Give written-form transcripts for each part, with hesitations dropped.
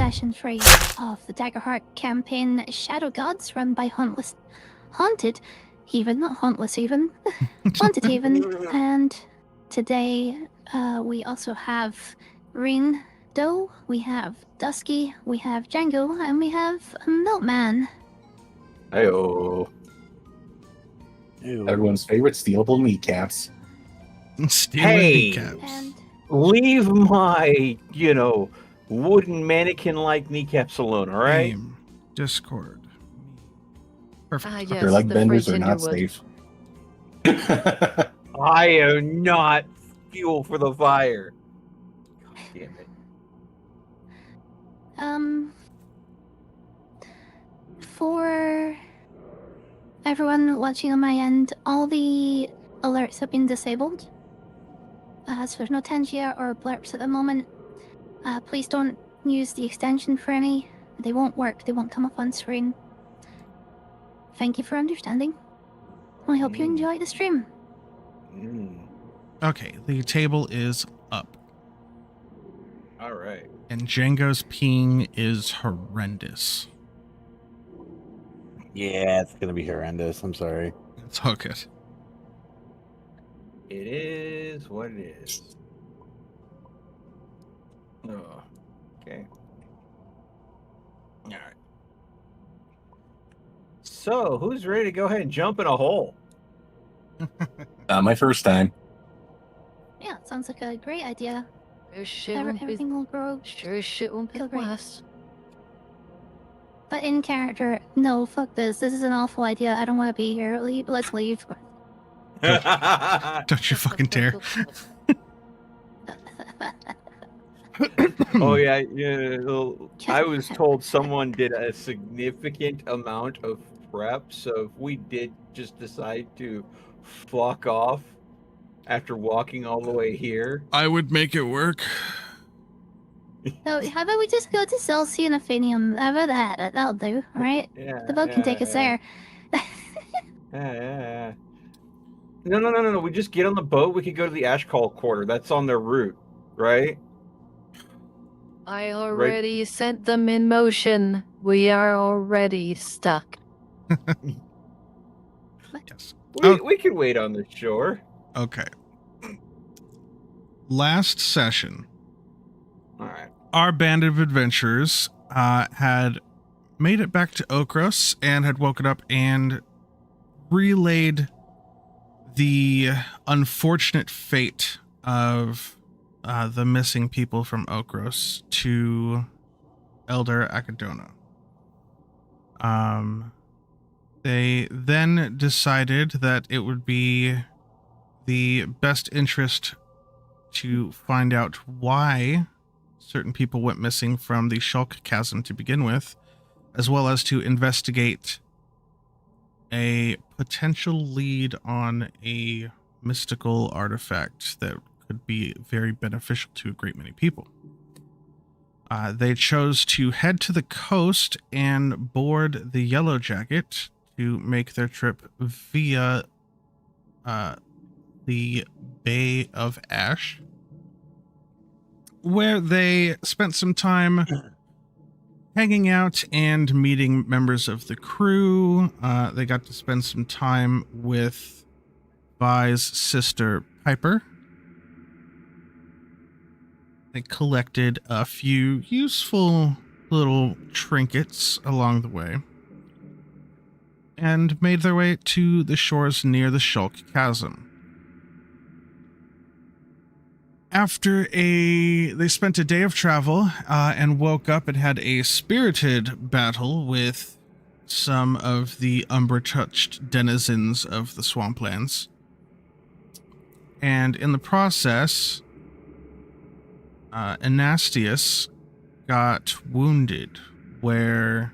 session 3 of the Daggerheart campaign Shadow Gods run by Haunted Heathen, not Hauntless Heathen, Haunted Heathen. And today we also have Rin Doe, we have Dusky, we have Django, and we have Milkman. Hey-oh. Everyone's favorite stealable kneecaps. Stealing kneecaps. And Leave my, wooden mannequin-like kneecaps alone, all right? Aim. Discord. Perfect. Yes, They're like the benders, fridge they're not Tinderwood. safe. I am not fuel for the fire. God damn it. For everyone watching on my end, all the alerts have been disabled. So there's no Tangier or blurps at the moment. Please don't use the extension for any. They won't work. They won't come up on screen. Thank you for understanding. I hope you enjoy the stream. Okay, the table is up. All right. And Django's ping is horrendous. Yeah, it's gonna be horrendous. I'm sorry. It's all good. It is what it is. Oh, okay. All right. So, who's ready to go ahead and jump in a hole? My first time. Yeah, sounds like a great idea. Sure shit won't be, Everything will grow. sure shit won't be Feel the great. worst. But in character, no, fuck this. This is an awful idea. I don't want to be here. Let's leave. Don't you fucking dare. Oh yeah. I was told someone did a significant amount of prep, so if we did just decide to fuck off after walking all the way here, I would make it work. So how about we just go to Celsi and Aphanium? How about that? That'll do, alright? yeah, The boat can take us there. Yeah. No. We just get on the boat. We could go to the Ashcall Quarter. That's on their route, right? I already sent them in motion. We are already stuck. Yes. We can wait on the shore. Okay. Last session, All right. our band of adventurers had made it back to Okros and had woken up and relayed the unfortunate fate of the missing people from Okros to Elder Akadona. They then decided that it would be the best interest to find out why certain people went missing from the Shalk Chasm to begin with, as well as to investigate a potential lead on a mystical artifact that could be very beneficial to a great many people. They chose to head to the coast and board the Yellow Jacket to make their trip via the Bay of Ash, where they spent some time hanging out and meeting members of the crew. They got to spend some time with Vi's sister, Piper. They collected a few useful little trinkets along the way and made their way to the shores near the Shalk Chasm. They spent a day of travel and woke up and had a spirited battle with some of the Umbra-touched denizens of the swamplands. And in the process, Anastius got wounded, where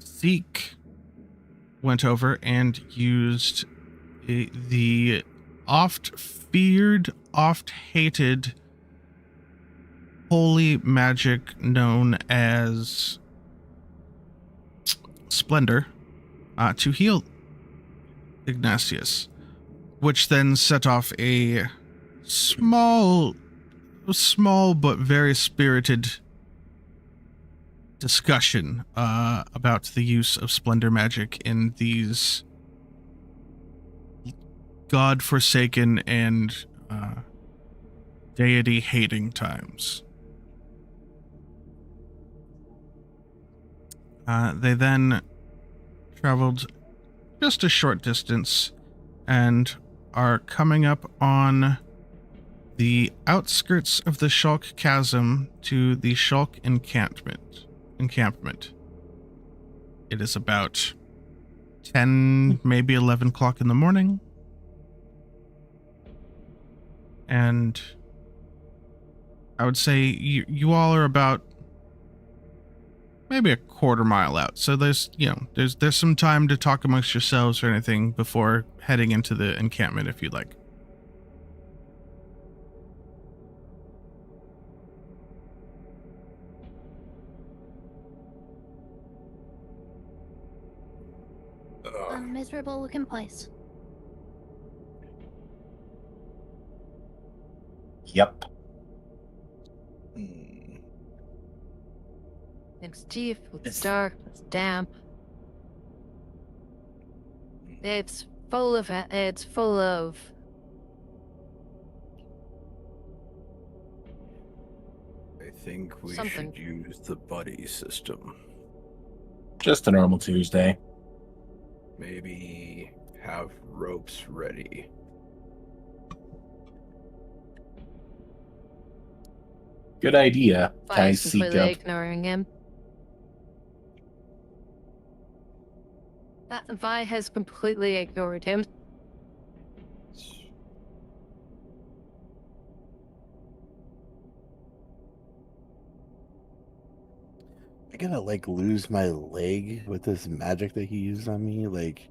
Zeke went over and used the oft-feared, oft-hated holy magic known as Splendor to heal Ignatius, which then set off a small but very spirited discussion about the use of splendor magic in these god-forsaken and deity-hating times. They then traveled just a short distance and are coming up on the outskirts of the Shalk Chasm to the Shalk encampment. It is about 10, maybe 11 o'clock in the morning. And I would say you all are about maybe a quarter mile out. So there's some time to talk amongst yourselves or anything before heading into the encampment if you'd like. A miserable looking place. Yep. It's deep, it's dark, it's damp. It's full of I think we Something. should use the buddy system. Just a normal Tuesday. Maybe have ropes ready. Good idea. Fi's Seek completely up. ignoring him. That Vi has completely ignored him. I gonna like lose my leg with this magic that he used on me. Like,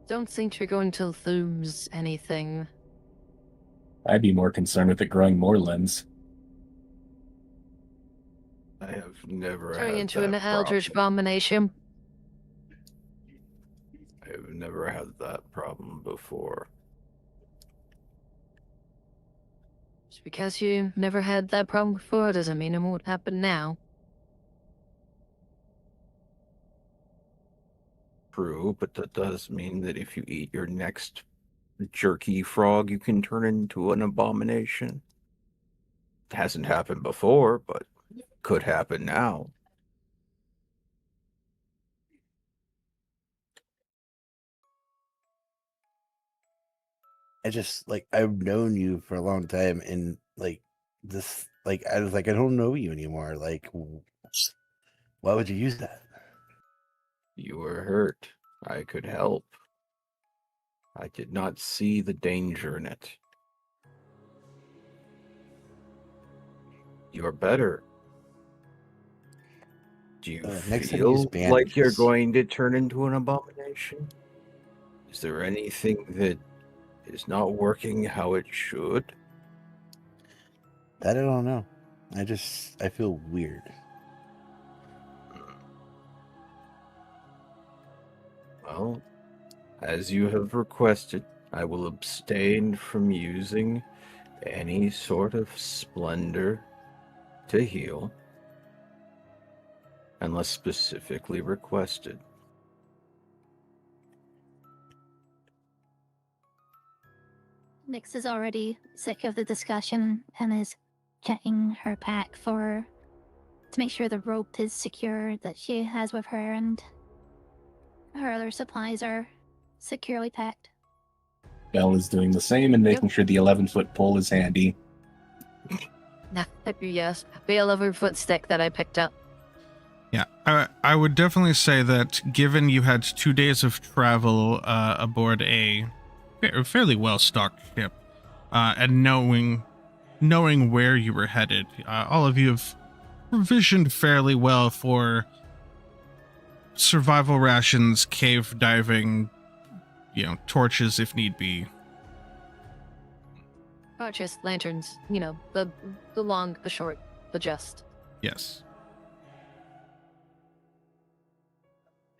Don't think you're going to lose anything. I'd be more concerned with it growing more limbs. I have never Turning had into that an eldritch problem. abomination. I have never had that problem before. Just because you never had that problem before doesn't mean it won't happen now. True, but that does mean that if you eat your next jerky frog, you can turn into an abomination. It hasn't happened before, but could happen now. I just like I've known you for a long time, and like this, like I was like I don't know you anymore. Like, why would you use that? You were hurt. I could help. I did not see the danger in it. You're better. Do you Next time use feel like you're bandages. going to turn into an abomination? Is there anything that is not working how it should? That I don't know. I feel weird. Well, as you have requested, I will abstain from using any sort of splendor to heal, unless specifically requested. Nyx is already sick of the discussion and is checking her pack to make sure the rope is secure that she has with her and her other supplies are securely packed. Belle is doing the same and making sure the 11-foot pole is handy. Nah, yes. Be a 11-foot stick that I picked up. Yeah, I would definitely say that given you had 2 days of travel aboard a fairly well-stocked ship, and knowing where you were headed, all of you have provisioned fairly well for survival rations, cave diving, torches if need be. Torches, lanterns, the long, the short, the just. Yes.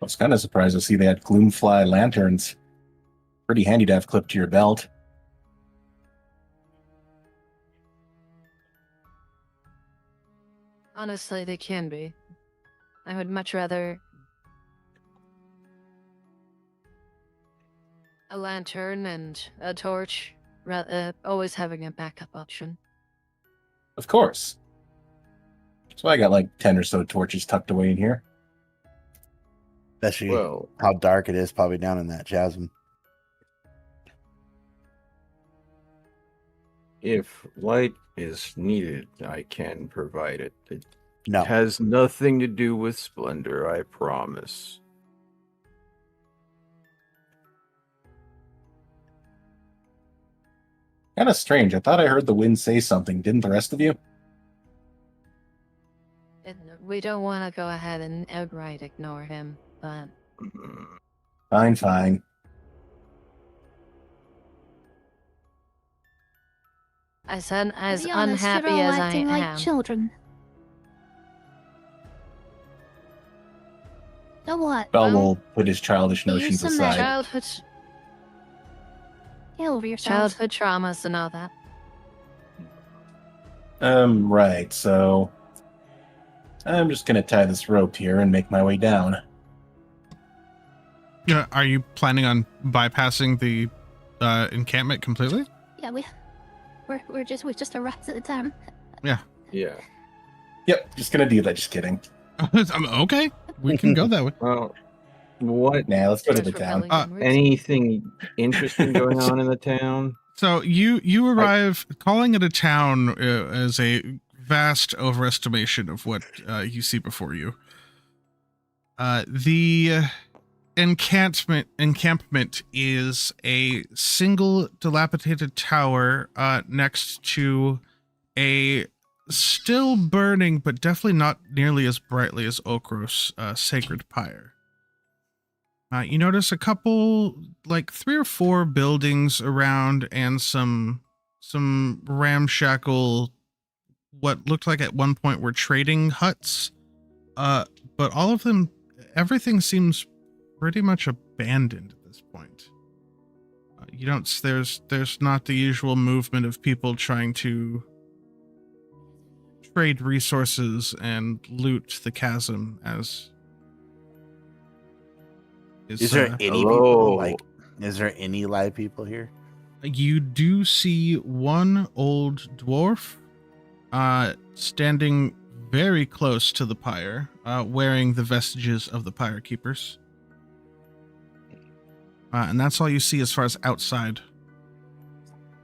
I was kind of surprised to see they had gloomfly lanterns. Pretty handy to have clipped to your belt. Honestly, they can be. I would much rather a lantern and a torch, always having a backup option. Of course. So I got like 10 or so torches tucked away in here. Especially Well, how dark it is, probably down in that chasm. if light is needed, I can provide it. It No, has nothing to do with splendor, I promise. Kind of strange. I thought I heard the wind say something. Didn't the rest of you? And we don't want to go ahead and outright ignore him, but Fine, fine. as To be honest, unhappy you're all as I acting like am, children. So what? Bell Well, will put his childish use notions some aside. Get over yourselves. childhood traumas and all that. Right, so I'm just gonna tie this rope here and make my way down. Are you planning on bypassing the encampment completely? Yeah, we just arrived at the town. Yeah. Yep, just gonna do that, just kidding. Okay, we can go that way. Well, what? Nah, let's go to the Just town. repelling inwards. Anything interesting going on in the town? So you arrive, calling it a town is a vast overestimation of what you see before you. The encampment is a single dilapidated tower next to a still burning, but definitely not nearly as brightly as Okros Sacred Pyre. You notice a couple, like 3 or 4 buildings around, and some ramshackle, what looked like at one point were trading huts. But all of them, everything seems pretty much abandoned at this point. You don't. There's not the usual movement of people trying to trade resources and loot the chasm as. is there any hello? people? Like, is there any live people here? You do see one old dwarf standing very close to the pyre, wearing the vestiges of the pyre keepers. And that's all you see as far as outside.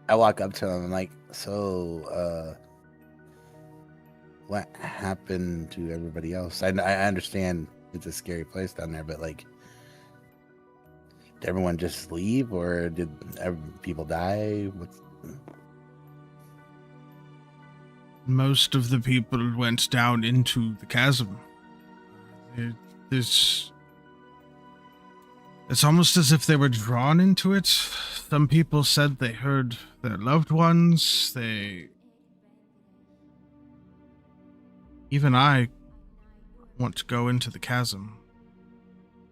I walk up to him and like, so, what happened to everybody else? I understand it's a scary place down there, but like, did everyone just leave, or did people die? Most of the people went down into the chasm. It's almost as if they were drawn into it. Some people said they heard their loved ones. Even I want to go into the chasm.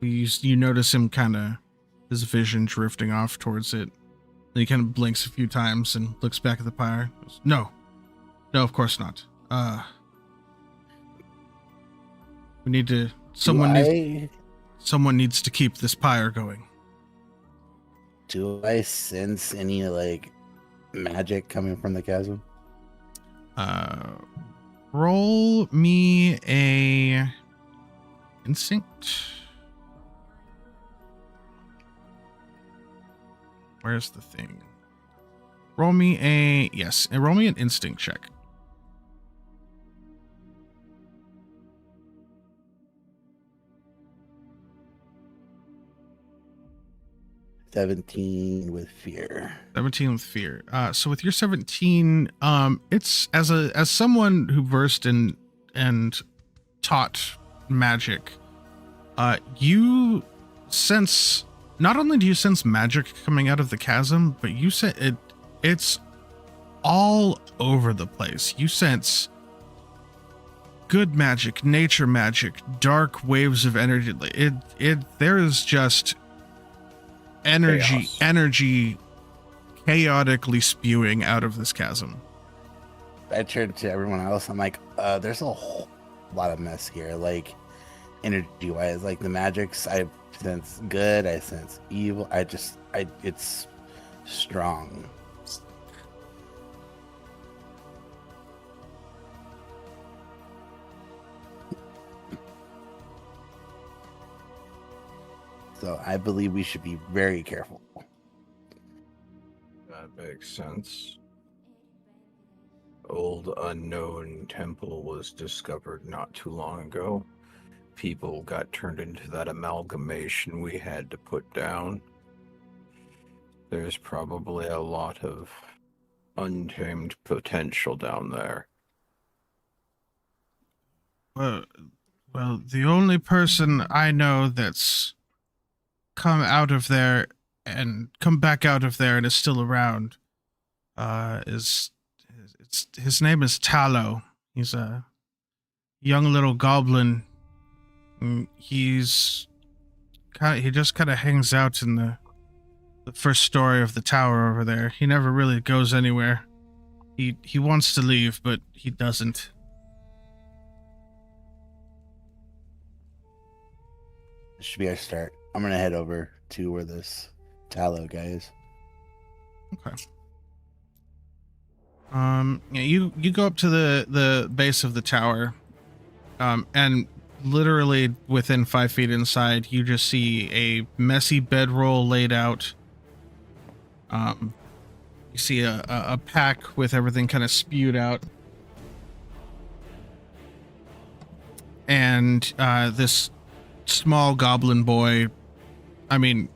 You notice him kind of, his vision drifting off towards it. And he kind of blinks a few times and looks back at the pyre. Goes, No, of course not. We need to. Someone needs to keep this pyre going. Do I sense any like magic coming from the chasm? Roll me a instinct. Where's the thing? Roll me an instinct check. $17 with fear. 17 with fear. So with your 17, it's as someone who versed in and taught magic, you sense, not only do you sense magic coming out of the chasm, but you sense it's all over the place. You sense good magic, nature magic, dark waves of energy. There is just energy chaotically spewing out of this chasm. I turned to everyone else. I'm like, there's a whole lot of mess here. Like, energy wise, like the magics, I sense good. I sense evil. It's strong. So I believe we should be very careful. That makes sense. Old unknown temple was discovered not too long ago. People got turned into that amalgamation we had to put down. There's probably a lot of untamed potential down there. Well, the only person I know that's come out of there and come back out of there and is still around his name is Tallow. He's a young little goblin. He just kind of hangs out in the first story of the tower over there. He never really goes anywhere. He wants to leave, but he doesn't. This should be our start. I'm gonna head over to where this Tallow guy is. Okay. Yeah, you go up to the base of the tower, and literally within 5 feet inside, you just see a messy bedroll laid out. You see a pack with everything kind of spewed out, and this small goblin boy, I mean,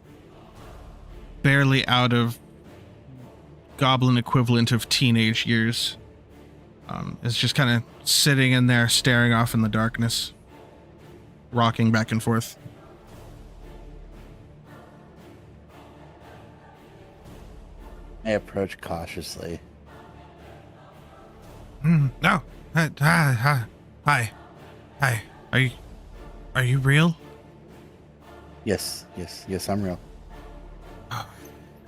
barely out of goblin equivalent of teenage years, is just kind of sitting in there staring off in the darkness, rocking back and forth. I approach cautiously. No. Hi. Are you real? Yes, I'm real.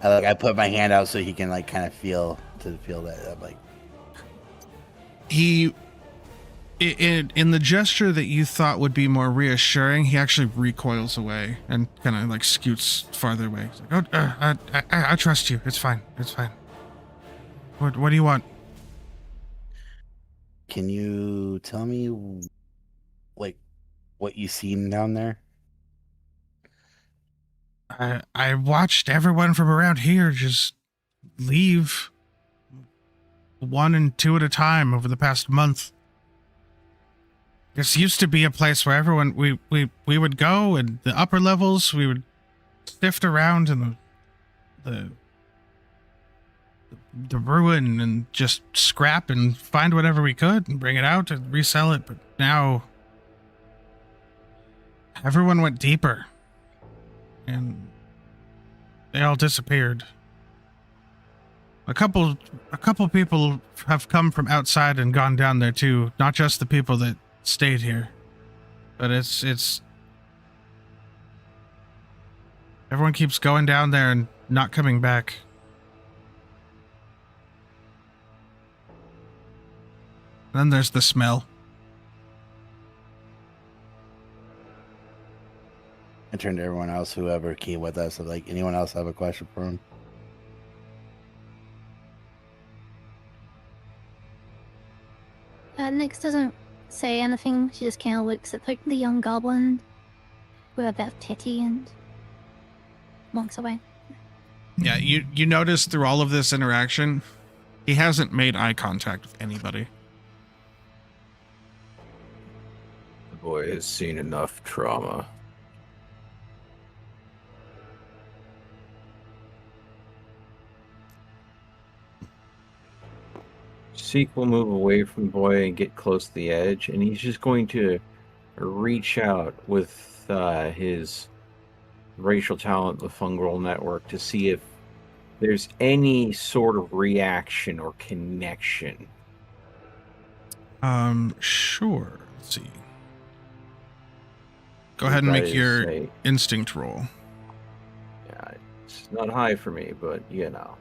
I put my hand out so he can like kind of feel that. I'm like, He, in the gesture that you thought would be more reassuring, he actually recoils away and kind of like scoots farther away. He's like, "Oh, I trust you. It's fine. What do you want?" can you tell me like what you seen down there? I watched everyone from around here just leave 1 and 2 at a time over the past month. This used to be a place where everyone we would go, and the upper levels we would sift around in the ruin and just scrap and find whatever we could and bring it out and resell it. But now everyone went deeper, and they all disappeared. A couple people have come from outside and gone down there too, not just the people that stayed here. But it's everyone keeps going down there and not coming back. Then there's the smell. I turned to everyone else, whoever came with us. I'm like, anyone else have a question for him? Nyx doesn't say anything. She just kind of looks at like the young goblin with a bit of pity and walks away. Yeah, you notice through all of this interaction, he hasn't made eye contact with anybody. The boy has seen enough trauma. Seek will move away from the boy and get close to the edge, and he's just going to reach out with his racial talent, the fungal network, to see if there's any sort of reaction or connection. Sure. Let's see. Go ahead and make your instinct roll. Yeah, it's not high for me, but you know.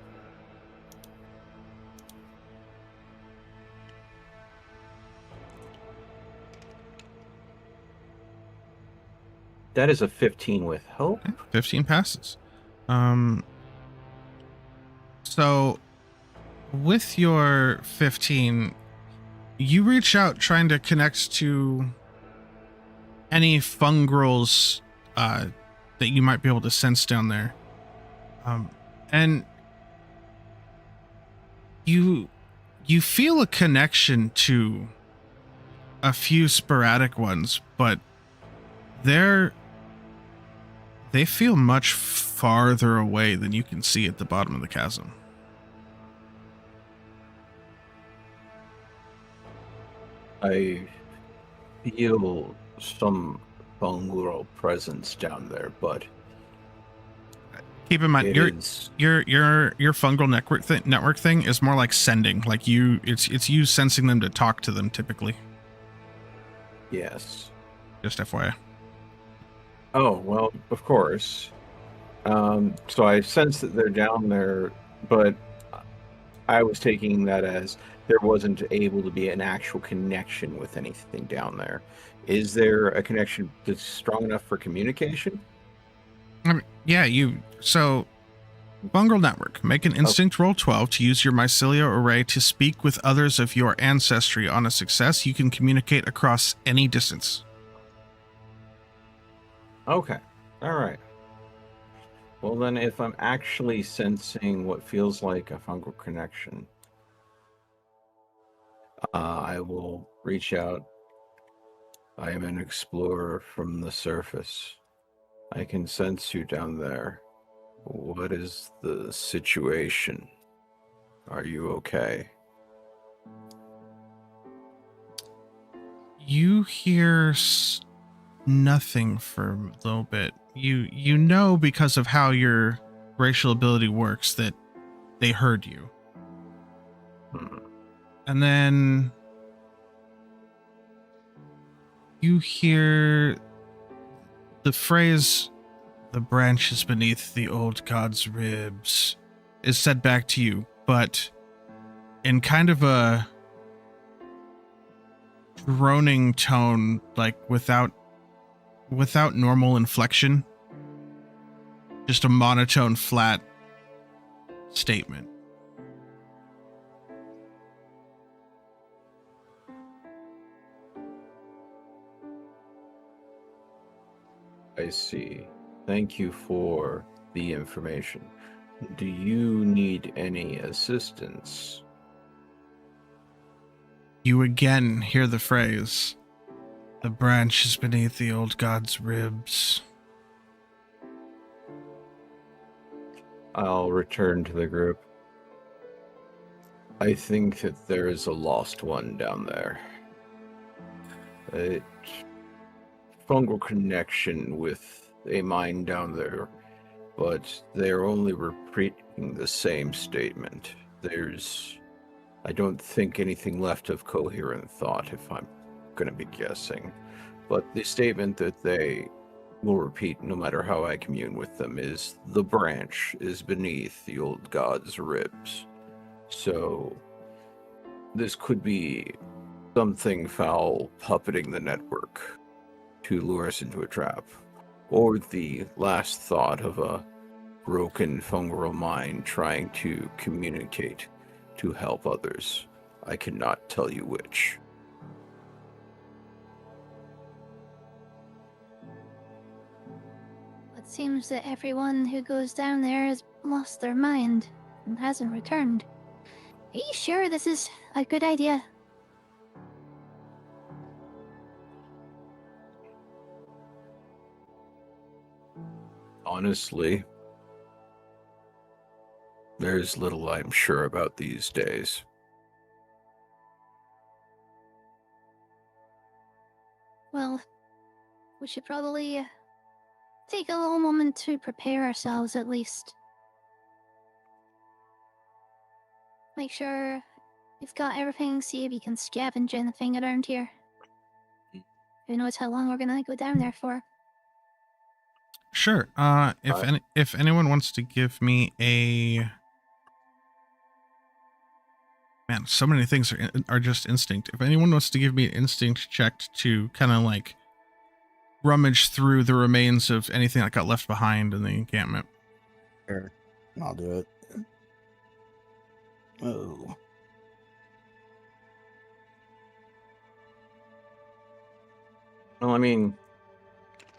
That is a 15 with help. Okay, 15 passes. So with your 15, you reach out trying to connect to any fungrels that you might be able to sense down there. And you feel a connection to a few sporadic ones, but they feel much farther away than you can see at the bottom of the chasm. I feel some fungal presence down there, but Keep in mind, your fungal network thing is more like sending. Like it's you sensing them to talk to them typically. Yes. Just FYI. Oh, well, of course. So I sense that they're down there, but I was taking that as there wasn't able to be an actual connection with anything down there. Is there a connection that's strong enough for communication? I mean, yeah, so fungal network. Make an instinct roll 12 to use your mycelia array to speak with others of your ancestry. On a success, you can communicate across any distance. Okay. All right. Well, then if I'm actually sensing what feels like a fungal connection, I will reach out. I am an explorer from the surface. I can sense you down there. What is the situation? Are you okay? You hear nothing for a little bit. You know, because of how your racial ability works, that they heard you. And then you hear the phrase, "the branches beneath the old god's ribs," is said back to you, but in kind of a droning tone, like without normal inflection. Just a monotone, flat statement. I see. Thank you for the information. Do you need any assistance? You again hear the phrase, "the branch is beneath the old god's ribs." I'll return to the group. I think that there is a lost one down there. A fungal connection with a mind down there, but they're only repeating the same statement. I don't think anything left of coherent thought, if I'm going to be guessing. But the statement that they will repeat no matter how I commune with them is, "the branch is beneath the old god's ribs." So this could be something foul puppeting the network to lure us into a trap, or the last thought of a broken fungal mind trying to communicate to help others. I cannot tell you which. It seems that everyone who goes down there has lost their mind and hasn't returned. Are you sure this is a good idea? Honestly, there's little I'm sure about these days. Well, we should probably take a little moment to prepare ourselves at least. Make sure we've got everything, see if we can scavenge anything around here. Who knows how long we're gonna go down there for. Sure. If anyone wants to give me a... Man, so many things are just instinct. If anyone wants to give me an instinct check to kind of like rummage through the remains of anything that got left behind in the encampment. Sure. I'll do it. Oh. Well, I mean,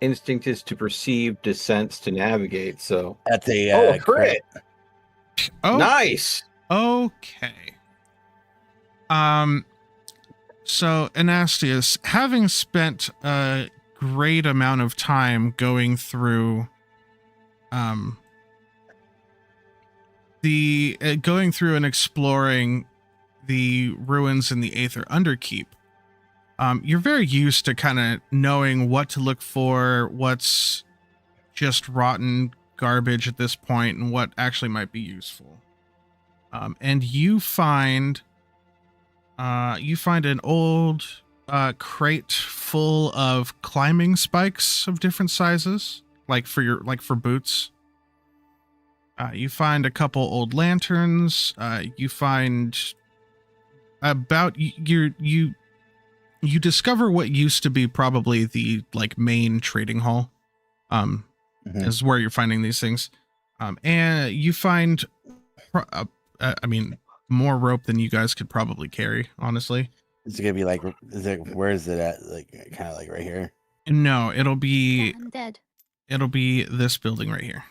instinct is to perceive, to sense, to navigate. So That's a crit. Oh, Nice. okay. So Anastius, having spent a great amount of time going through, going through and exploring the ruins in the Aether Underkeep, you're very used to kind of knowing what to look for, what's just rotten garbage at this point, and what actually might be useful. And you find an old crate full of climbing spikes of different sizes, like for boots. You find a couple old lanterns. You find about you discover what used to be probably the main trading hall. Is where you're finding these things. And you find, more rope than you guys could probably carry, honestly. Is it gonna be where is it at? Kind of right here? No, it'll be. Yeah, I'm dead. It'll be this building right here.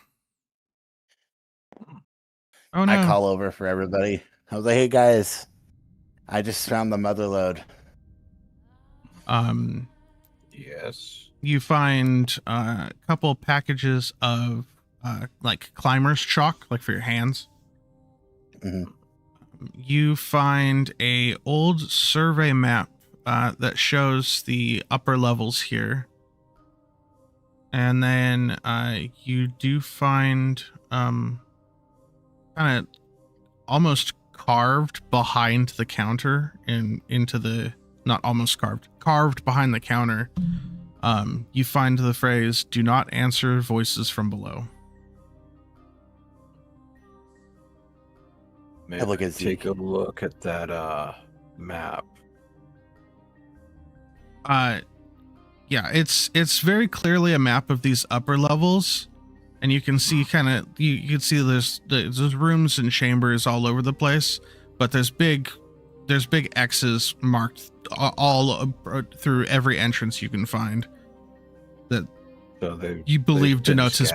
Oh no! I call over for everybody. I was like, "Hey guys, I just found the mother lode." Yes. You find a couple packages of climber's chalk, for your hands. Mm-hmm. You find a old survey map that shows the upper levels here. And then you do find kind of almost carved behind the counter and into the, not almost carved behind the counter. You find the phrase, "Do not answer voices from below." Maybe Look at take a look at that map. Yeah, it's very clearly a map of these upper levels, and you can see you can see there's rooms and chambers all over the place, but there's big X's marked all through every entrance you can find that you believe denotes it's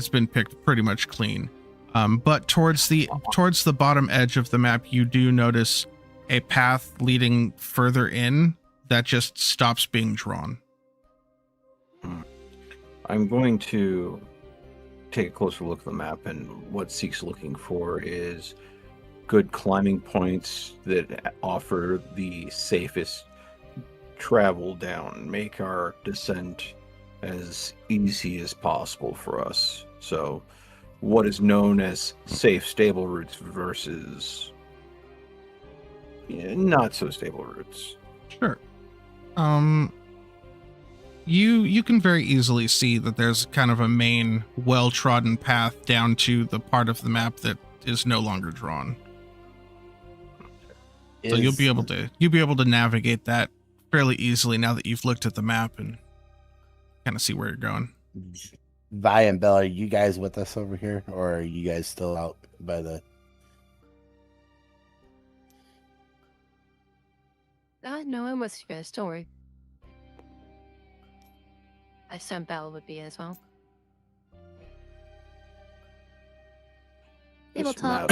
been picked pretty much clean. But towards the bottom edge of the map, you do notice a path leading further in that just stops being drawn. I'm going to take a closer look at the map, and what Seek's looking for is good climbing points that offer the safest travel down, make our descent as easy as possible for us. So what is known as safe, stable routes versus not so stable routes. Sure. You can very easily see that there's kind of a main well-trodden path down to the part of the map that is no longer drawn. So you'll be able to navigate that fairly easily now that you've looked at the map and kind of see where you're going. Vi and Bella, are you guys with us over here, or are you guys still out by the? No, I'm with you guys. Don't worry. I assume Bella would be as well. Tabletop.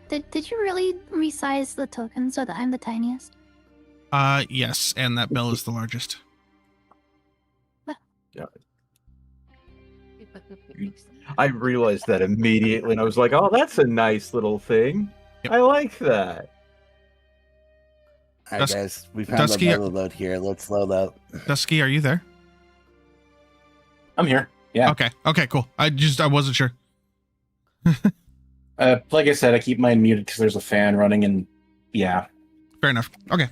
Did you really resize the token so that I'm the tiniest? Yes, and that bell is the largest. Yeah. I realized that immediately, and I was like, "Oh, that's a nice little thing. Yep. I like that." All right, guys, we found the mother load here. Let's load up. Dusky, are you there? I'm here. Yeah. Okay, cool. I wasn't sure. Like I said, I keep mine muted because there's a fan running, and yeah. Fair enough. Okay.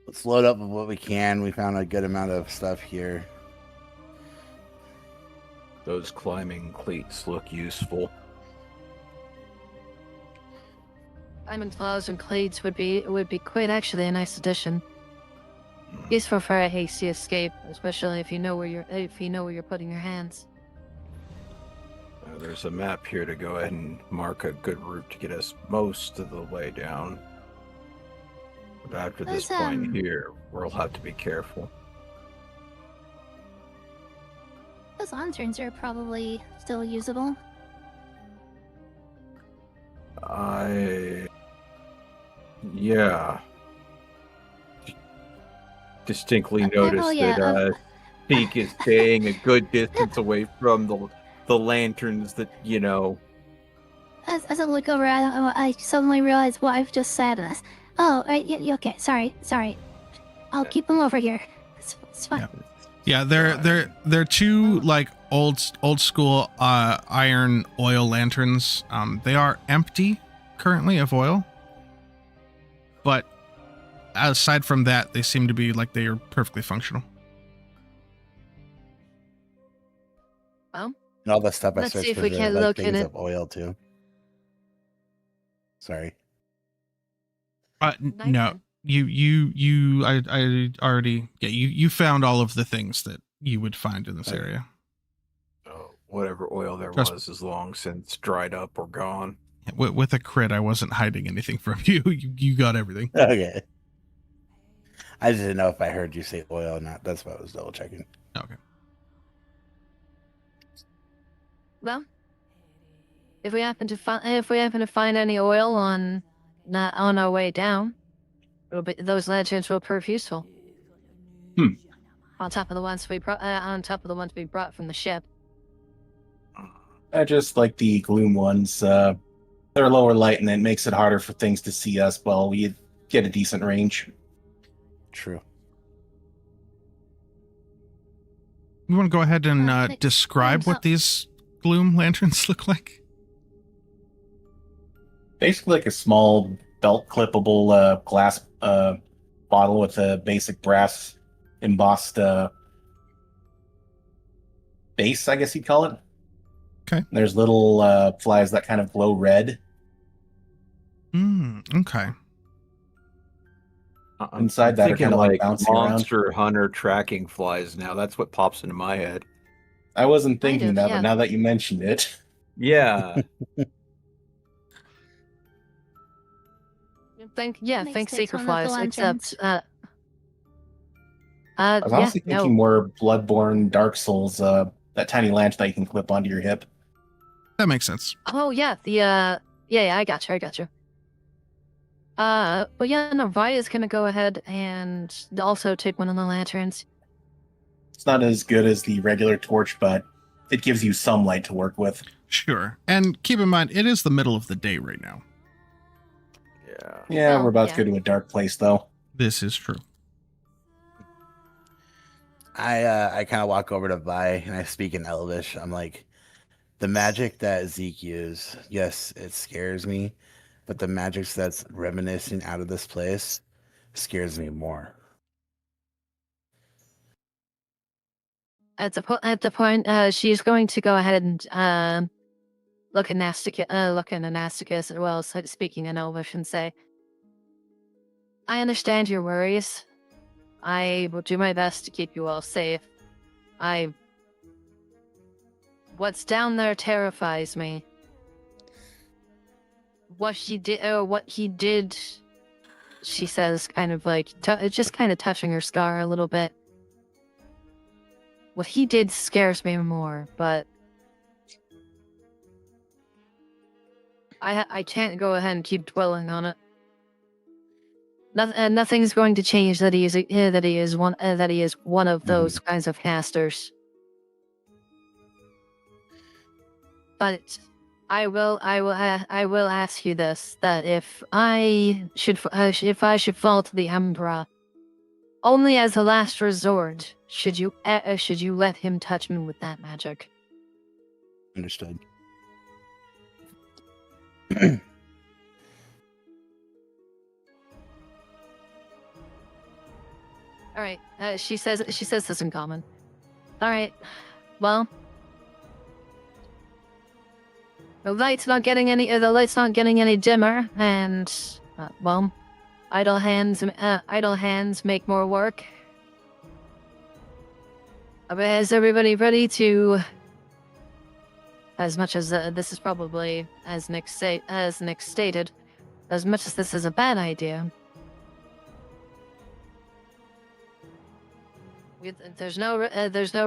Let's load up with what we can. We found a good amount of stuff here. Those climbing cleats look useful. Diamond claws and clades would be quite actually a nice addition. Useful for a hasty escape, especially if you know where you're putting your hands. There's a map here to go ahead and mark a good route to get us most of the way down. But after this point here, we'll have to be careful. Those lanterns are probably still usable. Yeah. Distinctly noticed that Peak is staying a good distance away from the lanterns that, you know. As I look over, I suddenly realize what I've just said. Oh, okay. Sorry. I'll keep them over here. It's fine. Yeah, they're two like old school iron oil lanterns. They are empty currently of oil, but aside from that, they seem to be like they are perfectly functional. Well, And all the stuff I let's searched see if for we the, can like, look things in it. of oil too. Sorry. No. I already you found all of the things that you would find in this area. Whatever oil there was is long since dried up or gone. With a crit, I wasn't hiding anything from you. You got everything. Okay. I just didn't know if I heard you say oil or not. That's why I was double checking. Okay. Well, if we happen to find any oil on our way down, those lanterns will prove useful. On top of the ones we brought from the ship. I just like the gloom ones. They're lower light, and it makes it harder for things to see us while we get a decent range. True. You want to go ahead and describe what these gloom lanterns look like? Basically like a small belt clippable glass bottle with a basic brass embossed base, I guess you'd call it. Okay. There's little flies that kind of glow red. Okay. Inside that are kind of like bouncing Monster around. Hunter tracking flies now. That's what pops into my head. I wasn't thinking that, yeah. but now that you mentioned it. Yeah. Think Makes Sacred one of the Pyres, lanterns. except I was honestly thinking more Bloodborne, Dark Souls, that tiny lantern that you can clip onto your hip. That makes sense. Oh yeah, I got you. But yeah, no, Vaya's gonna go ahead and also take one of the lanterns. It's not as good as the regular torch, but it gives you some light to work with. Sure. And keep in mind, it is the middle of the day right now. Yeah, we're about yeah. to go to a dark place, though. This is true. I kind of walk over to Vi and I speak in Elvish. I'm like, the magic that Zeke used, yes, it scares me, but the magic that's reminiscing out of this place scares me more. At the point, she's going to go ahead and look at Nasticus as well, so speaking in Elvish, and say, I understand your worries. I will do my best to keep you all safe. What's down there terrifies me. What he did, she says, kind of like, just kind of touching her scar a little bit. What he did scares me more, but I can't go ahead and keep dwelling on it. Nothing's going to change that he is one of those kinds of casters. But I will ask you this: that if I should fall to the Umbra, only as a last resort, should you let him touch me with that magic? Understood. All right. She says this in common. All right. Well, the light's not getting any dimmer, and well, idle hands make more work. Is everybody ready to? As much as this is probably, as Nick stated, as much as this is a bad idea, there's no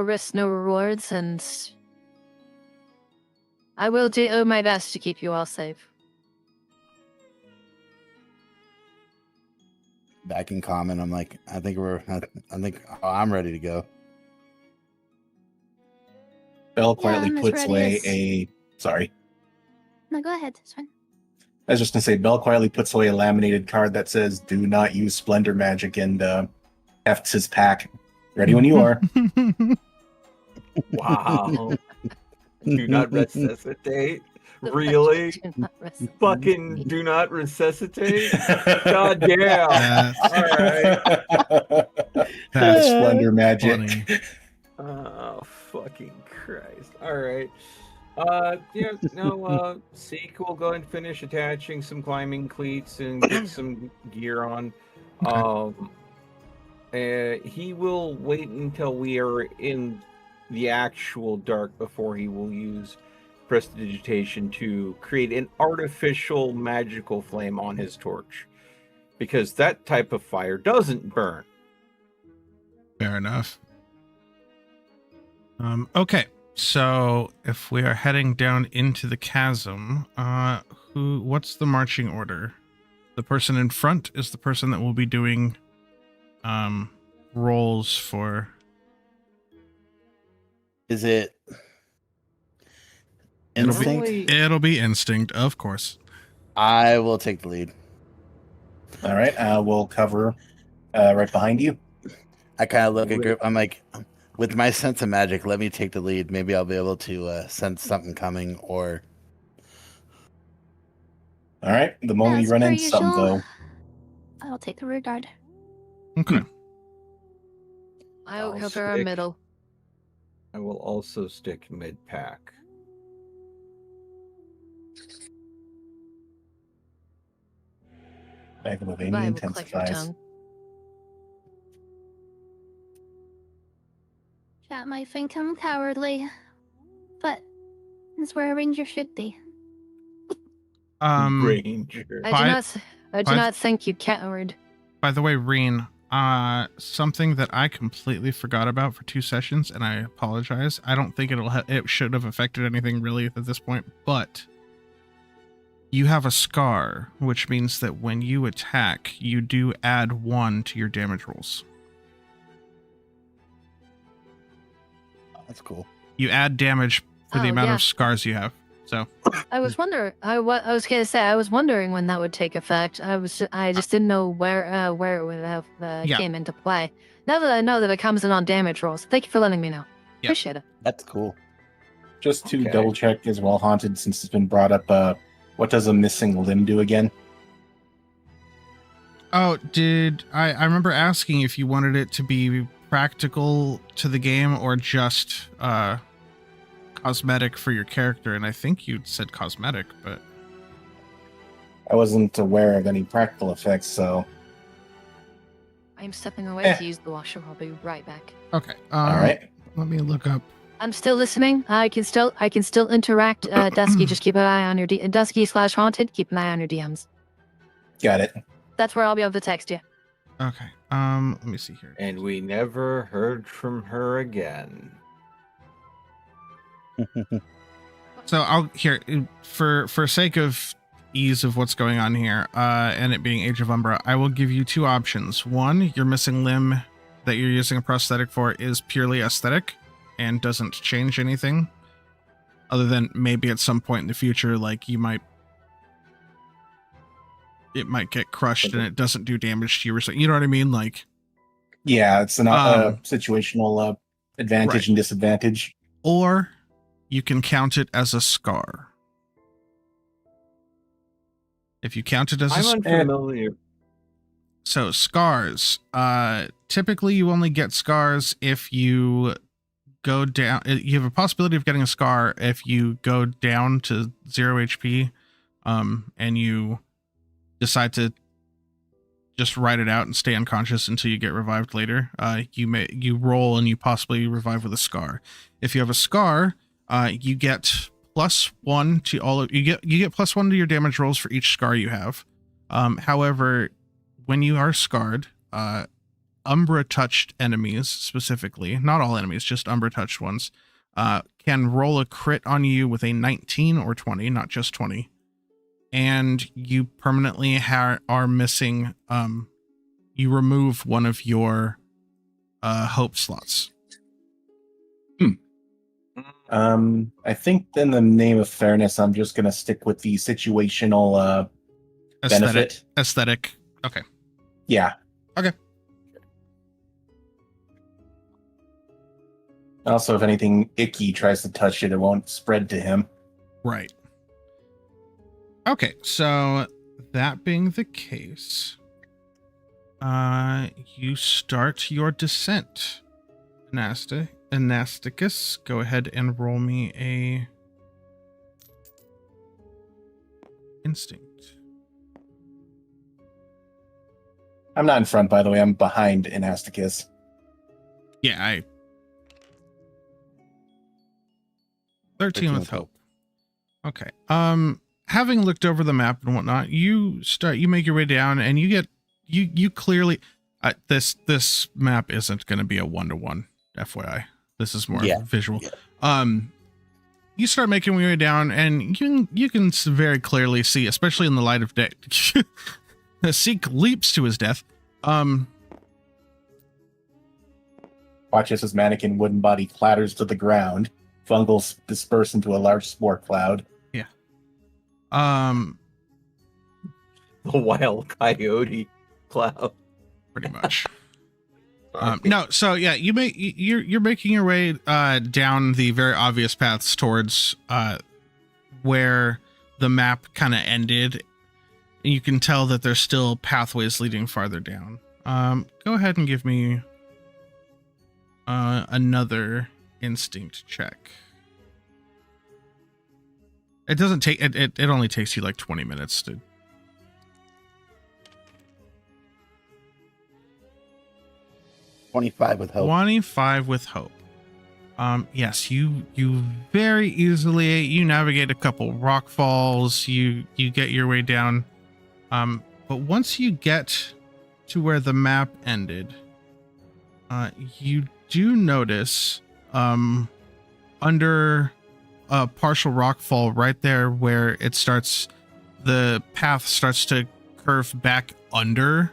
risks, no rewards, and I will do my best to keep you all safe. Back in common, I'm like, I think I'm ready to go. Bell Yeah, quietly I'm as puts ready away as- a. Sorry. No, go ahead. It's fine. I was just gonna say, Bell quietly puts away a laminated card that says "Do not use splendor magic" and hefts his pack. Ready when you are. Wow. Do not resuscitate? Really? Do not resuscitate. Fucking do not resuscitate? God damn. All right. That's Splendor magic. funny. Oh, fucking Christ. All right. Seek will go and finish attaching some climbing cleats and get some gear on. He will wait until we are in the actual dark before he will use prestidigitation to create an artificial magical flame on his torch. Because that type of fire doesn't burn. Fair enough. Okay, so if we are heading down into the chasm, what's the marching order? The person in front is the person that will be doing rolls for. Is it It'll be- instinct? It'll be instinct, of course. I will take the lead. All right, we'll cover right behind you. I kind of look at group. I'm like, with my sense of magic, let me take the lead. Maybe I'll be able to sense something coming. Or All right, the moment As you run per into something, usual. though, I'll take the rear guard. Okay. I'll I'll cover our stick. middle. I will also stick mid-pack. Megalovania I will click your intensifies. tongue. Chat might think I'm cowardly, but that's where a ranger should be. Ranger. I do by- not think you coward. By the way, Reen, something that I completely forgot about for 2 sessions, and I apologize. I don't think it should have affected anything really at this point, but you have a scar, which means that when you attack, you do add 1 to your damage rolls. that's cool. You add damage for the Oh, amount yeah. of scars you have. So I was wondering. I was gonna say. I was wondering when that would take effect. I just didn't know where it would have Yeah. came into play. Now that I know that it comes in on damage rolls, thank you for letting me know. Yeah. Appreciate it. That's cool. Just to Okay. double check as well, Haunted, since it's been brought up, what does a missing limb do again? Oh, I remember asking if you wanted it to be practical to the game or just cosmetic for your character, and I think you said cosmetic, but I wasn't aware of any practical effects, so I'm stepping away to use the washer. I'll be right back. okay. all right. Let me look up. I'm still listening. I can still interact. Dusky, just keep an eye on your Dusky/Haunted. Keep an eye on your DMs. Got it. That's where I'll be able to text you. Okay. Let me see here. And we never heard from her again. So I'll here for sake of ease of what's going on here, and it being Age of Umbra, I will give you 2 options. One, your missing limb that you're using a prosthetic for is purely aesthetic and doesn't change anything, other than maybe at some point in the future, like it might get crushed and it doesn't do damage to you or something. You know what I mean? Like, Yeah, it's an situational advantage right. and disadvantage. or you can count it as a scar. If you count it as I'm unfamiliar. So scars, typically you only get scars if you go down. You have a possibility of getting a scar if you go down to 0 HP, and you decide to just ride it out and stay unconscious until you get revived later. You roll and you possibly revive with a scar. If you have a scar, you get +1 to all of you get +1 to your damage rolls for each scar you have. However, when you are scarred, Umbra touched enemies specifically, not all enemies, just Umbra touched ones, can roll a crit on you with a 19 or 20, not just 20. And you permanently are missing, you remove one of your hope slots. I think in the name of fairness, I'm just going to stick with the situational benefit. Aesthetic. Okay. Yeah. Okay. Also, if anything icky tries to touch it, it won't spread to him. Right. Okay, so that being the case, you start your descent. Anasticus, go ahead and roll me a instinct. I'm not in front, by the way. I'm behind Anasticus. Yeah, 13 with hope. Okay. Having looked over the map and whatnot, you make your way down, and you clearly this map isn't going to be a 1-to-1, FYI. This is more visual. Yeah. You start making your way down, and you can very clearly see, especially in the light of day. Seek leaps to his death. Watch as his mannequin wooden body clatters to the ground. Fungals disperse into a large spore cloud. Yeah. The wild coyote cloud. Pretty much. No, so yeah, you're making your way down the very obvious paths towards where the map kind of ended. And you can tell that there's still pathways leading farther down. Go ahead and give me another instinct check. It doesn't take it only takes you like 20 minutes to 25 with hope. 25 with hope. Yes, you very easily you navigate a couple rock falls, you get your way down. But once you get to where the map ended, you do notice under a partial rock fall right there where it starts, the path starts to curve back under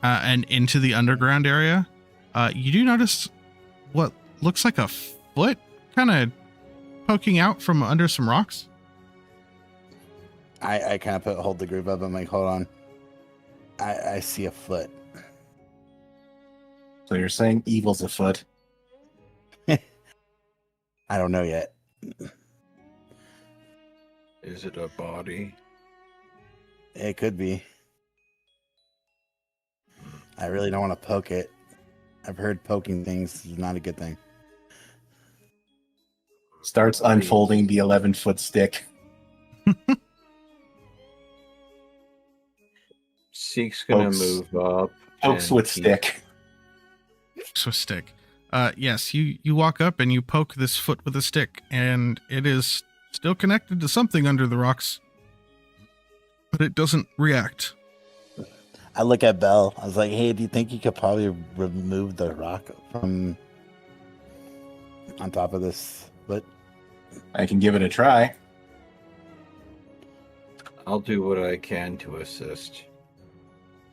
and into the underground area. You do notice what looks like a foot kind of poking out from under some rocks. I kind of hold the group up. I'm like, hold on. I see a foot. So you're saying evil's afoot? I don't know yet. Is it a body? It could be. I really don't want to poke it. I've heard poking things is not a good thing. Starts unfolding the 11-foot stick. Seek's gonna move up. Pokes with stick. Pokes with stick. Yes, you walk up and you poke this foot with a stick, and it is still connected to something under the rocks, but it doesn't react. I look at Belle. I was like, hey, do you think you could probably remove the rock from on top of this foot? I can give it a try. I'll do what I can to assist.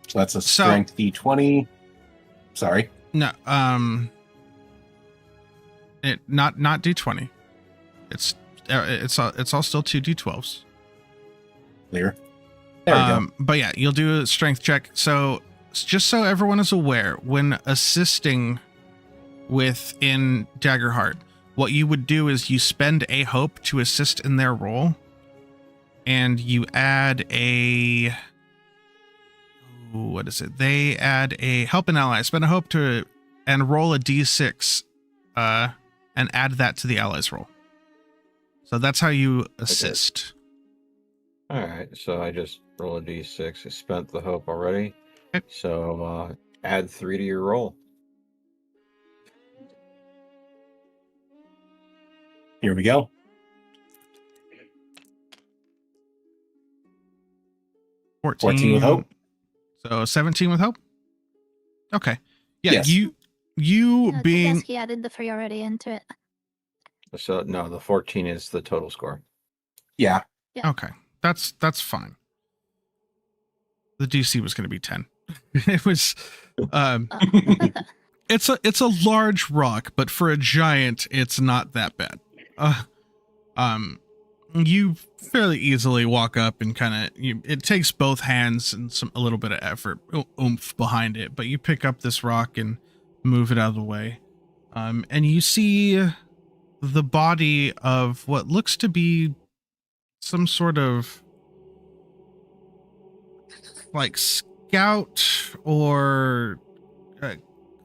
So that's a strength D20. Sorry. No, it not D20. It's all still 2 D12s. Clear. There we go. But yeah, you'll do a strength check. So just so everyone is aware, when assisting within Daggerheart, what you would do is you spend a hope to assist in their roll, and you add a what is it? They add a help an ally. Spend a hope to and roll a D6, and add that to the ally's roll. So that's how you assist. All right, so I just roll a d6. I spent the hope already. Okay. So add 3 to your roll. Here we go. 14 with hope. So 17 with hope. Okay. Yeah, Yes. you Yeah, being Tedeschi added the 3 already into it. So no, the 14 is the total score. Yeah. okay. That's fine. The DC was going to be 10. It was it's a large rock, but for a giant it's not that bad. You fairly easily walk up and kind of it takes both hands and a little bit of effort, oomph behind it, but you pick up this rock and move it out of the way. And you see the body of what looks to be some sort of like scout or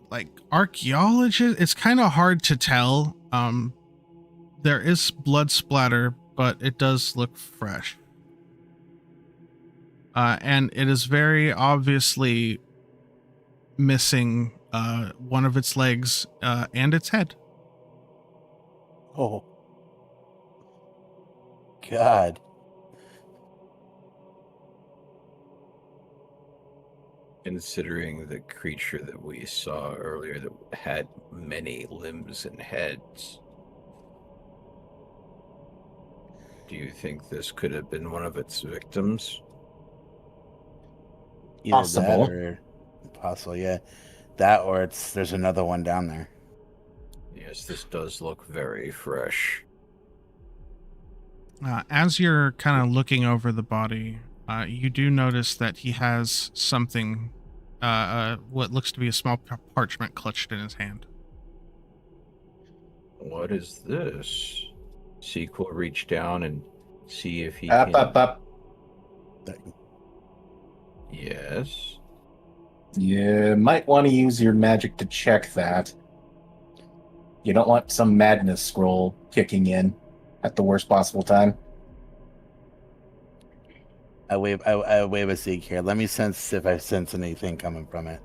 like archaeologist. It's kind of hard to tell. There is blood splatter, but it does look fresh. And it is very obviously missing one of its legs and its head. Oh. God. Considering the creature that we saw earlier that had many limbs and heads, do you think this could have been one of its victims? Either Possible. that or possible, yeah. That or there's another one down there. Yes, this does look very fresh. As you're kind of looking over the body, you do notice that he has something, what looks to be a small parchment clutched in his hand. What is this? Zeke will reach down and see if he Up, can... up. Yes. You might want to use your magic to check that. You don't want some madness scroll kicking in at the worst possible time. I wave a Zeke here. Let me sense if I sense anything coming from it.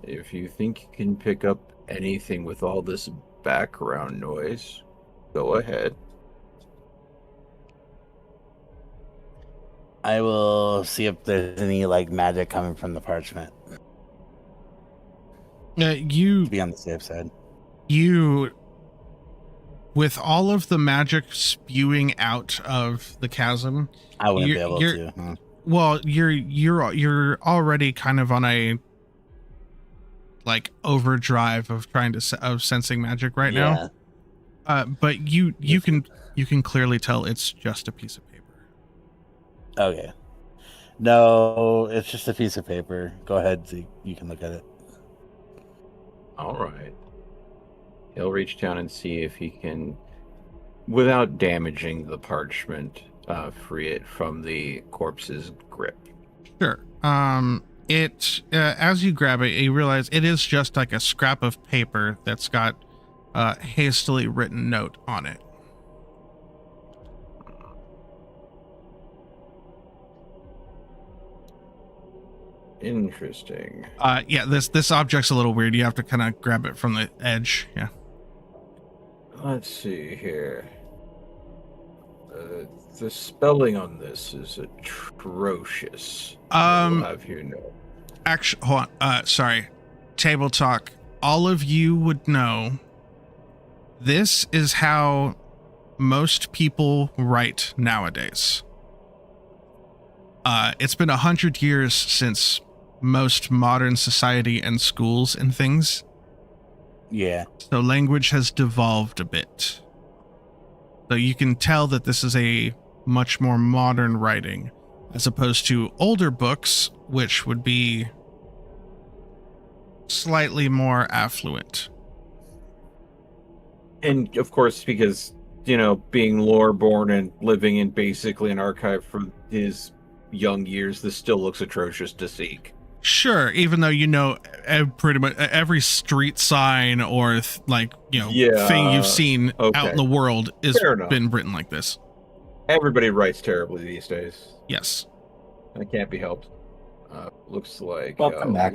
If you think you can pick up anything with all this background noise, go ahead. I will see if there's any like magic coming from the parchment. You Be on the safe side. With all of the magic spewing out of the chasm, I wouldn't be able to. Huh? Well, you're already kind of on a like overdrive of trying to of sensing magic right now. But you can clearly tell it's just a piece of paper. Okay. No, it's just a piece of paper. Go ahead, Zeke. You can look at it. All right. He'll reach down and see if he can, without damaging the parchment, free it from the corpse's grip. Sure. It as you grab it, you realize it is just like a scrap of paper that's got a hastily written note on it. Interesting. Yeah, this object's a little weird. You have to kind of grab it from the edge. Yeah. Let's see here. The spelling on this is atrocious. I'll have you know. Actually, hold on. Sorry. Table talk. All of you would know this is how most people write nowadays. It's been 100 years since most modern society and schools and things. Yeah. So language has devolved a bit. So you can tell that this is a much more modern writing as opposed to older books, which would be slightly more affluent. And of course, because, you know, being lore-born and living in basically an archive from his young years, this still looks atrocious to Zeke. Sure, even though you know pretty much every street sign or thing you've seen out in the world has been written like this. Everybody writes terribly these days. Yes. That can't be helped. Looks like Welcome back.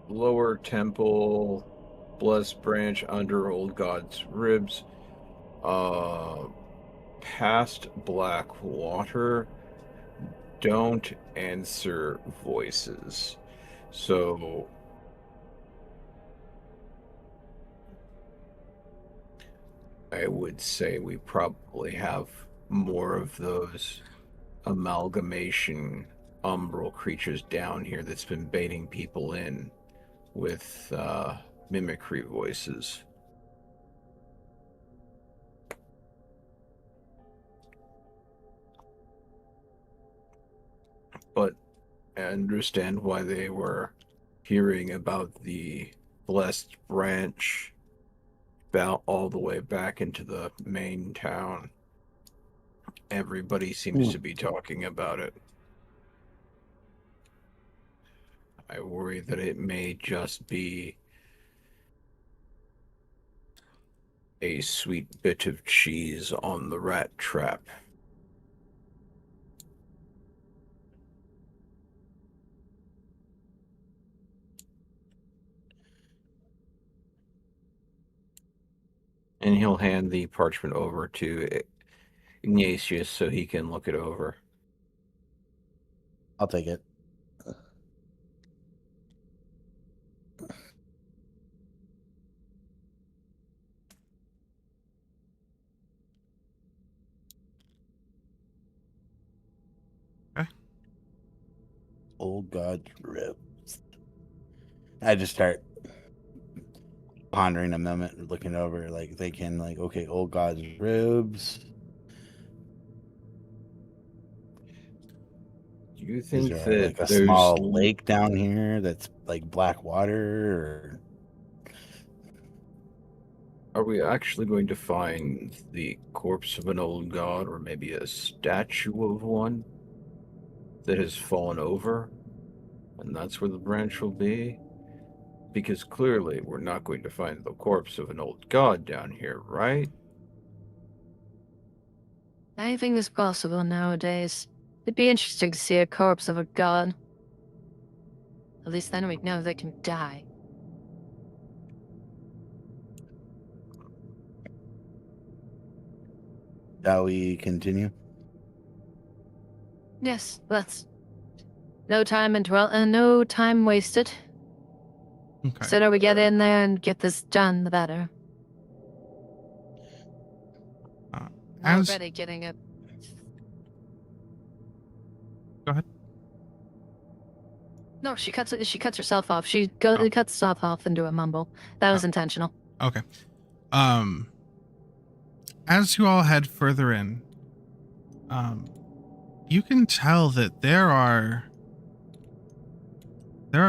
lower temple, blessed branch under old god's ribs, past black water, don't answer voices. So I would say we probably have more of those amalgamation umbral creatures down here that's been baiting people in with mimicry voices. But I understand why they were hearing about the blessed branch about all the way back into the main town. Everybody seems to be talking about it. I worry that it may just be a sweet bit of cheese on the rat trap. And he'll hand the parchment over to Ignatius so he can look it over. I'll take it. Okay. Old God's ribs. I just start pondering a moment, looking over, like thinking, like, okay, old God's ribs. Do you Is think there that like a there's small lake down here that's like black water, or Are we actually going to find the corpse of an old god, or maybe a statue of one that has fallen over? And that's where the branch will be? Because clearly we're not going to find the corpse of an old god down here, right? Anything is possible nowadays. It'd be interesting to see a corpse of a god. At least then we'd know they can die. shall we continue? Yes, let's. No time no time wasted. Okay. The sooner we get in there and get this done, the better. As Already getting it. Go ahead. No, she cuts herself off. She Oh. cuts herself off into a mumble. That was Oh. intentional. Okay. As you all head further in, you can tell that there are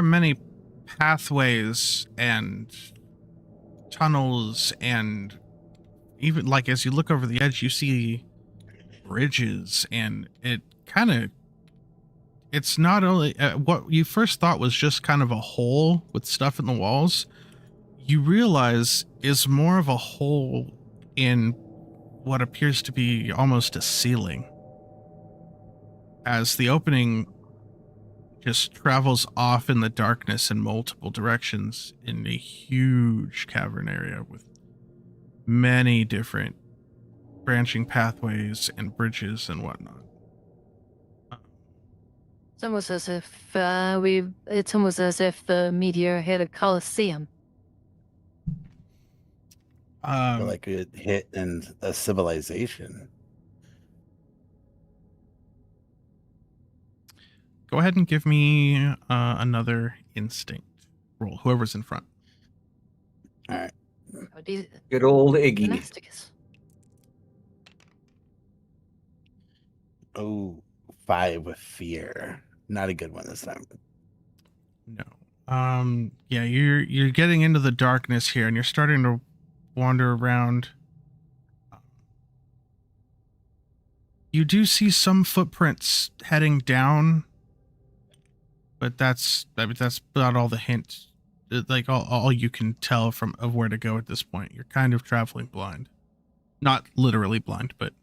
many pathways and tunnels, and even like as you look over the edge, you see bridges, and it's not only what you first thought was just kind of a hole with stuff in the walls. You realize is more of a hole in what appears to be almost a ceiling, as the opening just travels off in the darkness in multiple directions in a huge cavern area with many different branching pathways and bridges and whatnot. It's almost as if it's almost as if the meteor hit a coliseum. Or like it hit in a civilization. Go ahead and give me another instinct roll, whoever's in front. All right. Good old Iggy. Monasticus. Oh, 5 with fear. Not a good one this time. No. Yeah, you're getting into the darkness here, and you're starting to wander around. You do see some footprints heading down, but that's about all the hints. Like all you can tell of where to go at this point. You're kind of traveling blind. Not literally blind, but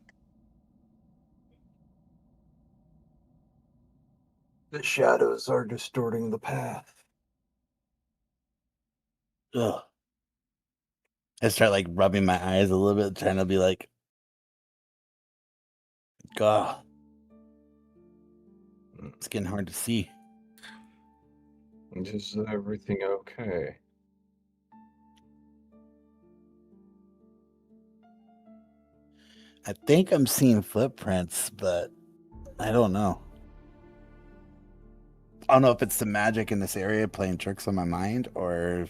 The shadows are distorting the path. Ugh. I start like rubbing my eyes a little bit, trying to be like, God, it's getting hard to see. Is everything okay? I think I'm seeing footprints, but I don't know. I don't know if it's the magic in this area playing tricks on my mind, or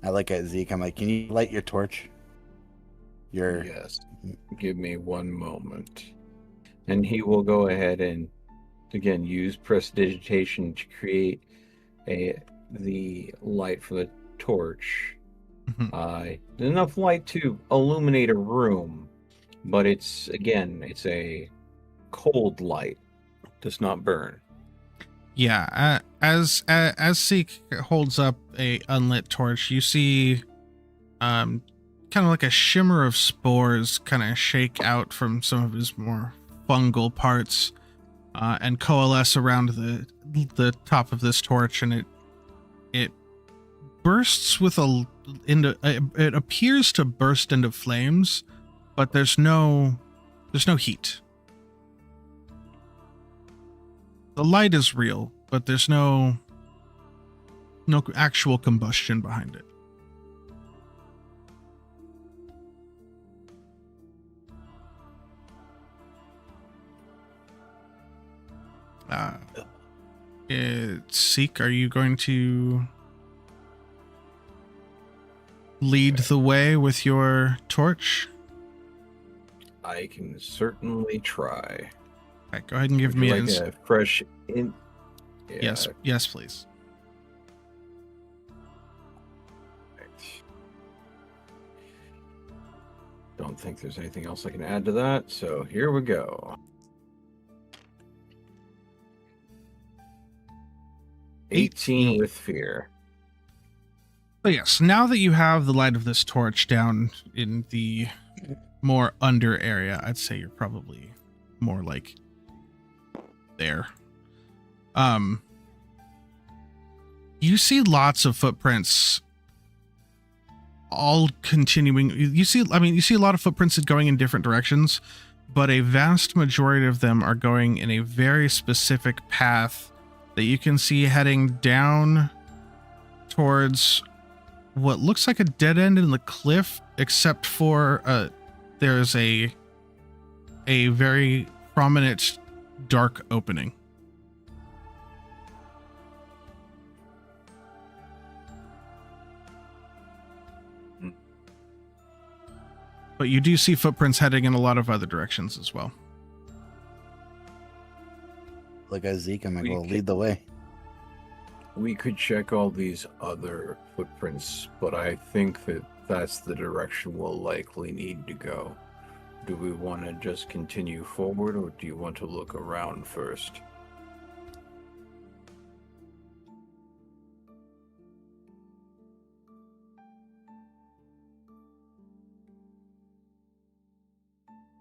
I look at Zeke. I'm like, can you light your torch? Yes. Give me one moment. And he will go ahead and, again, use prestidigitation to create the light for the torch. Enough light to illuminate a room, but it's a cold light. Does not burn. Yeah, as Seek holds up a unlit torch, you see kind of like a shimmer of spores kind of shake out from some of his more fungal parts and coalesce around the top of this torch, and it bursts with it appears to burst into flames, but there's no heat. The light is real, but there's no actual combustion behind it. Seek, are you going to lead the way with your torch? I can certainly try. Okay, go ahead and give me a fresh in. Yeah. Yes, please. Don't think there's anything else I can add to that, so here we go. 18 with fear. So yes, now that you have the light of this torch down in the more under area, I'd say you're probably more like there. You see lots of footprints all continuing. You see a lot of footprints going in different directions, but a vast majority of them are going in a very specific path that you can see heading down towards what looks like a dead end in the cliff, except for there's a very prominent dark opening. But you do see footprints heading in a lot of other directions as well. Look at Zeke, I'm gonna go lead the way. We could check all these other footprints, but I think that's the direction we'll likely need to go. Do we want to just continue forward, or do you want to look around first?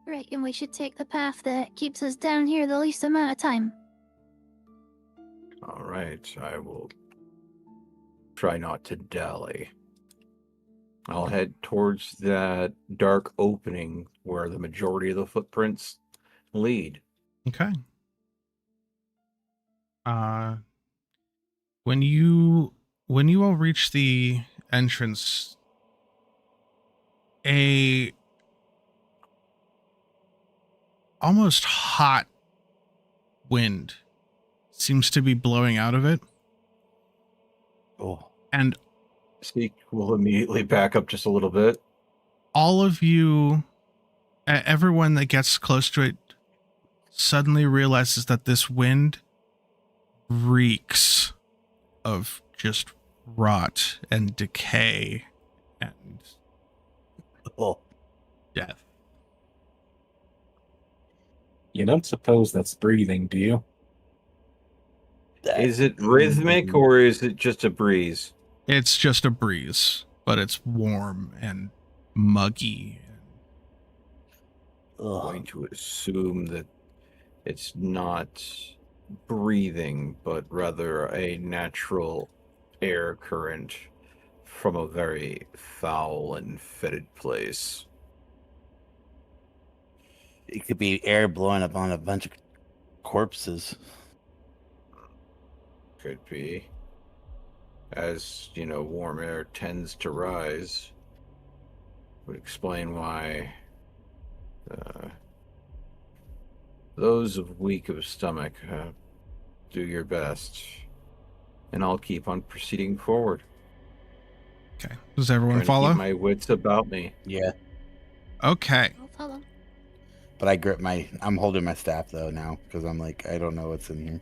Right, and we should take the path that keeps us down here the least amount of time. All right, I will try not to dally. I'll head towards that dark opening where the majority of the footprints lead. Okay. When you all reach the entrance, a almost hot wind seems to be blowing out of it. Oh. And Seek will immediately back up just a little bit. all of you, everyone that gets close to it, suddenly realizes that this wind reeks of just rot and decay and death. You don't suppose that's breathing, do you? Is it rhythmic or is it just a breeze? It's just a breeze, but it's warm and muggy. Going to assume that it's not breathing, but rather a natural air current from a very foul and fetid place. It could be air blowing up on a bunch of corpses. Could be. As, warm air tends to rise. Would explain why those weak of stomach, do your best. And I'll keep on proceeding forward. Okay. Does everyone Trying to follow? keep my wits about me. Yeah, Okay. I'll follow. but I'm holding my staff though now because I'm like, I don't know what's in here.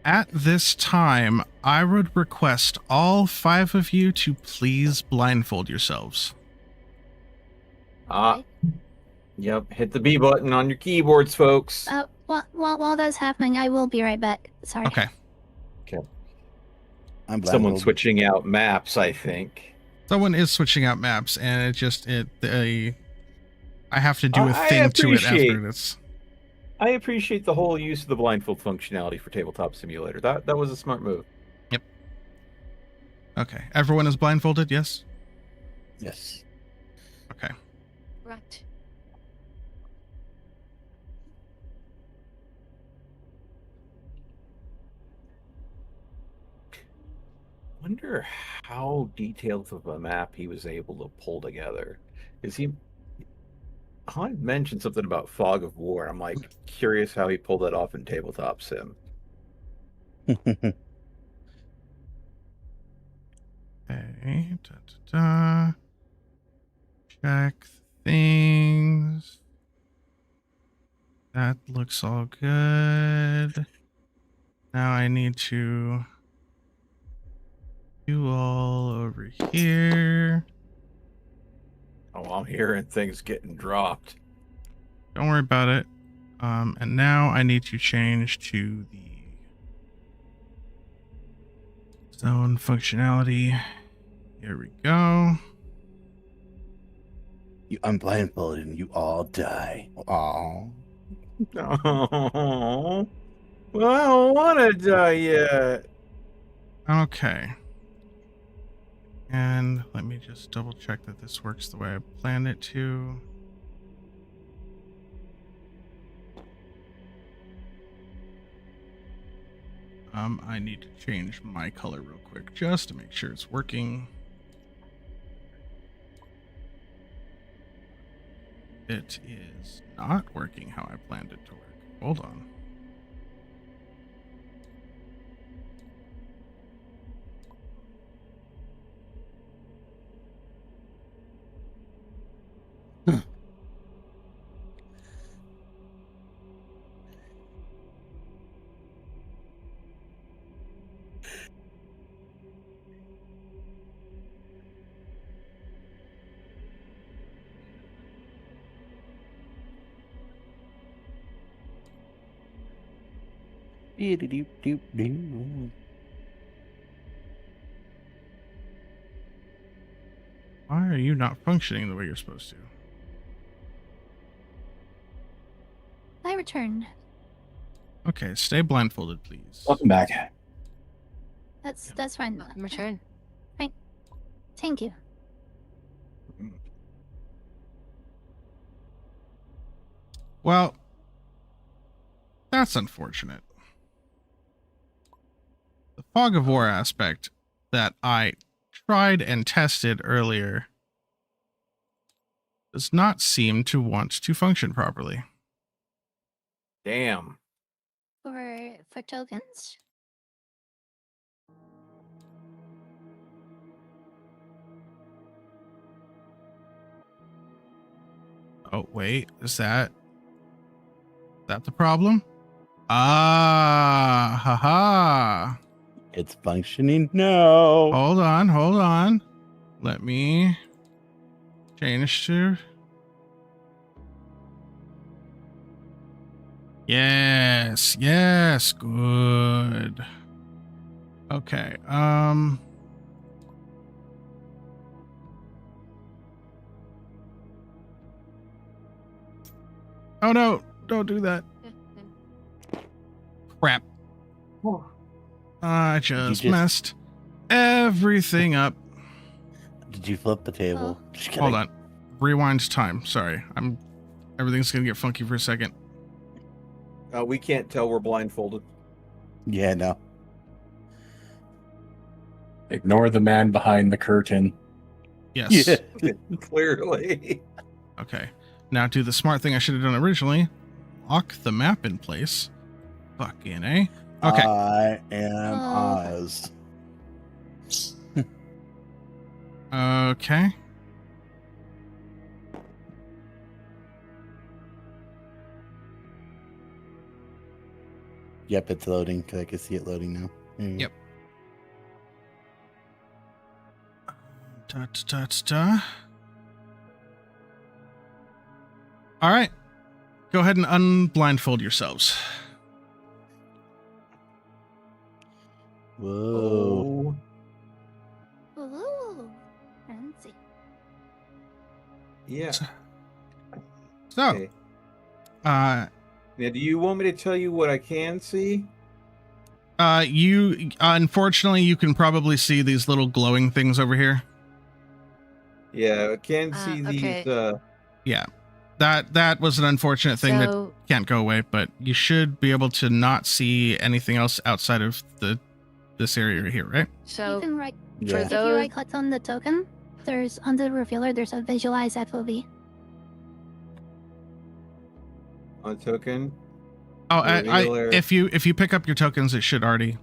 At this time, I would request all 5 of you to please blindfold yourselves. Ah, yep. Hit the B button on your keyboards, folks. While that's happening, I will be right back. Sorry. Okay. I'm Someone blindfolded. switching out maps, I think. Someone is switching out maps, and I have to do a I thing to it appreciate- after this. I appreciate the whole use of the blindfold functionality for Tabletop Simulator. That was a smart move. Okay. Everyone is blindfolded, yes? Yes. Okay. Right. Wonder how detailed of a map he was able to pull together. I mentioned something about Fog of War. I'm like curious how he pulled that off in Tabletop Sim. Okay. Da. Check things. That looks all good. Now I need to do all over here. Oh, I'm hearing things getting dropped. Don't worry about it. And now I need to change to the zone functionality. Here we go. You unblindfolded and you all die. Aww. Oh, well, I don't want to die yet. Okay. And let me just double check that this works the way I planned it to. I need to change my color real quick just to make sure it's working. It is not working how I planned it to work. Hold on. Why are you not functioning the way you're supposed to? I returned. Okay, stay blindfolded, please. Welcome back. That's fine. Return. Thank you. Well, that's unfortunate. The fog of war aspect that I tried and tested earlier does not seem to want to function properly. Damn. For tokens. Oh, wait, is that the problem? Ah, haha. It's functioning now. Hold on. Let me change to. Yes, good. Okay, Oh no, don't do that. Crap. I just messed everything up. Did you flip the table? Oh. Just kidding. Hold on. Rewind time. Sorry. Everything's gonna get funky for a second. We can't tell we're blindfolded. Yeah, no. Ignore the man behind the curtain. Yes. Yeah. Clearly. Okay. Now do the smart thing I should have done originally. Lock the map in place. Fucking A. Okay. I am Oh. Oz. Okay. Yep, it's loading because I can see it loading now. Yep. Da. All right. Go ahead and unblindfold yourselves. Whoa. Ooh, fancy. Yeah. So, Okay. uh, Now, do you want me to tell you what I can see? you unfortunately you can probably see these little glowing things over here. Yeah, I can see okay. these. Yeah. That was an unfortunate thing that So, can't go away, but you should be able to not see anything else outside of this area here, right? You so can right. Yeah. If you right click on the token, there's on the revealer. There's a visualize FOV. On token. Oh, Revealer. if you pick up your tokens, it should already.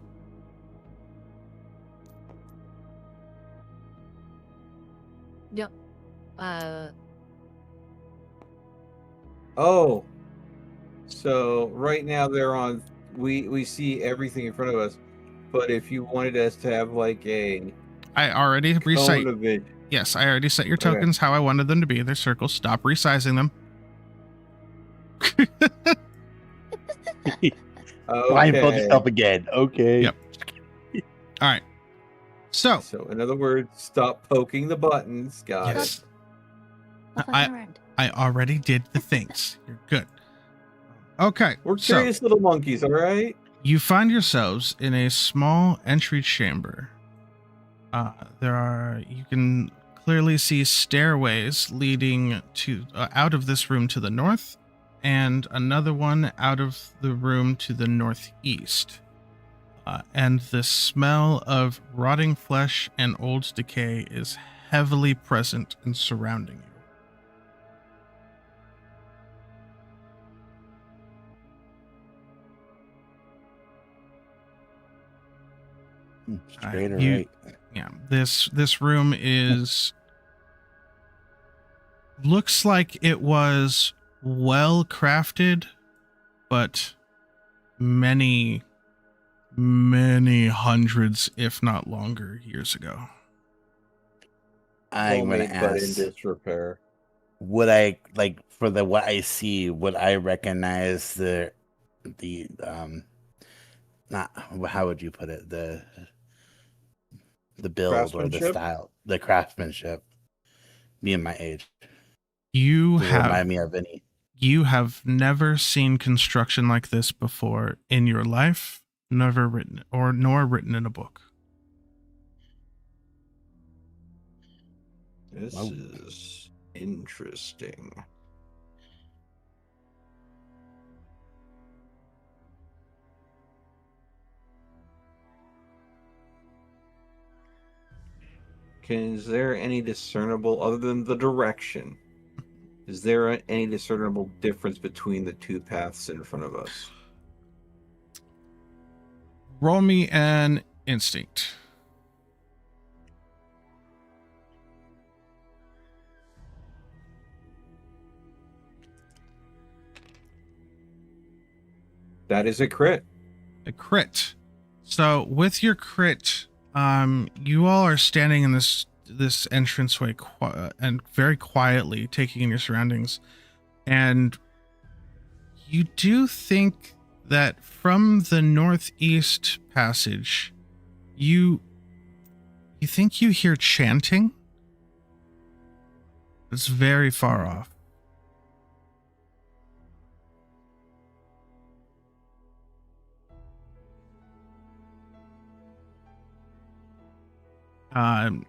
Oh. So right now they're on. We see everything in front of us, but if you wanted us to have like a I already reset. cone of it. Yes, I already set your Okay. tokens how I wanted them to be. They're circles. Stop resizing them. Blindfold Okay. yourself again. Okay. Yep. All right. So, So in other words, stop poking the buttons. Got yes, it. Fucking around. I already did the things. You're good. Okay. We're So curious little monkeys, all right? you find yourselves in a small entry chamber. You can clearly see stairways leading to out of this room to the north, and another one out of the room to the northeast. And the smell of rotting flesh and old decay is heavily present and surrounding you. Straight or You- right? Yeah, this room looks like it was well crafted, but many hundreds, if not longer, years ago. I'm gonna Homemade, but in ask. disrepair. Would I like for the what I see? Would I recognize the not how would you put it the build or the Craftsmanship? style, the craftsmanship? Me and my age. You Does it remind me of any? You have never seen construction like this before in your life, nor written in a book. This Wow. is interesting. Is there any discernible, other than the direction, is there any discernible difference between the two paths in front of us? Roll me an instinct. That is a crit. A crit. So with your crit, you all are standing in this entranceway and very quietly taking in your surroundings, and you do think that from the northeast passage, you think you hear chanting. It's very far off.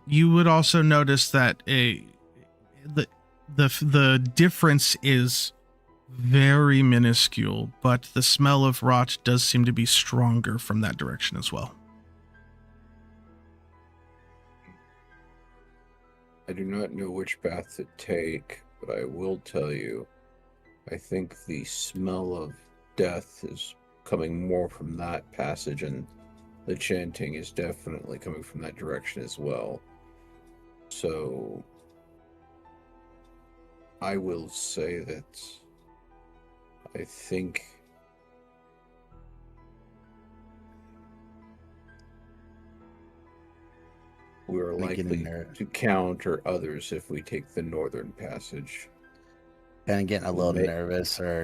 You would also notice that the difference is very minuscule, but the smell of rot does seem to be stronger from that direction as well. I do not know which path to take, but I will tell you, I think the smell of death is coming more from that passage, and the chanting is definitely coming from that direction as well. So I will say that I think we're likely to counter others if we take the northern passage. Kind of getting a little nervous, or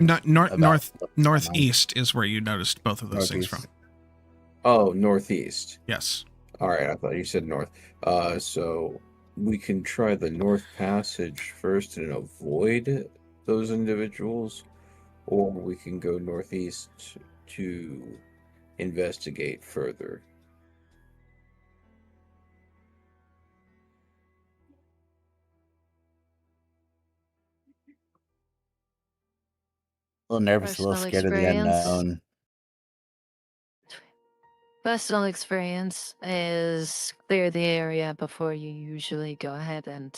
northeast is where you noticed both of those things from. Oh, northeast. Yes. All right, I thought you said north. So we can try the north passage first and avoid those individuals, or we can go northeast to investigate further. A little nervous, a little scared of the unknown. Personal experience is clear the area before you usually go ahead and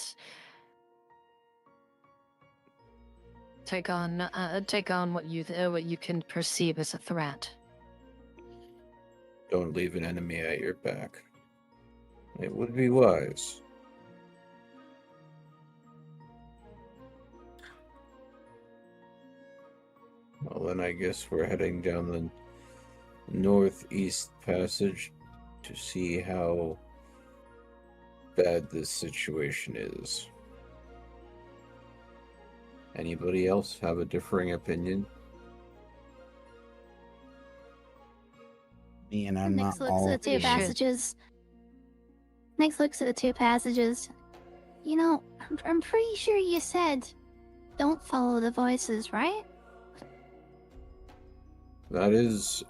take on what you can perceive as a threat. Don't leave an enemy at your back. It would be wise. Well, then I guess we're heading down the northeast passage to see how bad this situation is. Anybody else have a differing opinion? Me and I'm Next not looks all. at the two passages. Next looks at the two passages. You know, I'm pretty sure you said don't follow the voices, right? That is...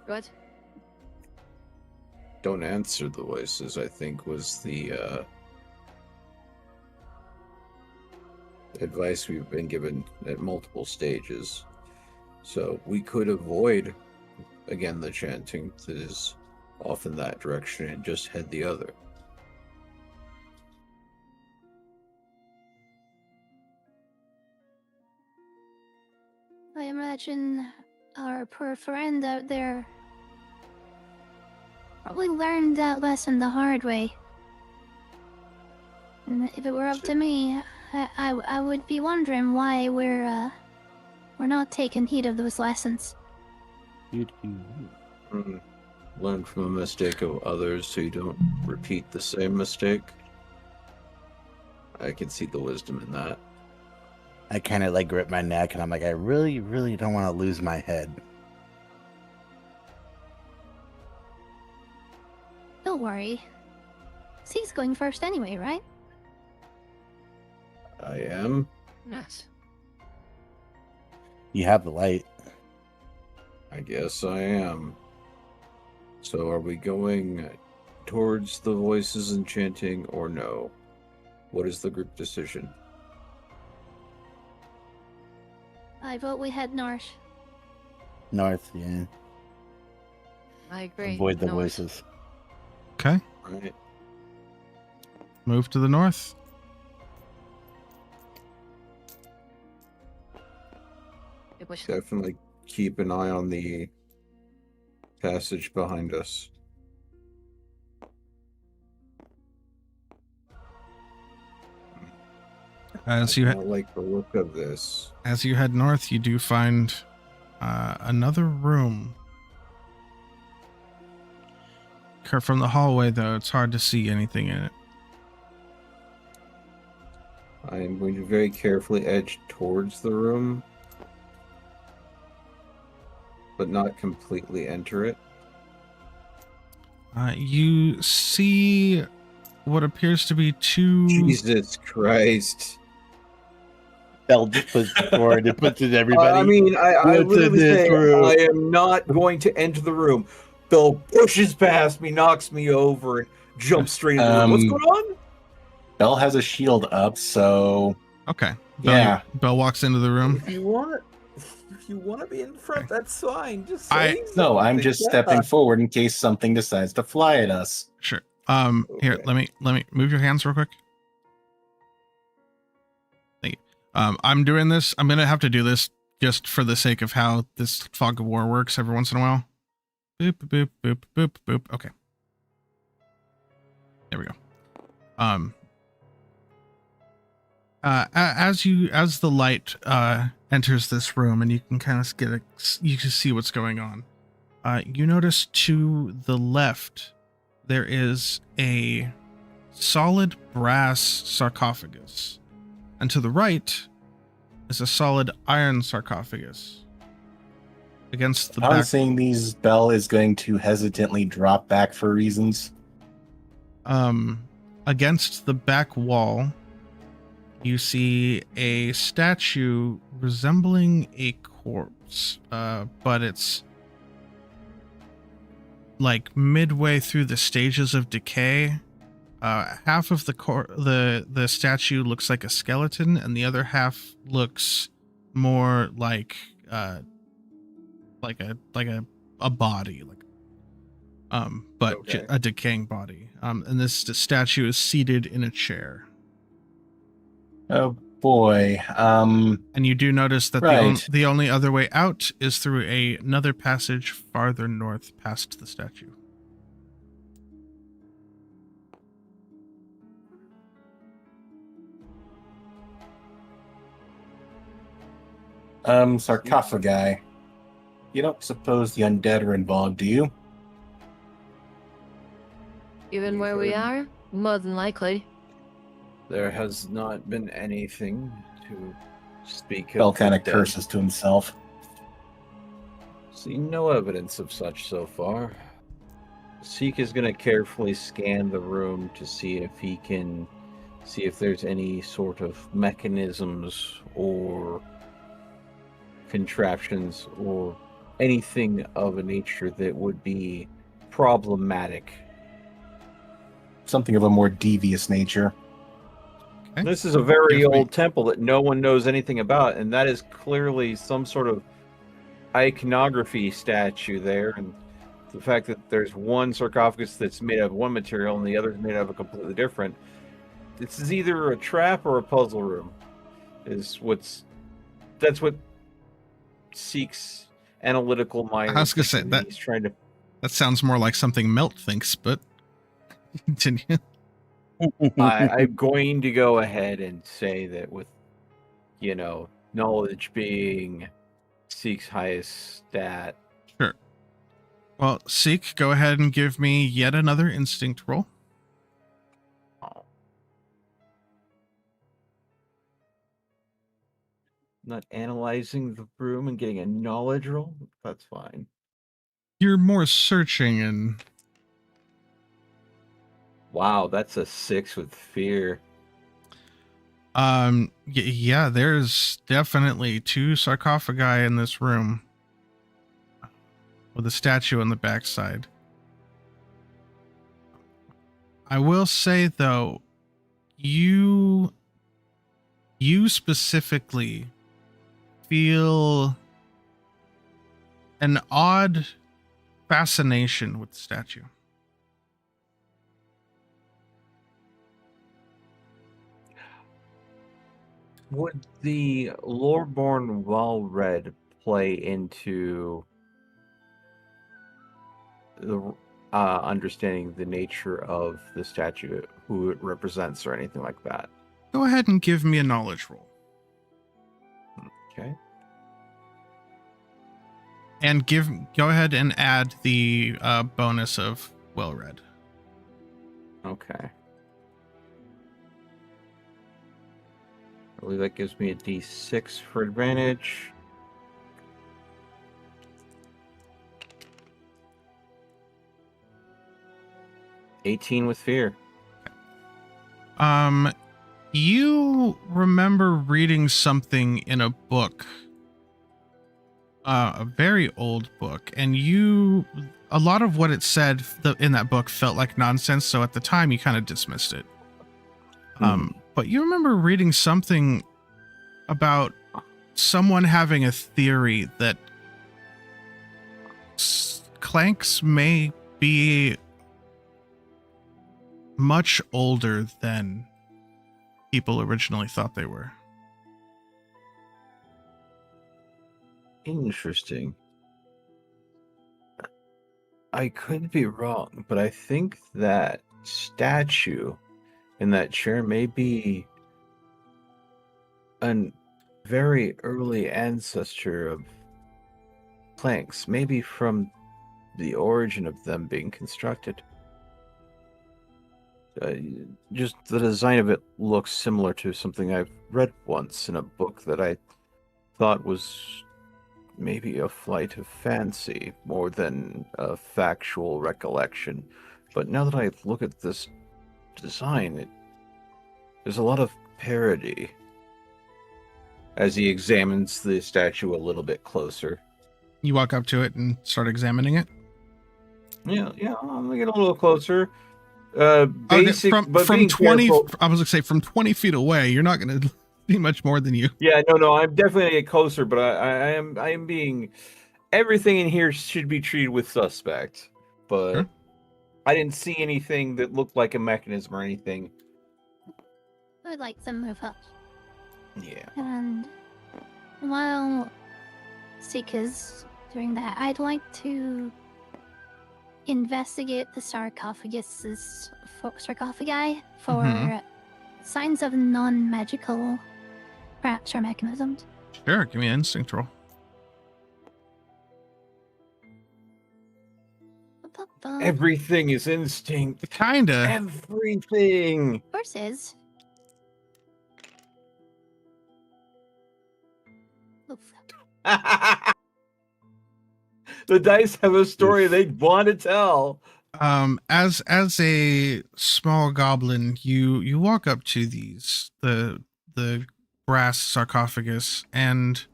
What? Don't answer the voices, I think, was the advice we've been given at multiple stages. So we could avoid, again, the chanting that is off in that direction and just head the other. I imagine our poor friend out there probably learned that lesson the hard way. And if it were up to me, I would be wondering why we're not taking heed of those lessons. Learn from a mistake of others so you don't repeat the same mistake. I can see the wisdom in that. I kind of like grip my neck and I'm like, I really, really don't want to lose my head. Don't worry. C's going first anyway, right? I am. Yes. You have the light. I guess I am. So are we going towards the voices and chanting or no? What is the group decision? I vote we head north. North, yeah. I agree. Avoid the North. voices. Okay. Right. Move to the north. Definitely keep an eye on the passage behind us. As I you don't like the look of this. As you head north, you do find another room. From the hallway, though, it's hard to see anything in it. I am going to very carefully edge towards the room, but not completely enter it. You see what appears to be two... Jesus Christ. Bell just puts it forward and puts it everybody. I mean, I What's literally in this say room? I am not going to enter the room. Bill pushes past me, knocks me over, and jumps straight into the room. What's going on? Bell has a shield up, so Okay. Bell, Yeah. Bell walks into the room. If you want to be in front, that's fine. Just I- say no, I'm something. just Yeah. stepping forward in case something decides to fly at us. Sure. Here, Okay. let me move your hands real quick. Thank you. I'm doing this. I'm gonna have to do this just for the sake of how this fog of war works every once in a while. Boop boop boop boop boop. Okay. There we go. As the light enters this room and you can kind of you can see what's going on. You notice to the left there is a solid brass sarcophagus, and to the right is a solid iron sarcophagus. Against the Upon back, seeing these, Bell is going to hesitantly drop back for reasons. against the back wall, you see a statue resembling a corpse, but it's like midway through the stages of decay. Half of the statue looks like a skeleton, and the other half looks more like a body, but Okay. a decaying body. And this statue is seated in a chair. Oh boy. And you do notice that Right. the only other way out is through another passage farther north past the statue. Sarcophagi. You don't suppose the undead are involved, do you? Even where we are? More than likely. There has not been anything to speak Bell of. kind of the dead. curses to himself. Seen no evidence of such so far. Seek is going to carefully scan the room to see if there's any sort of mechanisms or contraptions or anything of a nature that would be problematic. Something of a more devious nature. Okay. This is a very Give me- old temple that no one knows anything about, and that is clearly some sort of iconography statue there. And the fact that there's one sarcophagus that's made of one material and the other is made of a completely different. This is either a trap or a puzzle room. That's what Seek's analytical mind. I was gonna say that- he's trying to. That sounds more like something Melt thinks, but continue. I'm going to go ahead and say that with, knowledge being Seek's highest stat. Sure. Well, Seek, go ahead and give me yet another instinct roll. Not analyzing the room and getting a knowledge roll. That's fine. You're more searching and Wow, that's a 6 with fear. yeah, there's definitely two sarcophagi in this room with a statue on the backside. I will say though, you specifically feel an odd fascination with the statue. Would the Loreborn well-read play into the understanding the nature of the statue, who it represents, or anything like that? Go ahead and give me a knowledge roll. Okay. And go ahead and add the bonus of well read. Okay. I believe that gives me a D6 for advantage. $18 with fear. You remember reading something in a book, a very old book, and a lot of what it said in that book felt like nonsense, so at the time you kind of dismissed it. But you remember reading something about someone having a theory that Clanks may be much older than people originally thought they were. Interesting. I could be wrong, but I think that statue in that chair may be a very early ancestor of planks, maybe from the origin of them being constructed. Just the design of it looks similar to something I've read once in a book that I thought was maybe a flight of fancy more than a factual recollection. But now that I look at this design, there's a lot of parody. As he examines the statue a little bit closer. You walk up to it and start examining it? Yeah, I'm gonna get a little closer. From 20, careful. I was gonna say from 20 feet away, you're not gonna see much more than you. Yeah, no, I'm definitely gonna get closer, but I am being. Everything in here should be treated with suspect, but Sure. I didn't see anything that looked like a mechanism or anything. I'd like to move up. Yeah. And while Seeker's doing that, I'd like to investigate the sarcophagi for signs of non-magical traps or mechanisms. Sure, give me an instinct roll. Everything is instinct. Kinda. Everything. Versus. Oof. The dice have a story they want to tell. As a small goblin, you walk up to the brass sarcophagus, and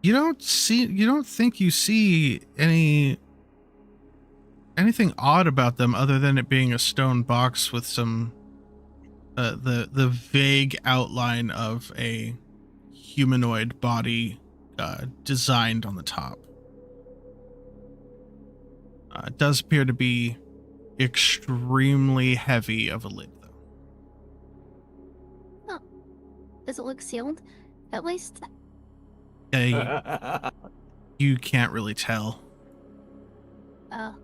you don't think you see anything odd about them other than it being a stone box with some the vague outline of a humanoid body designed on the top. It does appear to be extremely heavy of a lid, though. Oh. Does it look sealed? At least. You can't really tell. Oh.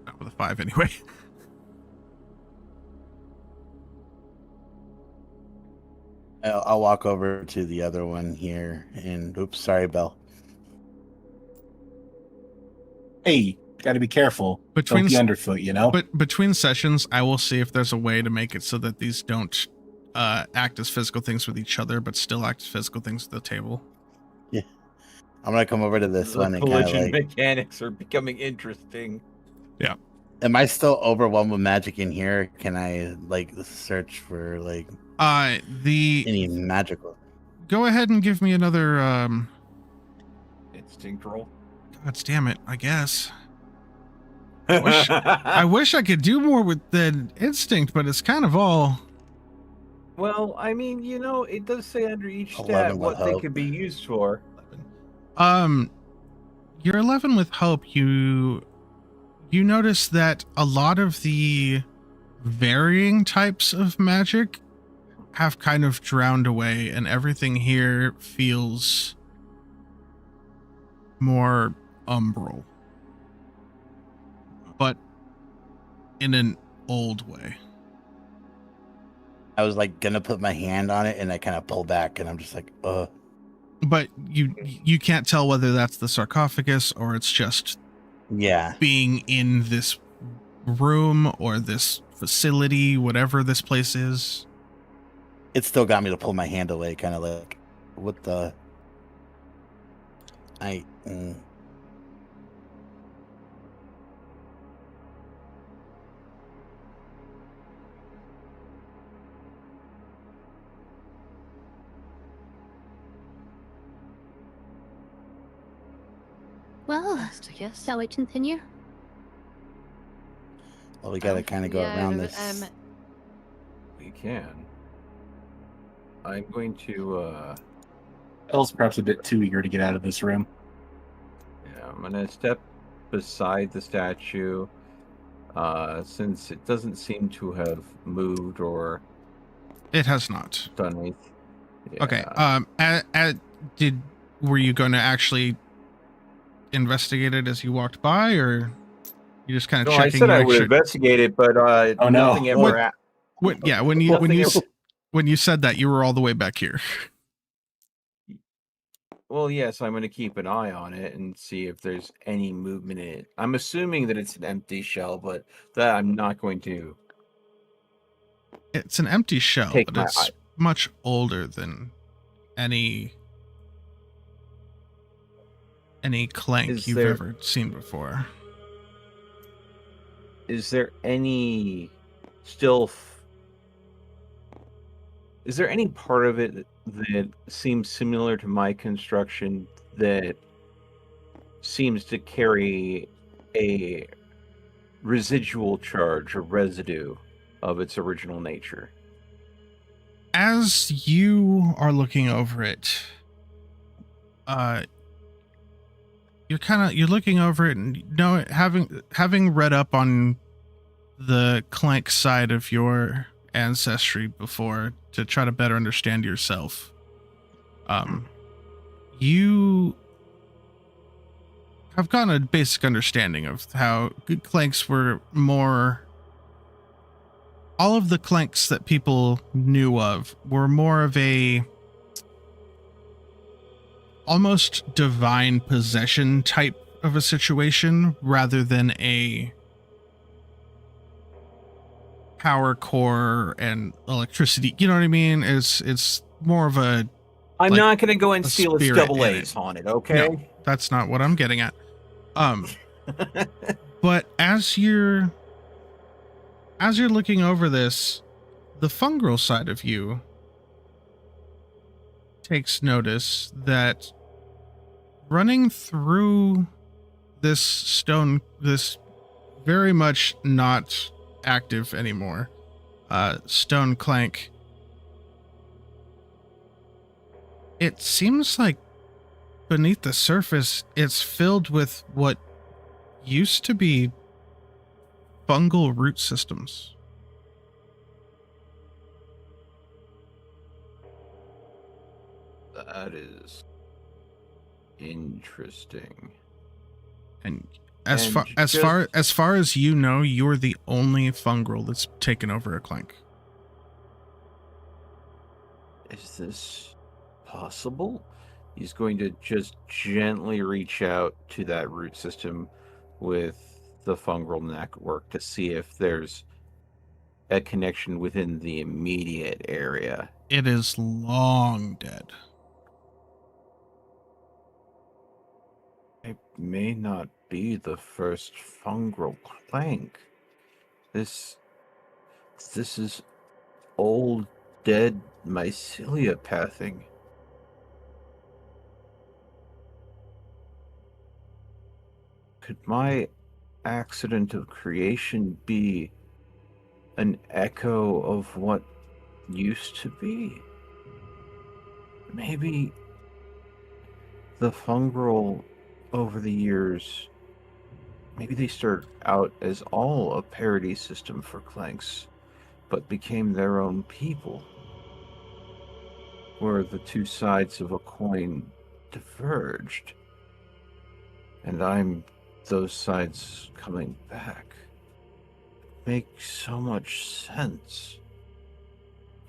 Not with a 5 anyway. I'll walk over to the other one here, and oops, sorry, Belle. Hey, gotta be careful. Between Don't be underfoot, you know? But between sessions, I will see if there's a way to make it so that these don't act as physical things with each other, but still act as physical things at the table. Yeah. I'm gonna come over to this The one and kind of collision like... mechanics are becoming interesting. Yeah. Am I still overwhelmed with magic in here? Can I like search for like any magical? Go ahead and give me another Instinct roll. God damn it, I guess. I wish I could do more with the instinct, but it's kind of all. Well, I mean, it does say under each 11 stat with what they hope. could be used for. You're 11 with hope. You notice that a lot of the varying types of magic have kind of drowned away, and everything here feels more umbral, but in an old way. I was like gonna put my hand on it, and I kind of pull back, and I'm just like, But you can't tell whether that's the sarcophagus or it's just yeah. being in this room or this facility, whatever this place is. It still got me to pull my hand away, kind of like, what the? Well, Yes. shall we continue? Well, we gotta kind of go around this. We can. I'm going to, Elle's perhaps a bit too eager to get out of this room. yeah, I'm gonna step beside the statue, since it doesn't seem to have moved or It has not. done anything. Yeah. Okay. Were you going to actually investigate it as you walked by, or you just kind of No, I checking? said I make would sure- investigate it, but Oh, no. nothing ever. Yeah, when you said that, you were all the way back here. Well, yes, I'm going to keep an eye on it and see if there's any movement in it. I'm assuming that it's an empty shell, but that I'm not going to. It's an empty shell, Take but my it's eye. much older than any clank Is you've there- ever seen before. Is there any is there any part of it that seems similar to my construction that seems to carry a residual charge or residue of its original nature? As you are looking over it, you're looking over it, and having read up on the clank side of your ancestry before to try to better understand yourself, you have gotten a basic understanding of how good clanks were more. All of the clanks that people knew of were more of a almost divine possession type of a situation rather than a power core and electricity. You know what I mean? It's more of a. I'm Like, not going to go and a steal its spirit double in A's it. on it, okay? No, that's not what I'm getting at. But as you're looking over this, the fungal side of you takes notice that running through this stone, this very much not active anymore, stone clank, it seems like beneath the surface, it's filled with what used to be fungal root systems. That is interesting. And as And far as you know, you're the only fungal that's taken over a clank. Is this possible? He's going to just gently reach out to that root system with the fungal network to see if there's a connection within the immediate area. It is long dead. It may not be the first fungal clank. This is old, dead mycelia pathing. Could my accident of creation be an echo of what used to be? Maybe the fungal over the years, maybe they started out as all a parody system for clanks, but became their own people, where the two sides of a coin diverged. And I'm those sides coming back. Makes so much sense.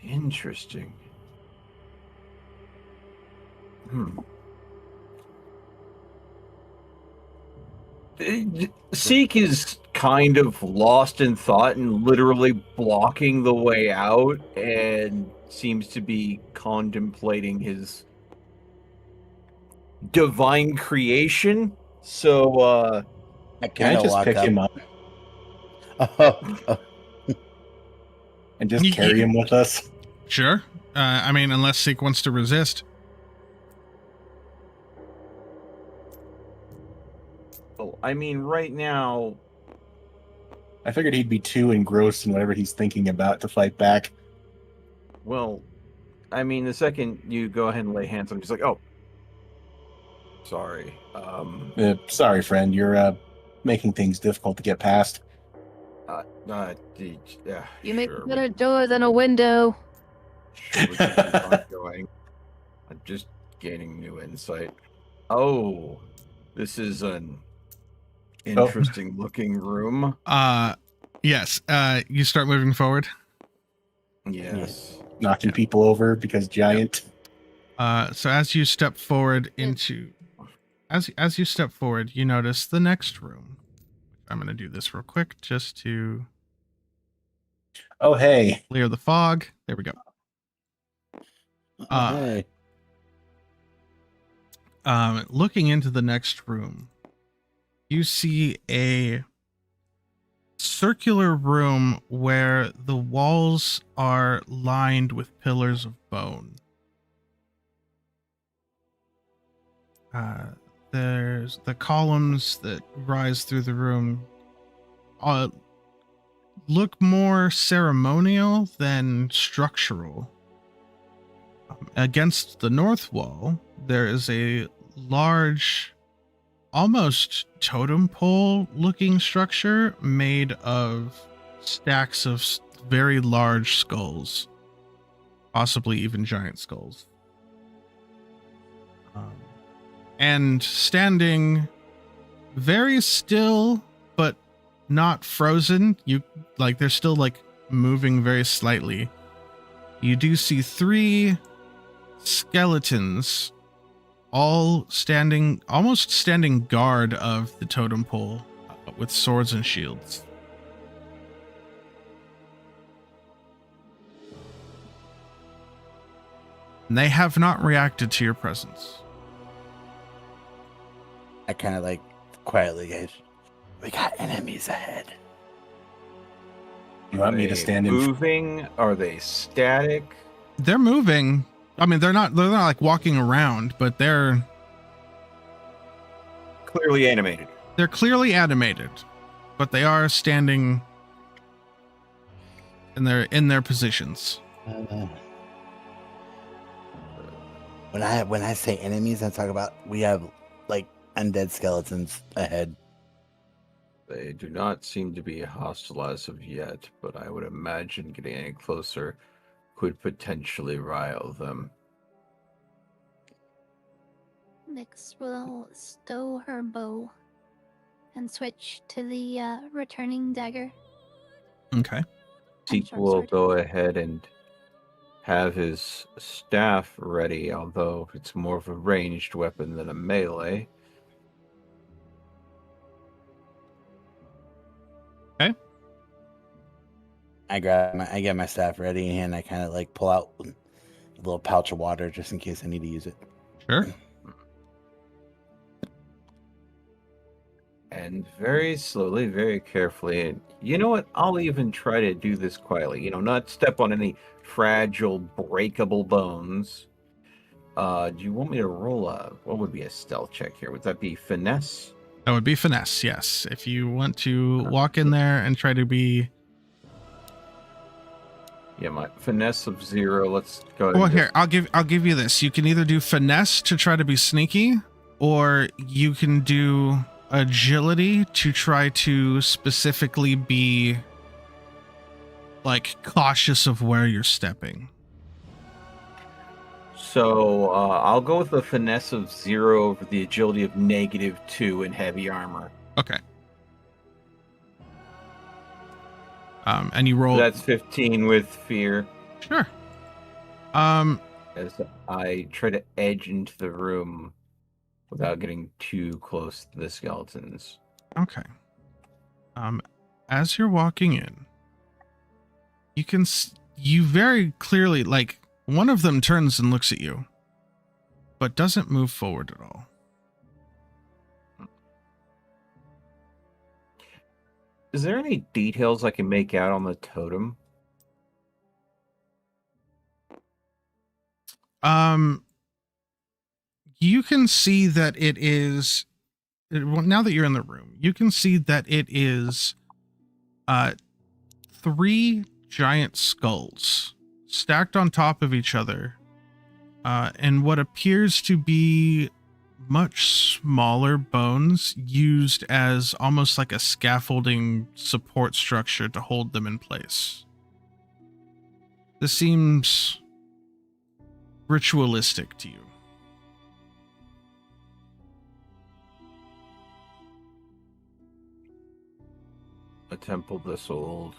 Interesting. Seek is kind of lost in thought and literally blocking the way out, and seems to be contemplating his divine creation. So, Can I just walk pick up. him up and just carry him with us? Sure. I mean, unless Seek wants to resist. I mean, right now, I figured he'd be too engrossed in whatever he's thinking about to fight back. well, I mean, the second you go ahead and lay hands on him, he's like, oh, sorry. Sorry, friend, you're making things difficult to get past. Yeah, You make a sure, better door than a window. sure, we can keep on going. I'm just gaining new insight. Oh, this is an interesting looking room. Yes. You start moving forward. Yes. Knocking people over because giant. So as you step forward into, as you step forward, you notice the next room. I'm going to do this real quick just to Oh, hey. clear the fog. There we go. Hey. Looking into the next room, you see a circular room where the walls are lined with pillars of bone. There's the columns that rise through the room look more ceremonial than structural. Against the north wall, there is a large, almost totem pole looking structure made of stacks of very large skulls, possibly even giant skulls. And standing very still, but not frozen, they're still moving very slightly. You do see 3 skeletons all almost standing guard of the totem pole with swords and shields. And they have not reacted to your presence. I kind of quietly guys. We got enemies ahead. You want me to stand in? Moving? Are they static? They're moving. I mean, they're not walking around, but they're Clearly animated. They're clearly animated, but they are standing in their positions. When I say enemies, I'm talking about we have undead skeletons ahead. They do not seem to be hostile as of yet, but I would imagine getting any closer could potentially rile them. Nyx will stow her bow and switch to the returning dagger. Okay. Zeke will go ahead and have his staff ready, although it's more of a ranged weapon than a melee. Okay. I get my staff ready, and I kind of pull out a little pouch of water just in case I need to use it. Sure. And very slowly, very carefully, and you know what? I'll even try to do this quietly. Not step on any fragile, breakable bones. Do you want me to roll what would be a stealth check here? Would that be finesse? That would be finesse, yes. If you want to walk in there and try to be... Yeah, my finesse of 0. Let's go ahead. Well, here, I'll give you this. You can either do finesse to try to be sneaky, or you can do agility to try to specifically be cautious of where you're stepping. So I'll go with the finesse of 0 over the agility of -2 in heavy armor. Okay. And you roll. That's 15 with fear. Sure. As I try to edge into the room without getting too close to the skeletons. Okay. As you're walking in, you very clearly, one of them turns and looks at you, but doesn't move forward at all. Is there any details I can make out on the totem? You can see that it is now that you're in the room, you can see that it is 3 giant skulls stacked on top of each other, and what appears to be much smaller bones used as almost like a scaffolding support structure to hold them in place. This seems ritualistic to you. A temple this old,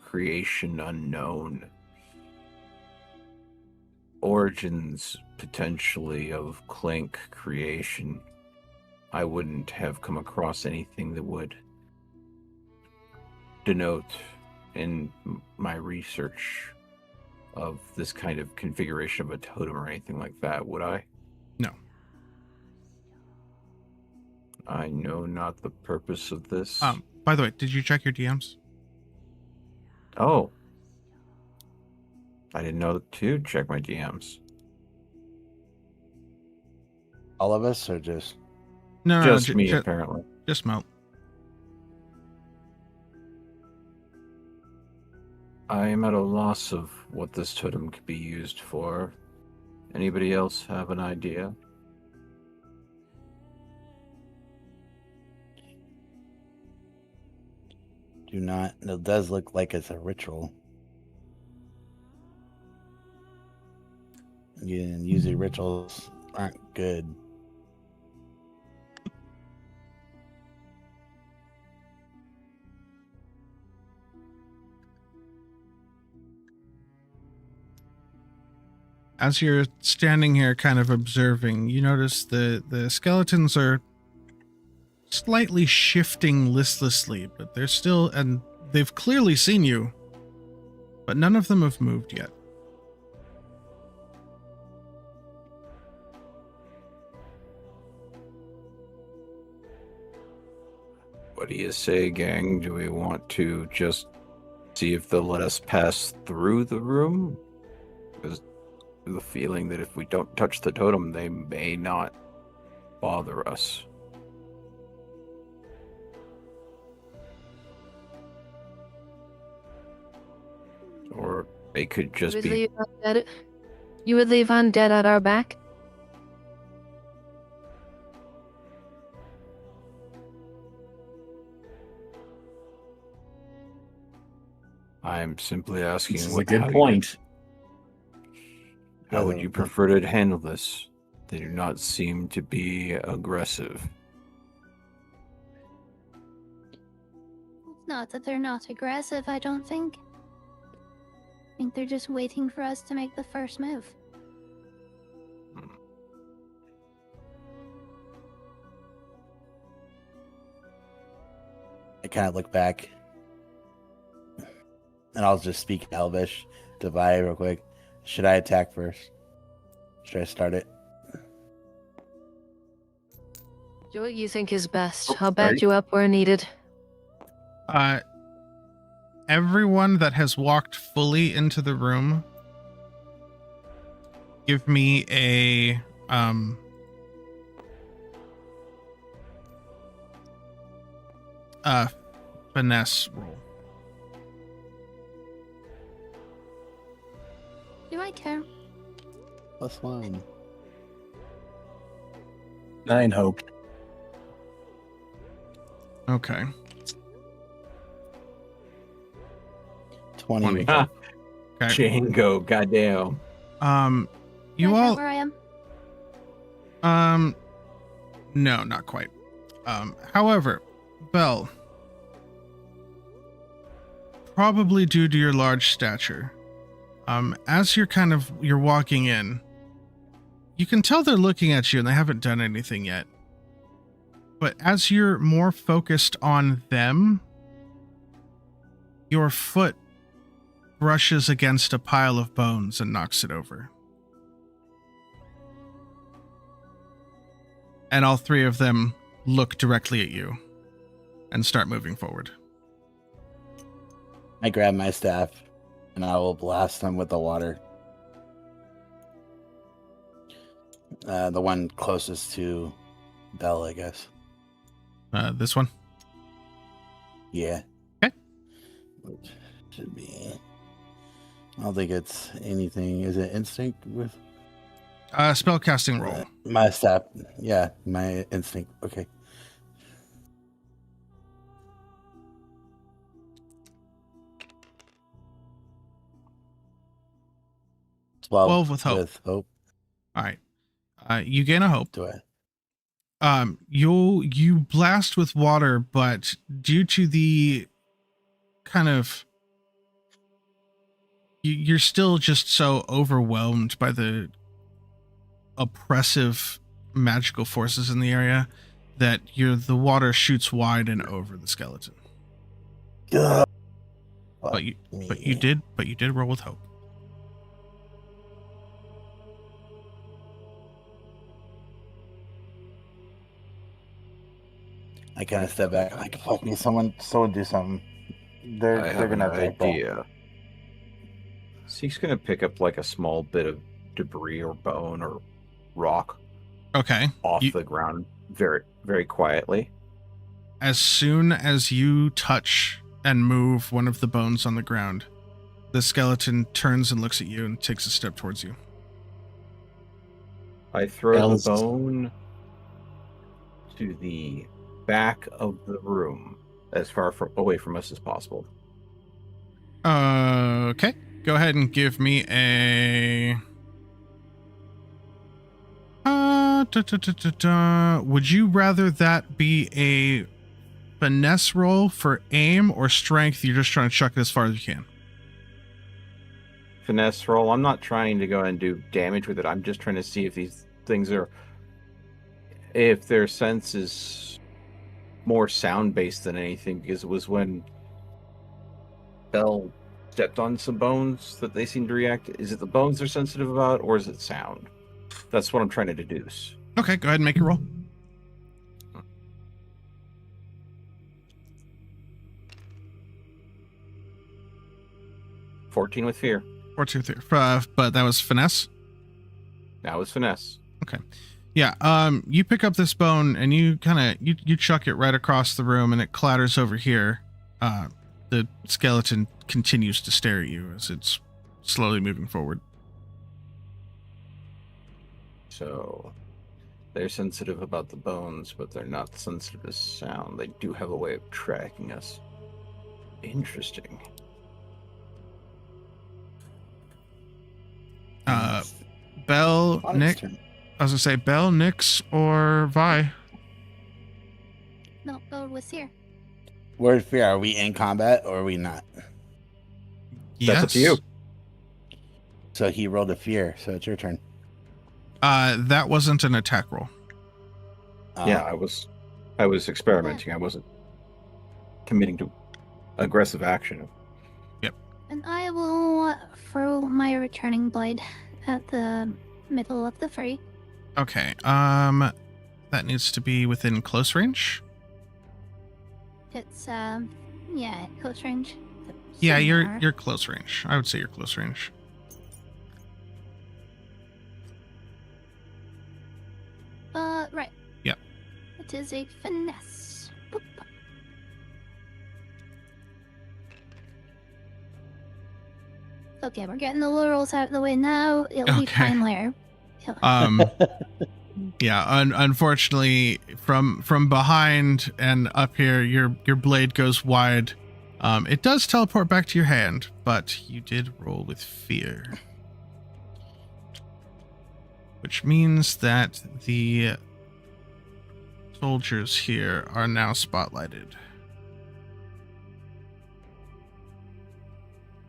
creation unknown, origins potentially of Clank creation. I wouldn't have come across anything that would denote in my research of this kind of configuration of a totem or anything like that, would I? No. I know not the purpose of this. By the way, did you check your DMs? Oh. I didn't know to check my DMs. All of us, or just? No, Just me, apparently. Just Melt. I am at a loss of what this totem could be used for. Anybody else have an idea? Do not. It does look like it's a ritual. Yeah, usually rituals aren't good. As you're standing here kind of observing, you notice the skeletons are slightly shifting listlessly, but they're still, and they've clearly seen you, but none of them have moved yet. What do you say, gang? Do we want to just see if they'll let us pass through the room? Because the feeling that if we don't touch the totem, they may not bother us. Or they could just be... You would leave undead at our back? I'm simply asking... This is a good point. How would you prefer to handle this? They do not seem to be aggressive. It's not that they're not aggressive, I don't think. I think they're just waiting for us to make the first move. I kind of look back, and I'll just speak Elvish to Vi real quick. Should I attack first? Should I start it? Do what you think is best. I'll back you up where needed. Everyone that has walked fully into the room, give me a finesse roll. Do I care? +1. 9 hope. Okay. 20. Ah, Okay. Django, goddamn. You Do I all count where I am? no, not quite. However, Belle, probably due to your large stature, as you're walking in, you can tell they're looking at you and they haven't done anything yet. But as you're more focused on them, your foot brushes against a pile of bones and knocks it over. And all 3 of them look directly at you and start moving forward. I grab my staff, and I will blast them with the water. The one closest to Belle, I guess. This one. Yeah. Okay. Which should be. I don't think it's anything. Is it instinct with Spellcasting roll. my stat? Yeah, my instinct. Okay. Well, 12 with hope. With hope, All right. You gain a hope. do I? You blast with water, but due to the kind of you're still just so overwhelmed by the oppressive magical forces in the area that the water shoots wide and over the skeleton. Ugh. But you Me. did roll with hope. I kind of step back. I'm like, fuck me, someone do something. They're I have gonna an have to roll. idea. Zeke's gonna pick up like a small bit of debris or bone or rock Okay. off the ground very, very quietly. As soon as you touch and move one of the bones on the ground, the skeleton turns and looks at you and takes a step towards you. I throw Alice- the bone to the back of the room, as far away from us as possible. Okay. Go ahead and give me a. Would you rather that be a finesse roll for aim or strength? You're just trying to chuck it as far as you can. Finesse roll. I'm not trying to go and do damage with it. I'm just trying to see if these things if their sense is more sound based than anything, because it was when Bell stepped on some bones that they seem to react. Is it the bones they're sensitive about, or is it sound? That's what I'm trying to deduce. Okay, go ahead and make your roll. $14 with fear. 4, 2, 3. But that was finesse. Now it's finesse. Okay. Yeah, you pick up this bone and you kind of you chuck it right across the room and it clatters over here. The skeleton continues to stare at you as it's slowly moving forward. So they're sensitive about the bones, but they're not sensitive to sound. They do have a way of tracking us. Interesting. Bell, On its Nick, turn. I was gonna say Bell, Nix, or Vi. No, go with here. Word fear. Are we in combat or are we not? Yes. That's up to you. So he rolled a fear. So it's your turn. That wasn't an attack roll. Yeah, I was experimenting. I wasn't committing to aggressive action. And I will throw my returning blade at the middle of the fray. Okay. That needs to be within close range. It's yeah, close range. Yeah, Somewhere. you're close range. I would say you're close range. Right. Yep. It is a finesse. Boop. Okay, we're getting the laurels out of the way now. It'll be Okay. fine later. Yeah, unfortunately, from behind and up here, your blade goes wide. It does teleport back to your hand, but you did roll with fear, which means that the soldiers here are now spotlighted.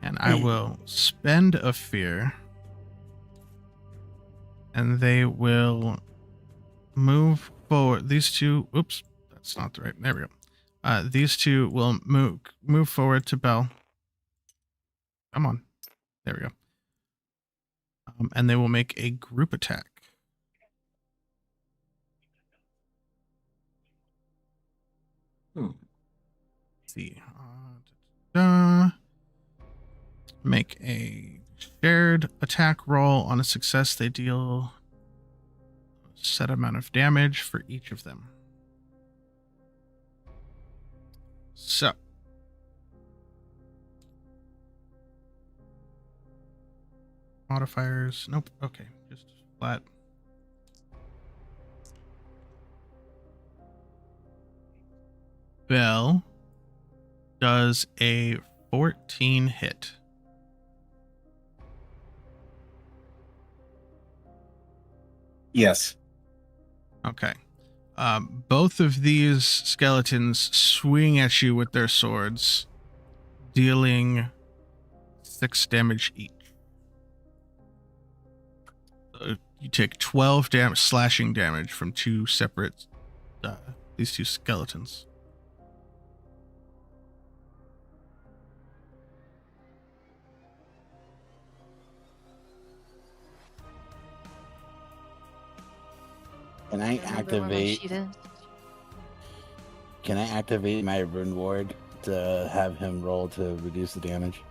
And I will spend a fear, and they will move forward. These two, oops, that's not the right. There we go. These two will move forward to Bell. Come on, there we go. And they will make a group attack. Let's see. Make a shared attack roll. On a success, they deal a set amount of damage for each of them. So. Modifiers. Nope. Okay. Just flat. Bell does a 14 hit. Yes. Okay. Both of these skeletons swing at you with their swords, dealing 6 damage each. So you take 12 slashing damage from two separate these two skeletons. Can I activate? Can I activate my rune ward to have him roll to reduce the damage?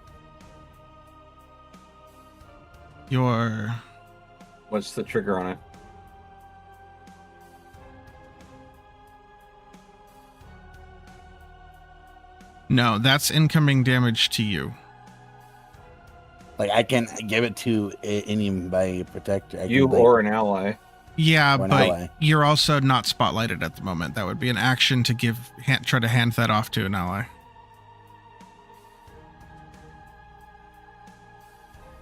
What's the trigger on it? No, that's incoming damage to you. Like I can give it to anybody protector. You or an ally. Yeah, Or an but ally. you're also not spotlighted at the moment. That would be an action to try to hand that off to an ally.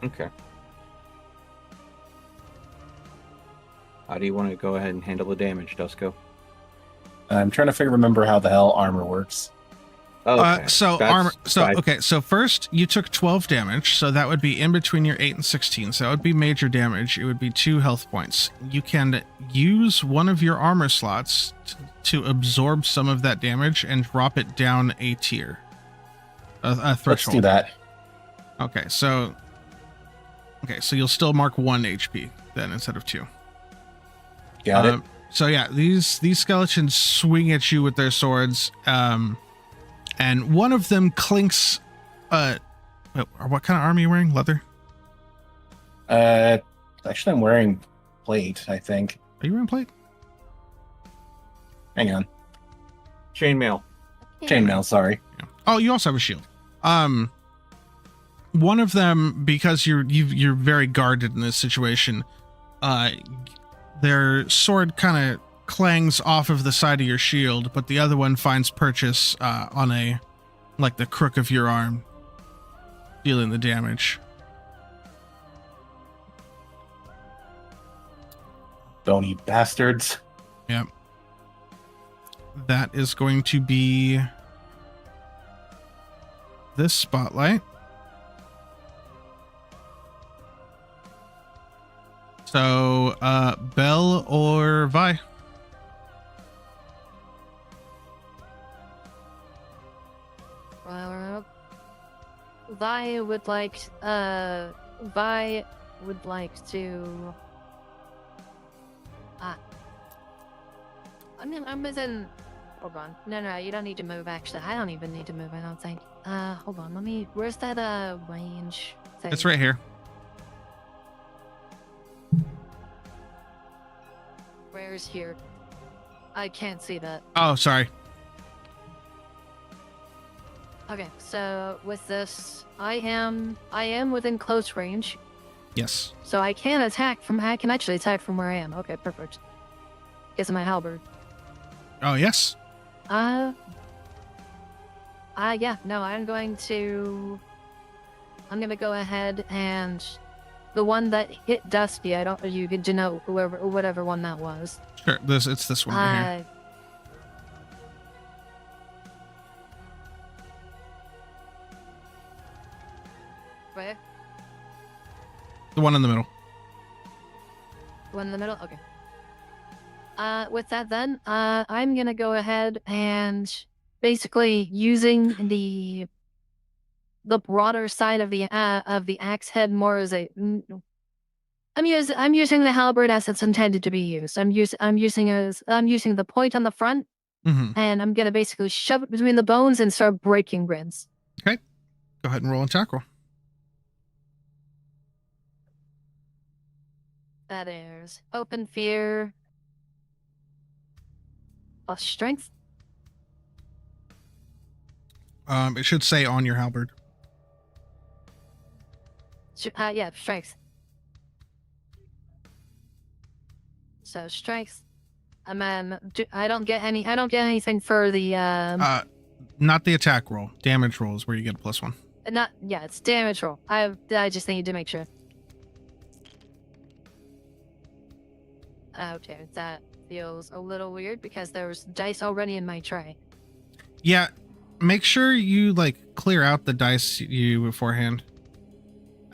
Okay. How do you want to go ahead and handle the damage, Dusko? I'm trying to remember how the hell armor works. Okay. Armor. So first you took 12 damage, so that would be in between your 8 and 16. So that would be major damage. It would be 2 health points. You can use one of your armor slots to absorb some of that damage and drop it down a tier, a threshold. Let's do that. Okay, so you'll still mark 1 HP then instead of 2. Got it. So yeah, these skeletons swing at you with their swords. And one of them clinks. What kind of armor are you wearing? Leather? Actually, I'm wearing plate, I think. Are you wearing plate? Hang on. Chainmail. Chainmail, sorry. Yeah. Oh, you also have a shield. One of them, because you're very guarded in this situation, their sword kind of clangs off of the side of your shield, but the other one finds purchase on the crook of your arm, dealing the damage. Bony bastards. Yep. That is going to be this spotlight. So, Bell or Vi? Vi would like to. I'm within. Hold on. No, you don't need to move. Actually, I don't even need to move. I don't think. Hold on. Where's that range thing? It's right here. Where's here? I can't see that. Oh, sorry. Okay, so with this, I am within close range. Yes. So I can actually attack from where I am. Okay, perfect. Guess my halberd. Oh, yes. Yeah, no, I'm gonna go ahead and the one that hit Dusty, you could denote whatever one that was. Sure, it's this one right here. Where? The one in the middle. The one in the middle? Okay. With that then, I'm gonna go ahead and basically using the broader side of the axe head more as a. I'm using the halberd as it's intended to be used. I'm using the point on the front, and I'm gonna basically shove it between the bones and start breaking ribs. Okay, go ahead and roll an attack roll. That is open fear plus strength. It should say on your halberd. Yeah, strikes. So strikes. And then I don't get anything for the Not the attack roll. Damage roll is where you get a +1. it's damage roll. I just need to make sure. Okay, that feels a little weird because there was dice already in my tray. Yeah, make sure you like clear out the dice you beforehand.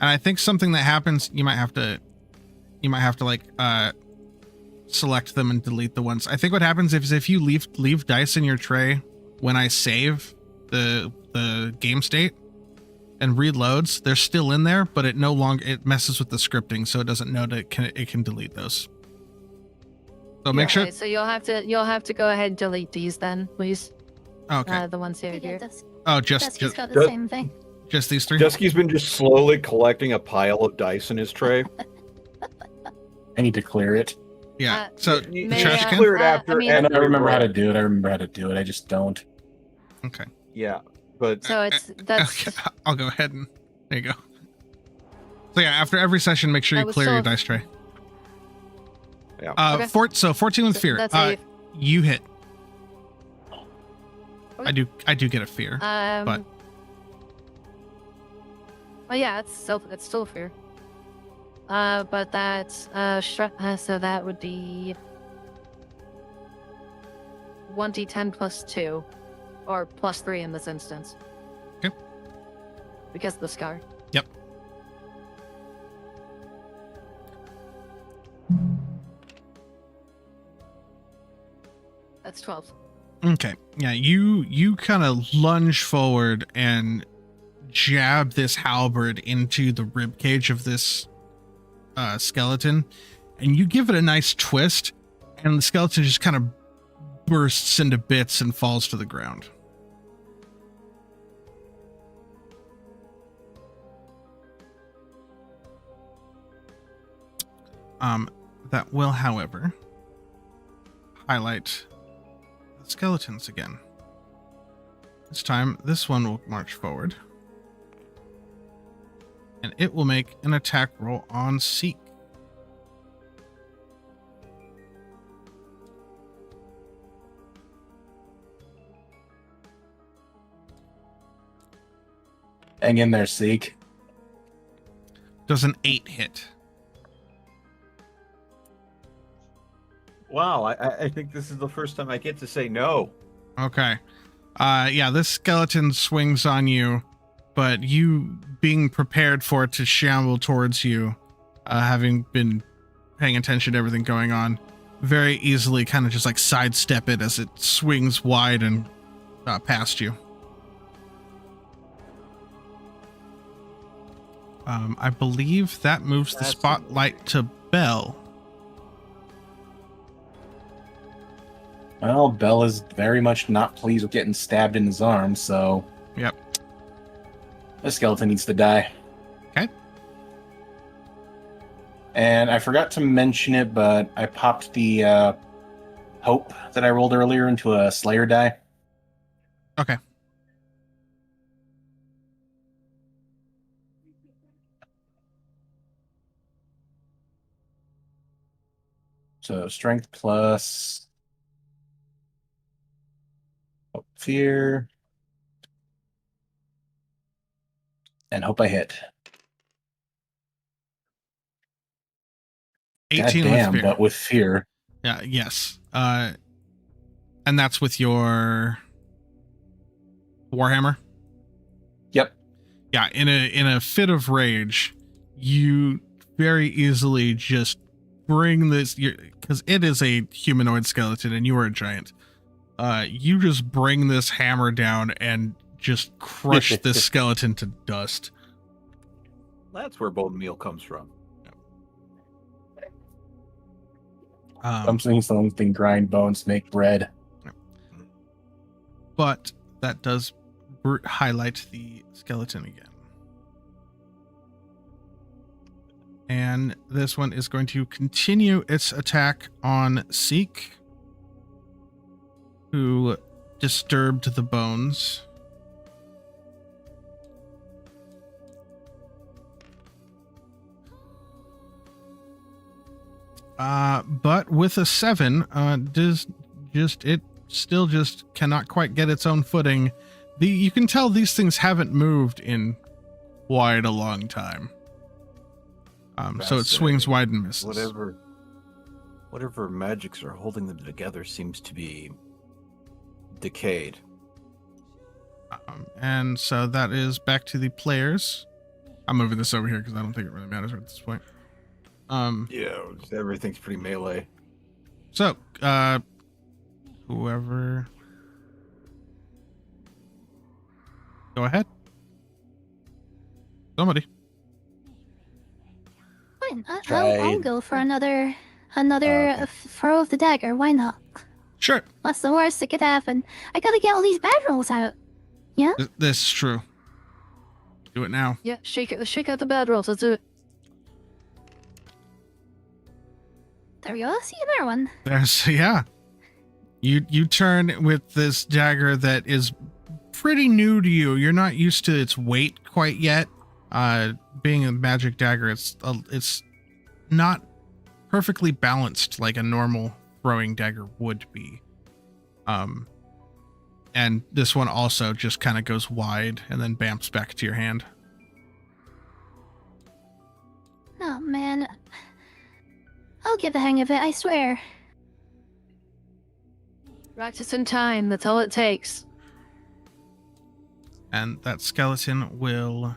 And I think something that happens, you might have to like select them and delete the ones. I think what happens is if you leave dice in your tray when I save the game state and reloads, they're still in there, but it messes with the scripting, so it doesn't know that it can delete those. So make sure. Okay, so you'll have to go ahead and delete these then, please. Okay. The ones here. Yeah, Just got the same thing. just these 3. Dusky's been just slowly collecting a pile of dice in his tray. I need to clear it. Yeah. So You the may trash I- can. clear it after. I mean- I know I every remember how roll. to do it. I just don't. Okay. Yeah, but So that's Okay, I'll go ahead and there you go. So yeah, after every session, make sure I you was clear your told- dice tray. Yeah. Okay. 14 with fear. That's a, You hit. Okay. I do get a fear. but- Well, yeah, it's still fear. But that's so that would be 1d10 plus 2, or plus 3 in this instance. Okay. Because of the scar. Yep. That's 12. Okay. Yeah, you kind of lunge forward and jab this halberd into the rib cage of this skeleton, and you give it a nice twist, and the skeleton just kind of bursts into bits and falls to the ground. That will, however, highlight the skeletons again. This time, this one will march forward. And it will make an attack roll on Seek. Hang in there, Seek. Does an 8 hit? wow, I think this is the first time I get to say no. Okay. Yeah, this skeleton swings on you, but you being prepared for it to shamble towards you, having been paying attention to everything going on, very easily kind of just like sidestep it as it swings wide and past you. I believe that moves the That's spotlight to Bell. Well, Bell is very much not pleased with getting stabbed in his arm, so... Yep. The skeleton needs to die. Okay. And I forgot to mention it, but I popped the hope that I rolled earlier into a Slayer die. Okay. So strength plus fear. And hope I hit. 18 Goddamn, with fear. but with fear. Yeah, yes. And that's with your Warhammer? Yep. Yeah, in a fit of rage, you very easily just bring this, because it is a humanoid skeleton and you are a giant. You just bring this hammer down and just crush this skeleton to dust. That's where bone meal comes from. Something grind bones make bread. But that does highlight the skeleton again. And this one is going to continue its attack on Seek, who disturbed the bones. But with a 7, it still just cannot quite get its own footing. You can tell these things haven't moved in quite a long time. So it swings wide and misses. Whatever magics are holding them together seems to be decayed. And so that is back to the players. I'm moving this over here because I don't think it really matters at this point. Yeah, everything's pretty melee. So, whoever, go ahead. Somebody. Fine, I'll Tried. go for another Okay. throw of the dagger. Why not? Sure. What's the worst that could happen? I gotta get all these bad rolls out. Yeah? This is true. Do it now. Yeah, shake out the bad rolls. Let's do it. There we go. See another one. Yeah. You turn with this dagger that is pretty new to you. You're not used to its weight quite yet. Being a magic dagger, it's not perfectly balanced like a normal throwing dagger would be. And this one also just kind of goes wide and then bamps back to your hand. Oh man. I'll get the hang of it, I swear. Practice in time. That's all it takes. And that skeleton will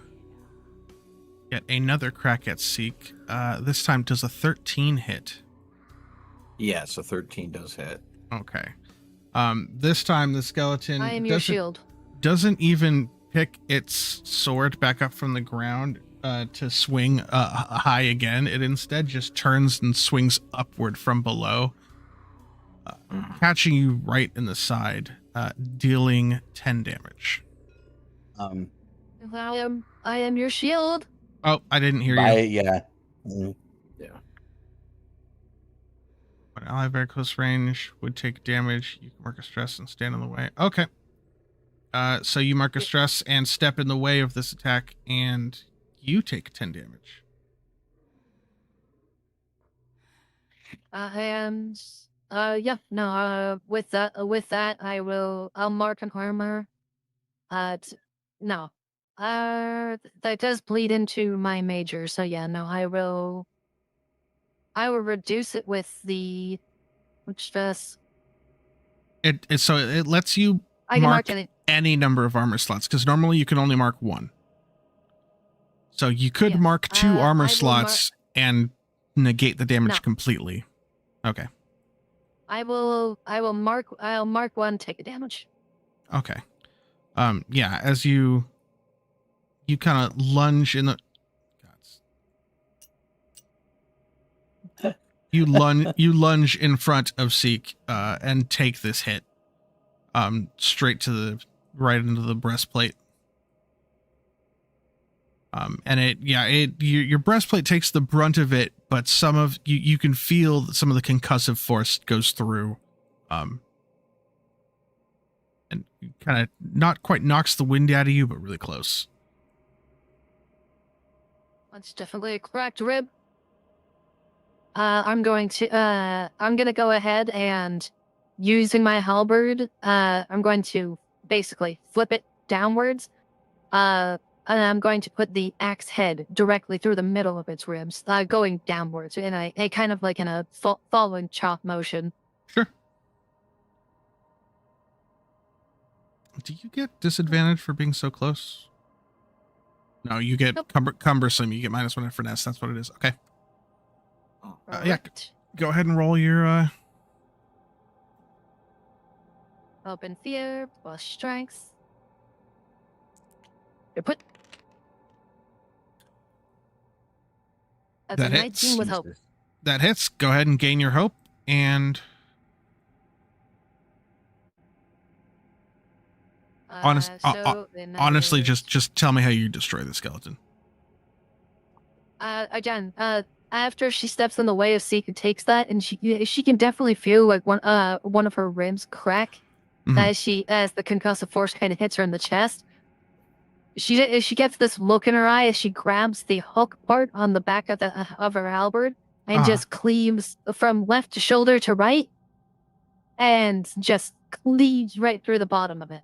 get another crack at Seek. This time does a 13 hit. Yeah, so 13 does hit. Okay. This time the skeleton I am your shield. doesn't even pick its sword back up from the ground to swing high again. It instead just turns and swings upward from below, catching you right in the side, dealing 10 damage. I am your shield. Oh, I didn't hear you. Yeah. Mhm. When ally very close range would take damage, you can mark a stress and stand in the way. Okay. So you mark a stress and step in the way of this attack, and you take 10 damage. With that, I'll mark an armor. That does bleed into my major, so yeah, no, I will reduce it with the stress. So it lets you I can mark mark any number of armor slots, because normally you can only mark one. So you could Yeah. mark 2 I armor will slots and negate the damage completely. Okay. I'll mark one, take a damage. Okay. Yeah, as you kind of lunge in the you lunge in front of Seek and take this hit straight to the right into the breastplate. And your breastplate takes the brunt of it, but some of you can feel that some of the concussive force goes through, and kind of not quite knocks the wind out of you, but really close. That's definitely a cracked rib. I'm gonna go ahead and, using my halberd, I'm going to basically flip it downwards. And I'm going to put the axe head directly through the middle of its ribs, going downwards in a kind of like in a following chop motion. Sure. Do you get disadvantage for being so close? No, you get cumbersome. You get -1 at finesse. That's what it is. Okay. Yeah. Go ahead and roll your. Open fear plus strength. Put. That's That a hits. 19 with hope. That hits. Go ahead and gain your hope, and honestly, just tell me how you destroy the skeleton. Again, after she steps in the way of Seek and takes that, and she can definitely feel like one of her ribs crack as the concussive force kind of hits her in the chest. She gets this look in her eye as she grabs the hook part on the back of her halberd and just cleaves from left shoulder to right, and just cleaves right through the bottom of it.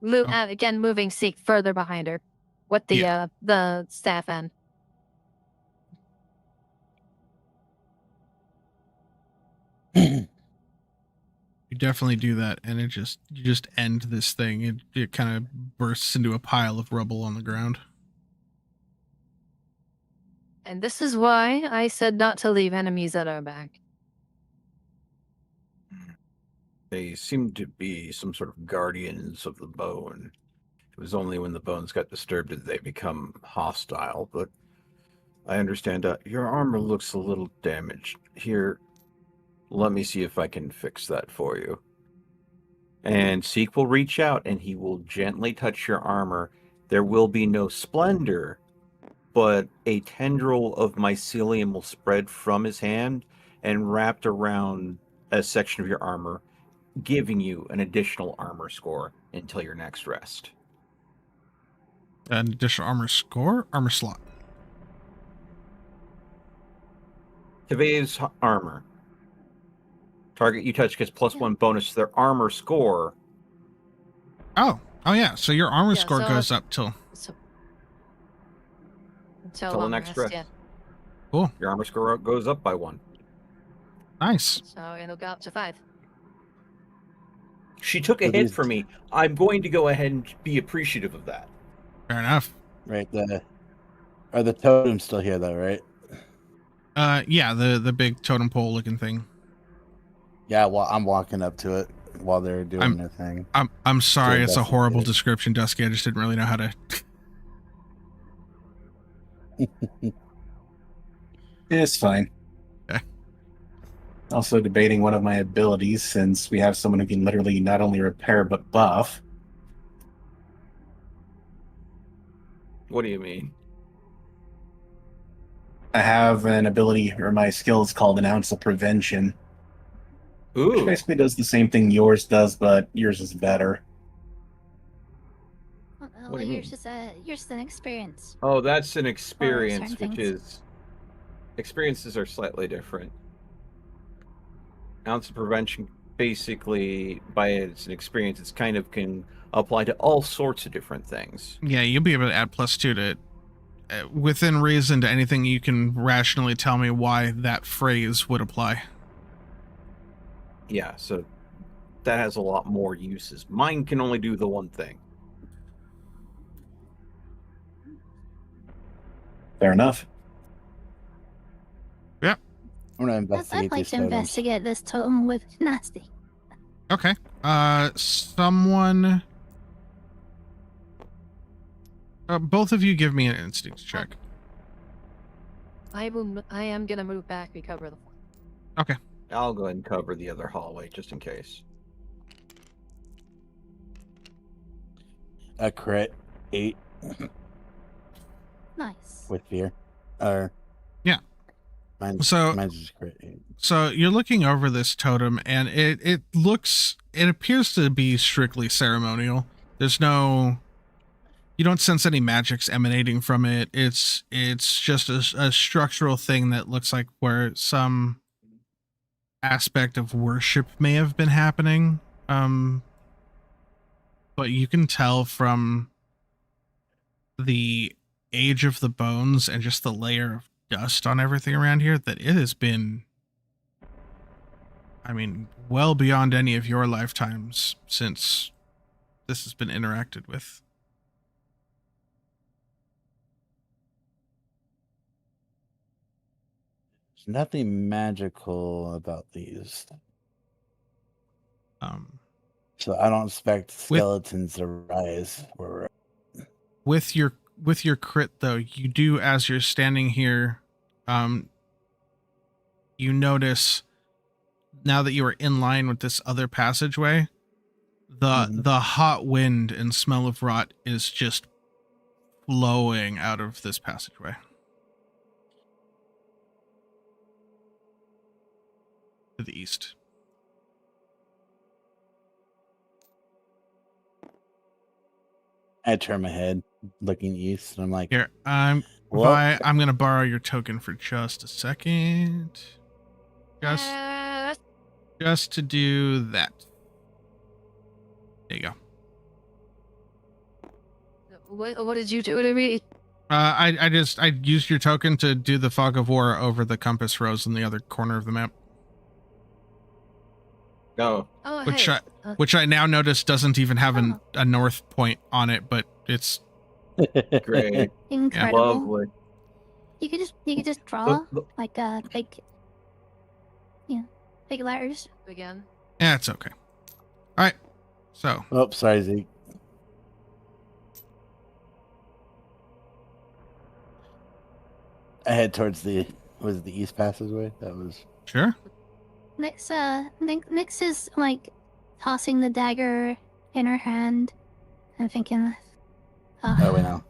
Again, moving Seek further behind her with the staff end. You definitely do that, and you just end this thing. It kind of bursts into a pile of rubble on the ground. And this is why I said not to leave enemies at our back. They seem to be some sort of guardians of the bone. It was only when the bones got disturbed did they become hostile, but I understand your armor looks a little damaged. Here, let me see if I can fix that for you. And Seek will reach out and he will gently touch your armor. There will be no splendor, but a tendril of mycelium will spread from his hand and wrapped around a section of your armor, giving you an additional armor score until your next rest. An additional armor score? Armor slot. Today's armor. Target you touch gets +1 bonus to their armor score. Oh yeah. So your armor score goes up till the next rest. Yeah. Cool. Your armor score goes up by 1. Nice. So it'll go up to 5. She took a hit for me. I'm going to go ahead and be appreciative of that. Fair enough. Right. Are the totems still here though? Right. Yeah, the big totem pole looking thing. Yeah. Well, I'm walking up to it while they're doing their thing. I'm sorry. It's a horrible investigate. description, Dusky. I just didn't really know how to. It's fine. Okay. Also debating one of my abilities, since we have someone who can literally not only repair but buff. What do you mean? I have an ability, or my skill is called an ounce of prevention. Ooh. Which basically does the same thing yours does, but yours is better. What do you yours is an experience. Oh, that's an experience, certain which things. is... Experiences are slightly different. Ounce of prevention, basically, by its an experience, it's kind of can apply to all sorts of different things. Yeah, you'll be able to add +2 to it. Within reason to anything you can rationally tell me why that phrase would apply. Yeah, so that has a lot more uses. Mine can only do the one thing. Fair enough. Yep. I'm gonna I'd investigate like these to totems. investigate this totem with Nasty. Okay. Someone. Both of you give me an instinct check. I am gonna move back and cover the floor. Okay. I'll go ahead and cover the other hallway just in case. A crit 8 Nice. with fear. Yeah. Mine's just crit 8. So you're looking over this totem, and it appears to be strictly ceremonial. There's no, you don't sense any magics emanating from it. It's just a structural thing that looks like where some aspect of worship may have been happening. But you can tell from the age of the bones and just the layer of dust on everything around here that it has been, I mean, well beyond any of your lifetimes since this has been interacted with. There's nothing magical about these. So I don't expect skeletons to rise. With your crit though, you do, as you're standing here, you notice now that you are in line with this other passageway, the hot wind and smell of rot is just flowing out of this passageway. To the east. I turn my head, looking east, and I'm like, Here, Well, I'm gonna borrow your token for just a second. Just to do that. There you go. What did you do to me? I used your token to do the fog of war over the compass rose in the other corner of the map, No. Oh, which hey. which I now notice doesn't even have a north point on it, but it's Great. Incredible. Lovely. You could just draw The- like big, big letters. Again. yeah, it's okay. All right, so Oh, sorry, Zeke. I head towards the east passageway. That was sure. Nyx is like tossing the dagger in her hand and thinking, oh wait no.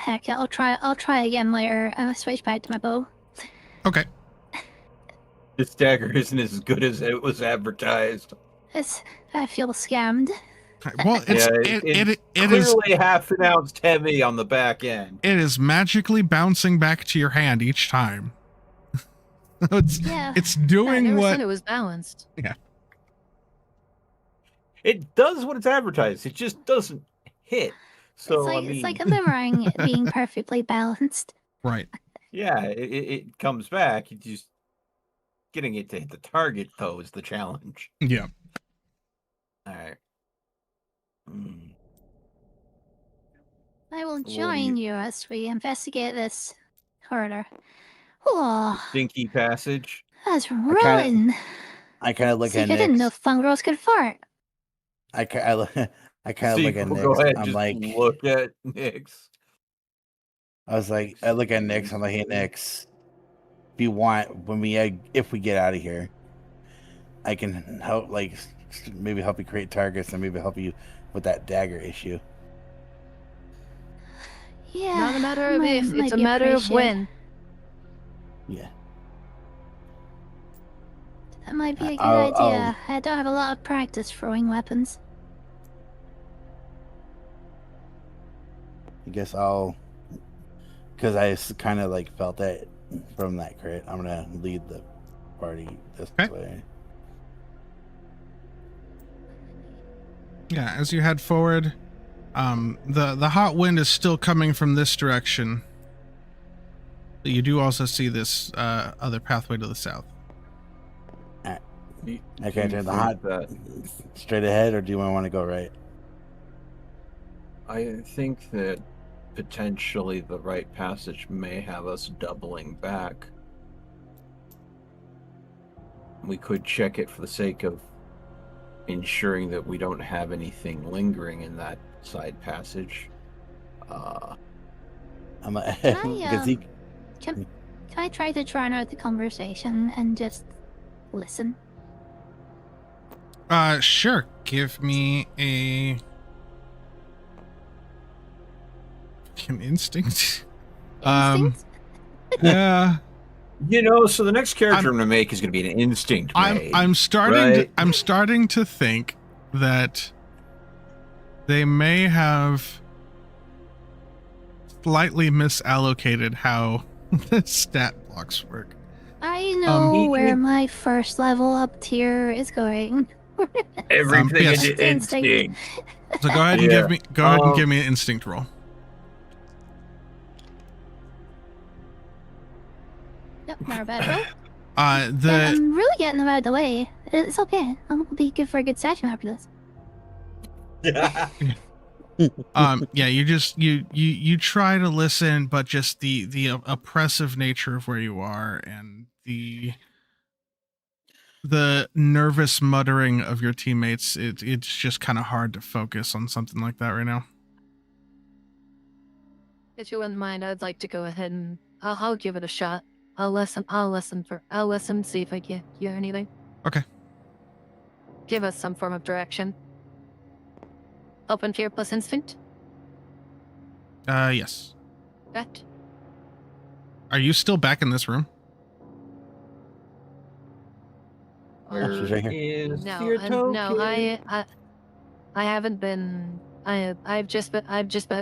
heck, I'll try again later. I'll switch back to my bow. Okay. This dagger isn't as good as it was advertised. I feel scammed. Well, it is clearly half an ounce heavy on the back end. it is magically bouncing back to your hand each time. It's I doing never what said it was balanced. It does what it's advertised. It just doesn't hit. So It's like a boomerang being perfectly balanced. right. yeah, it comes back. It's just getting it to hit the target though is the challenge. Yeah. All right. I will do join you as we investigate this corridor. Oh, Stinky passage. that's rolling. I kind of look See, I at didn't know Nyx. fungrels could fart. I kind of look at Sequel, Nyx. go ahead, I'm just like, look at Nyx. I look at Nyx. I'm like, hey Nyx, if you want, if we get out of here, I can help, like maybe help you create targets and maybe help you with that dagger issue. Yeah. Not a matter of if, it's might a be matter of appreciated. when. Yeah. That might be a good I'll- idea. I don't have a lot of practice throwing weapons. I guess I'll, because I kind of like felt that from that crit. I'm gonna lead the party this Okay. way. Yeah, as you head forward, the hot wind is still coming from this direction. But you do also see this other pathway to the south. I can't turn the hot straight ahead, or do you want to go right? I think that potentially the right passage may have us doubling back. We could check it for the sake of ensuring that we don't have anything lingering in that side passage. I'm like, Can I try to drown out the conversation and just listen? Sure. Give me an instinct. Instinct? Yeah. You know, so the next character I'm gonna make is gonna be an instinct maid. I'm starting right? I'm starting to think that they may have slightly misallocated how the stat blocks work. I know where my first level up tier is going. Everything yes. is instinct. So go ahead and give me an instinct roll. Yep, not a bad roll. The I'm really getting them out of the way. It's okay. I'll be good for a good session after this. yeah, you try to listen, but just the oppressive nature of where you are and the nervous muttering of your teammates, it's just kind of hard to focus on something like that right now. If you wouldn't mind, I'd like to go ahead and I'll give it a shot. I'll listen, see if I can hear anything. Okay. Give us some form of direction. Open fear plus instinct? Yes. That? Are you still back in this room? She's right here. Is No, your token? no, I haven't been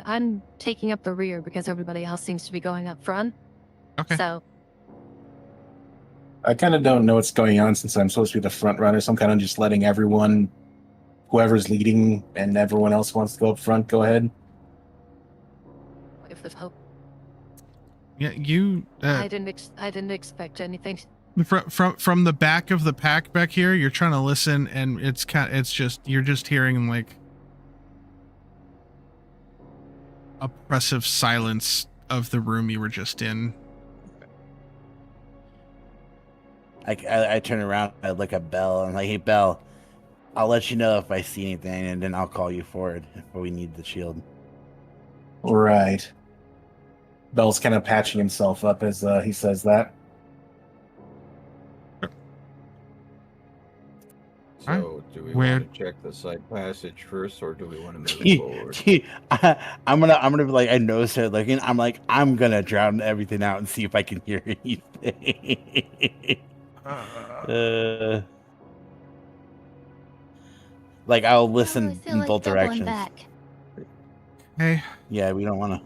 I'm taking up the rear because everybody else seems to be going up front. Okay. So I kind of don't know what's going on since I'm supposed to be the front runner, so I'm kind of just letting everyone, whoever's leading and everyone else wants to go up front, go ahead. if there's hope, Yeah, you. I didn't expect anything. From the back of the pack back here, you're trying to listen, and you're just hearing like oppressive silence of the room you were just in. I turn around, I look at Belle, and I'm like, hey, Belle, I'll let you know if I see anything, and then I'll call you forward if we need the shield. Right. Bell's kind of patching himself up as he says that. So, do we Where- want to check the side passage first, or do we want to move forward? I'm gonna be like, I noticed her looking. I'm like, I'm gonna drown everything out and see if I can hear anything. Like I'll listen feel in like both doubling directions. back. Hey, Yeah, we don't want to.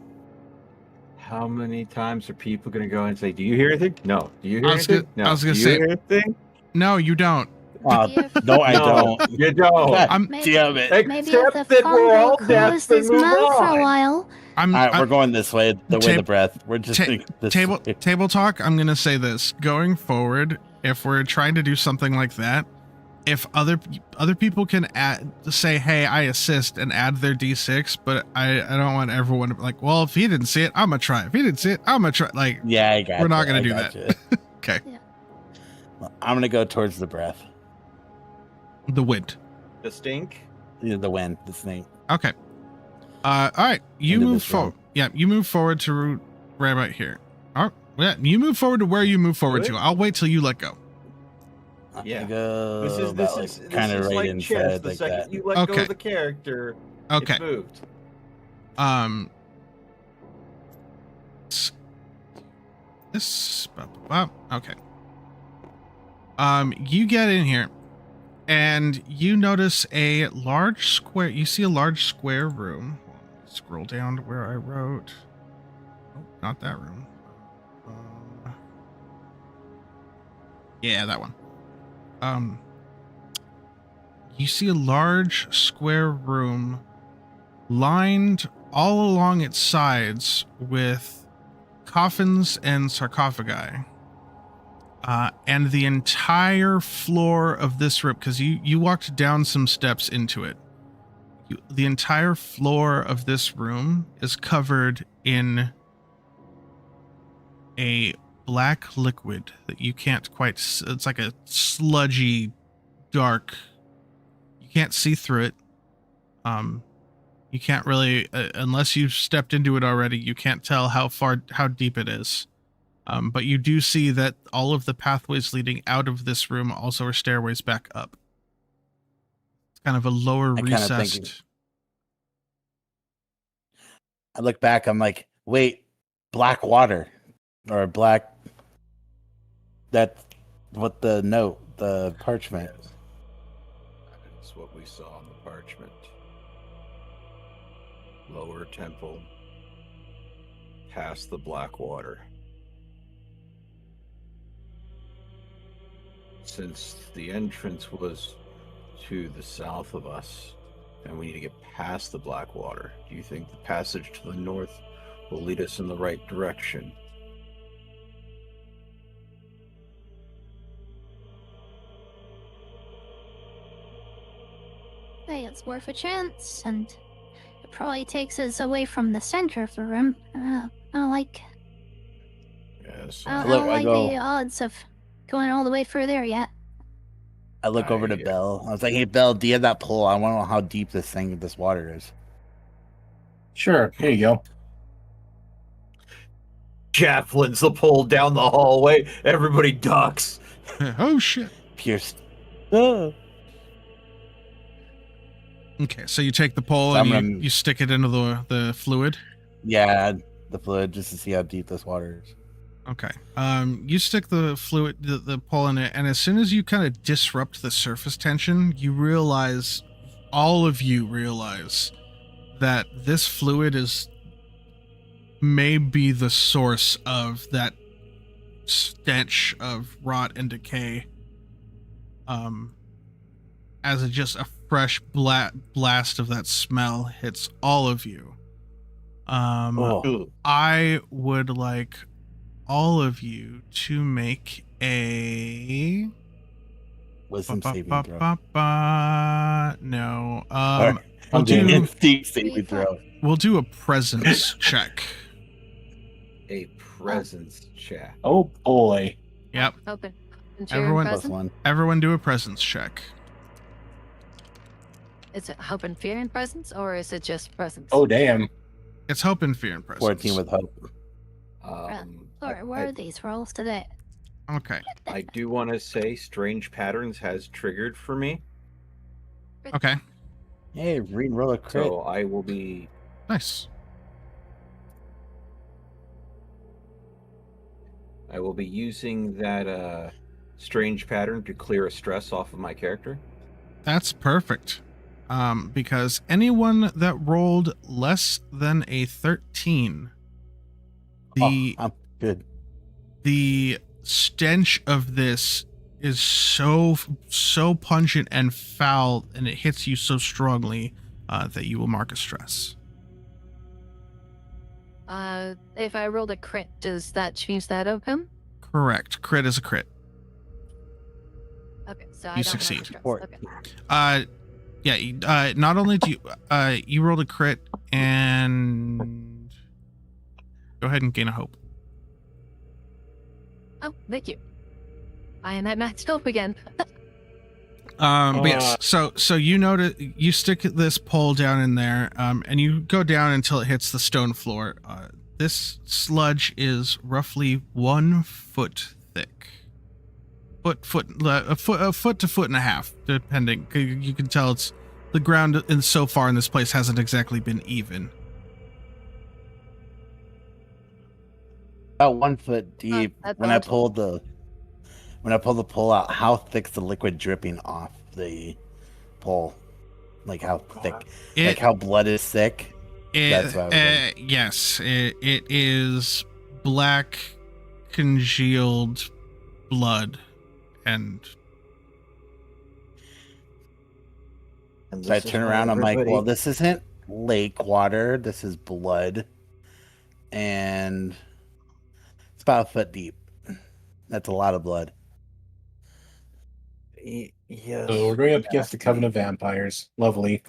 How many times are people going to go and say, "Do you hear anything?" No. Do you hear I was anything? gonna- No. I was gonna Do you say- hear anything? no, you don't. No, I No, don't. You don't. I'm- Damn it! Maybe if Except the that we're all Fongo deaf closed and his move mouth for a on. while. I'm. All right, I- we're going this way. The way Tab- the breath. We're just ta- this table way. table talk. I'm gonna say this going forward. If we're trying to do something like that, if other people can say, "Hey, I assist," and add their d6, but I don't want everyone to be like, "Well, if he didn't see it, I'm gonna try. If he didn't see it, I'm gonna try." Like, Yeah, I got. We're not you, gonna I do got that. you. okay, I'm gonna go towards the breath. the wind. The stink. The wind. The snake. Okay. All right. You Into move this room. forward. Yeah, you move forward to right about here. All right. Yeah, you move forward to where you move forward to. Good. I'll wait till you let go. I'm Yeah. gonna go This is about, kind of right like inside chess. The like second that. you let go Okay. of the character, Okay. it's moved. This. Okay. You get in here, and you notice a large square. You see a large square room. Scroll down to where I wrote. Oh, not that room. Yeah, that one. You see a large square room lined all along its sides with coffins and sarcophagi. And the entire floor of this room, because you walked down some steps into it. The entire floor of this room is covered in a black liquid that you can't quite. It's like a sludgy, dark. You can't see through it. You can't really, unless you've stepped into it already. You can't tell how deep it is. But you do see that all of the pathways leading out of this room also are stairways back up. It's kind of a lower I kinda recessed. think- I look back. I'm like, wait, black water, or black. That's what the note, the parchment. Yes. That's what we saw on the parchment. Lower temple, past the black water. Since the entrance was to the south of us, and we need to get past the black water, do you think the passage to the north will lead us in the right direction? Hey, it's worth a chance, and it probably takes us away from the center of the room. I don't like Yes. I Look, don't I like go- the odds of going all the way through there yet. I look over to Belle. I was like, hey, Belle, do you have that pole? I want to know how deep this water is. Sure, here you go. Javelins the pole down the hallway. Everybody ducks. Oh shit. Pierced. Oh. Okay, so you take the pole So and I'm you, gonna- you stick it into the fluid. Yeah, the fluid, just to see how deep this water is. Okay. You stick the fluid, the pole in it, and as soon as you kind of disrupt the surface tension, you realize, all of you realize, that this fluid may be the source of that stench of rot and decay. As just a fresh blast of that smell hits all of you. Oh, I would like all of you to make a wisdom saving throw. No. Alright, We'll do Deep saving throw. we'll do a presence check. A presence check. Oh boy. Yep. Open. Everyone- Plus Present? 1. Everyone do a presence check. Is it hope and fear and presence, or is it just presence? Oh damn. It's hope and fear and presence. 14 with hope. Or where are these rolls today? Okay. I do want to say Strange Patterns has triggered for me, Okay. Hey, re-roll a crit. so I will be Nice. using that Strange Pattern to clear a stress off of my character. That's perfect. Because anyone that rolled less than a 13, I'm good. the stench of this is so pungent and foul, and it hits you so strongly that you will mark a stress. If I rolled a crit, does that change that outcome? Correct. Crit is a crit. Okay, so You I don't succeed. Have stress. Or- Okay. Yeah. Not only do you rolled a crit, and go ahead and gain a hope. Oh, thank you. I am at max hope again. But yes, so you notice you stick this pole down in there, and you go down until it hits the stone floor. This sludge is roughly 1 foot thick. A foot to foot and a half, depending. You can tell it's the ground in so far in this place hasn't exactly been even. About 1 foot deep. that's When I odd. pulled the pole out, how thick's the liquid dripping off the pole? Like how thick? Like how blood is thick? That's what I was Yes, it is black congealed blood, and So I turn around. I'm like, well, this isn't lake water. This is blood, and it's about a foot deep. That's a lot of blood. Yes. So we're going up against the Coven of Vampires. Lovely.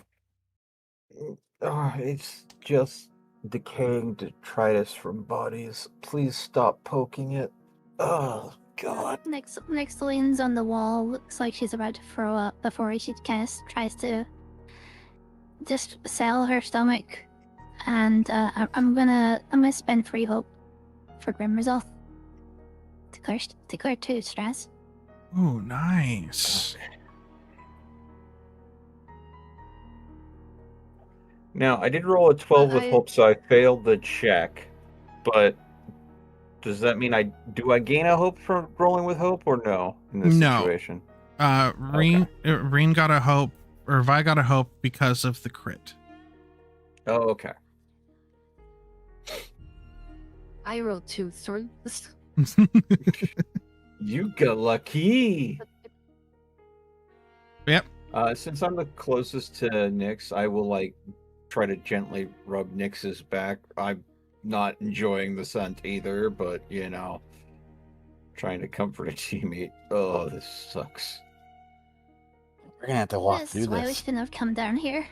It's just decaying detritus from bodies. Please stop poking it. Oh, God. Next leans on the wall, looks like she's about to throw up before she tries to just sell her stomach. And I'm gonna spend free hope for Grim Resolve to clear 2 stress. oh, nice. Now, I did roll a 12 with I- hope, so I failed the check. But does that mean I gain a hope from rolling with hope, or no in this No. situation? Reen got a hope, or Vi got a hope because of the crit. Oh, okay. I rolled 2 swords. You got lucky. Yep. Since I'm the closest to Nyx, I will try to gently rub Nyx's back. I'm not enjoying the scent either, but trying to comfort a teammate. Oh, this sucks. We're gonna have to walk This through is why we this. shouldn't have come down here.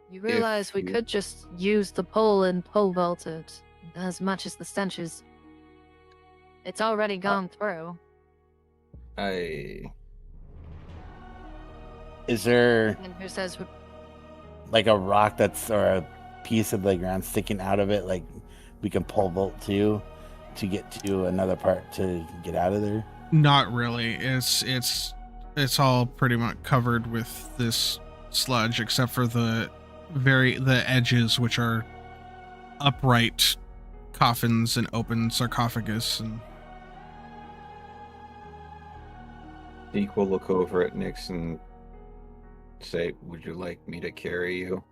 You realize we you- could just use the pole and pole vault it, as much as the stench is. It's already gone through. Is there And who says like a rock or a piece of the ground sticking out of it, like we can pole vault to get to another part to get out of there? Not really. It's all pretty much covered with this sludge, except for the edges, which are upright coffins and open sarcophagus. And Deke will look over at Nyx and say, "Would you like me to carry you?"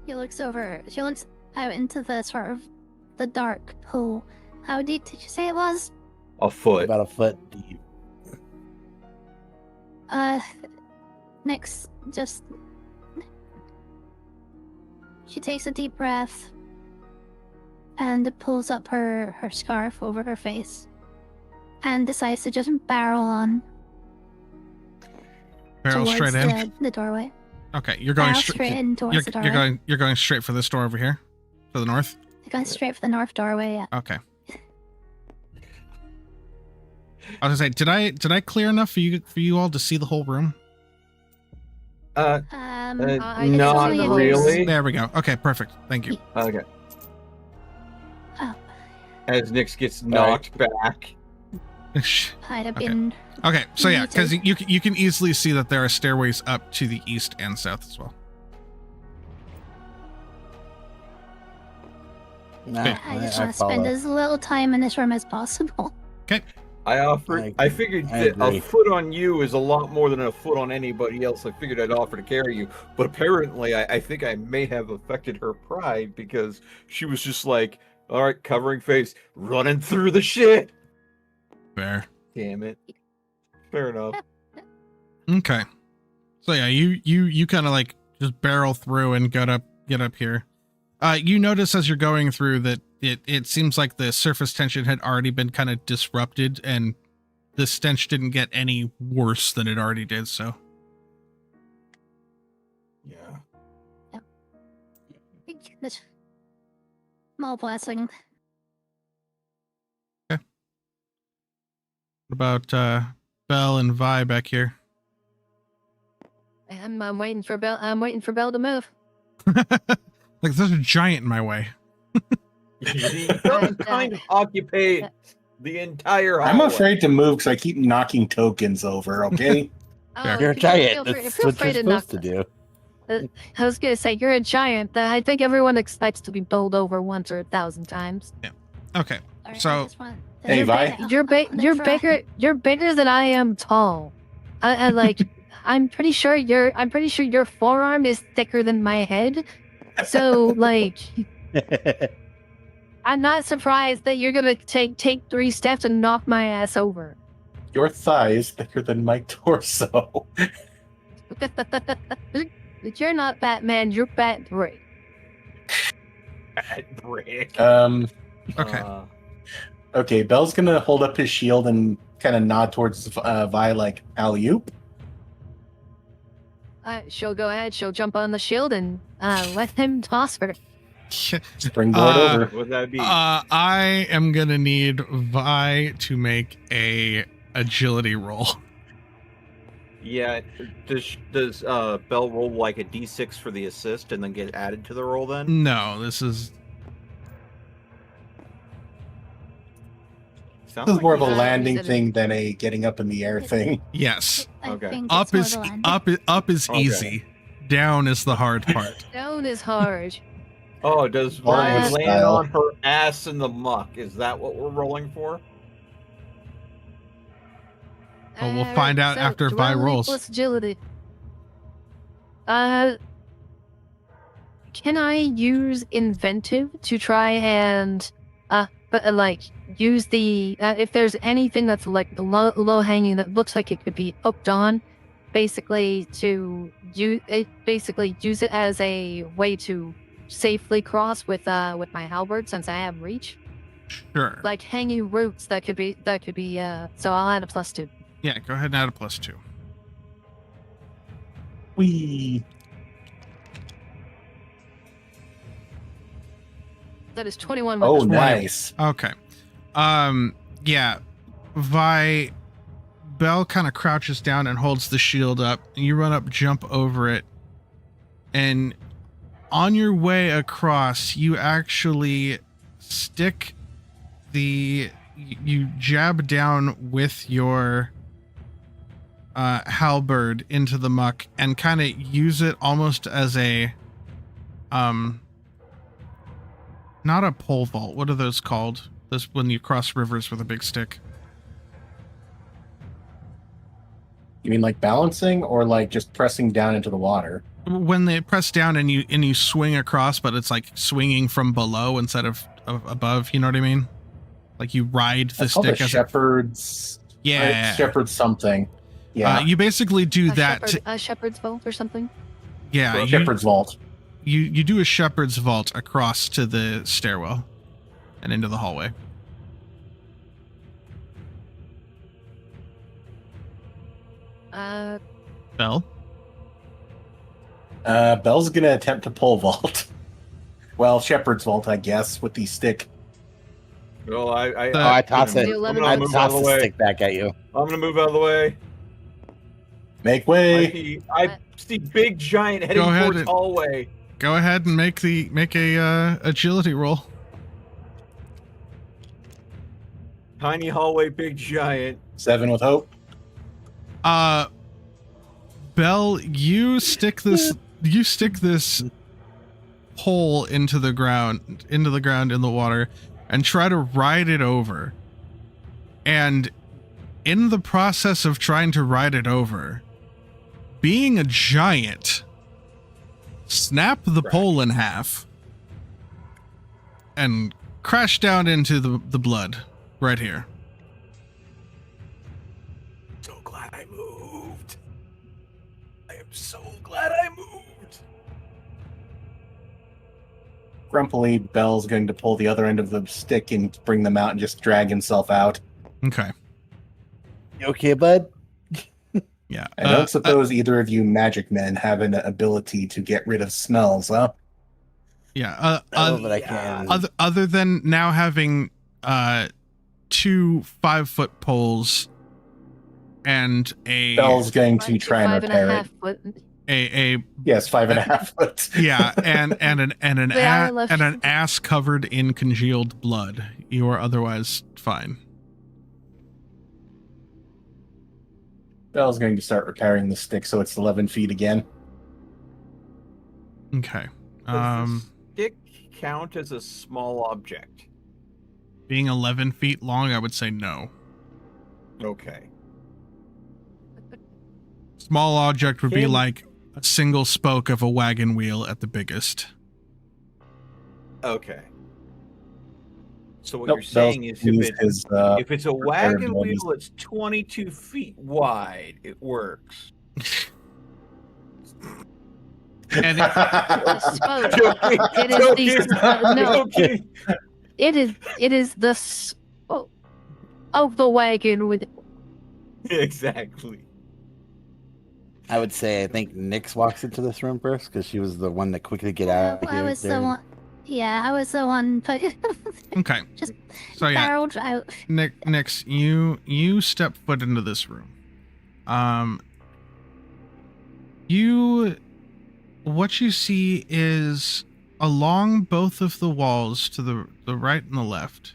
She looks out into the sort of the dark pool. How deep did you say it was? A foot. About a foot deep. Nyx just... She takes a deep breath and pulls up her scarf over her face and decides to just barrel on Barrel straight in. the doorway. Okay, you're going Barrel straight in towards the doorway. You're going straight for this door over here, to the north. You're going straight for the north doorway. Yeah. Okay. I was gonna say, did I clear enough for you all to see the whole room? Not only really. There we go. Okay, perfect. Thank you. Okay. Oh. As Nyx gets knocked back. I'd have Okay. been. Okay, so yeah, Me because too. you can easily see that there are stairways up to the east and south as well. No, Okay. I just want to spend as little time in this room as possible. I figured I that agree. a foot on you is a lot more than a foot on anybody else. I figured I'd offer to carry you. But apparently, I think I may have affected her pride because she was just like, all right, covering face, running through the shit. Fair. Damn it. Fair enough. Okay. So yeah, you kind of like just barrel through and get up here. You notice as you're going through that it seems like the surface tension had already been kind of disrupted and the stench didn't get any worse than it already did, so. Yeah. Thank goodness. Small blessing. What about Belle and Vi back here? I'm waiting for Belle. I'm waiting for Belle to move. Like there's a giant in my way. Those kind of occupy the entire I'm hallway. afraid to move because I keep knocking tokens over, okay? Fair. You're a feel giant. free- That's feel what free you're to knock supposed to do. I was gonna say you're a giant. I think everyone expects to be bowled over once or 1,000 times. Okay. Sorry, So- I just want to Hey, do Vi. that. You're That's right. bigger. You're bigger than I am tall. I like. I'm pretty sure your forearm is thicker than my head. So like, I'm not surprised that you're gonna take 3 steps and knock my ass over. Your thigh is thicker than my torso. But you're not Batman. You're Bat-Brick. Bad brick. Okay. Okay, Belle's gonna hold up his shield and kind of nod towards Vi like alley-oop. She'll go ahead. She'll jump on the shield and let him toss her. Springboard over. What would that be? I am gonna need Vi to make a agility roll. Yeah. Does Bell roll like a d6 for the assist and then get added to the roll then? No, this is Sounds This is like more of a you- landing consider- thing than a getting up in the air thing. yes. I Okay. think Up it's more is the land. up is Okay. easy. Down is the hard part. Down is hard. Oh, does Barnwood Vi land style. on her ass in the muck? Is that what we're rolling for? Well, we'll find out after Vi dwelling rolls. plus agility. Can I use inventive to try and like use the if there's anything that's like the low hanging that looks like it could be upped on, basically to use it as a way to safely cross with my halberd since I have reach, Sure. like hanging roots that could be so I'll add a +2. Yeah, go ahead and add a +2. Wee. That is 21. Oh, with a 20. nice. Okay. Yeah. Belle kind of crouches down and holds the shield up. You run up, jump over it, and on your way across, you actually stick you jab down with your halberd into the muck and kind of use it almost as a Not a pole vault. What are those called? This when you cross rivers with a big stick. You mean like balancing or like just pressing down into the water? When they press down and you swing across, but it's like swinging from below instead of above. You know what I mean? Like you ride the It's called stick a as shepherd's. yeah. Shepherd's something. Yeah. You basically do that. A shepherd's vault or something. Yeah. Shepherd's vault. You do a shepherd's vault across to the stairwell and into the hallway. Bell? Bell's gonna attempt to pole vault. Well, shepherd's vault, I guess, with the stick. Well, I toss it. I'm gonna I move toss out of the the way. stick back at you. I'm gonna move out of the way. Make way. I see big giant heading Go ahead towards and- hallway. Go ahead and make a agility roll. Tiny hallway, big giant. 7 with hope. Bell, you stick this pole into the ground in the water and try to ride it over. And in the process of trying to ride it over, being a giant, snap the pole in half and crash down into the blood right here. So glad I moved. I am so glad I moved. Grumpily, Bell's going to pull the other end of the stick and bring them out and just drag himself out. Okay. You okay, bud? Yeah. I don't suppose either of you magic men have an ability to get rid of smells, huh? Yeah. No, but I can. Other than now having 2 5-foot poles and a Bell's going to try and repair it. 5.5 foot. a Yes, 5.5 foot. yeah, and an They are left- ass covered in congealed blood. You are otherwise fine. Bell's going to start repairing the stick so it's 11 feet again. Okay. Does the stick count as a small object? Being 11 feet long, I would say no. Okay. Small object would be Can- like a single spoke of a wagon wheel at the biggest. Okay. So what Nope, you're saying Bell's is used his, if it's a repair wagon abilities. wheel that's 22 feet wide, it works. And I suppose. Joking, It is the no. joking. It is the of the wagon with. Exactly. I would say I think Nyx walks into this room first because she was the one that quickly get out of I here. was the one. Yeah, I was the one. But okay. Just So yeah, barreled out. Nix, you step foot into this room. What you see is along both of the walls to the right and the left,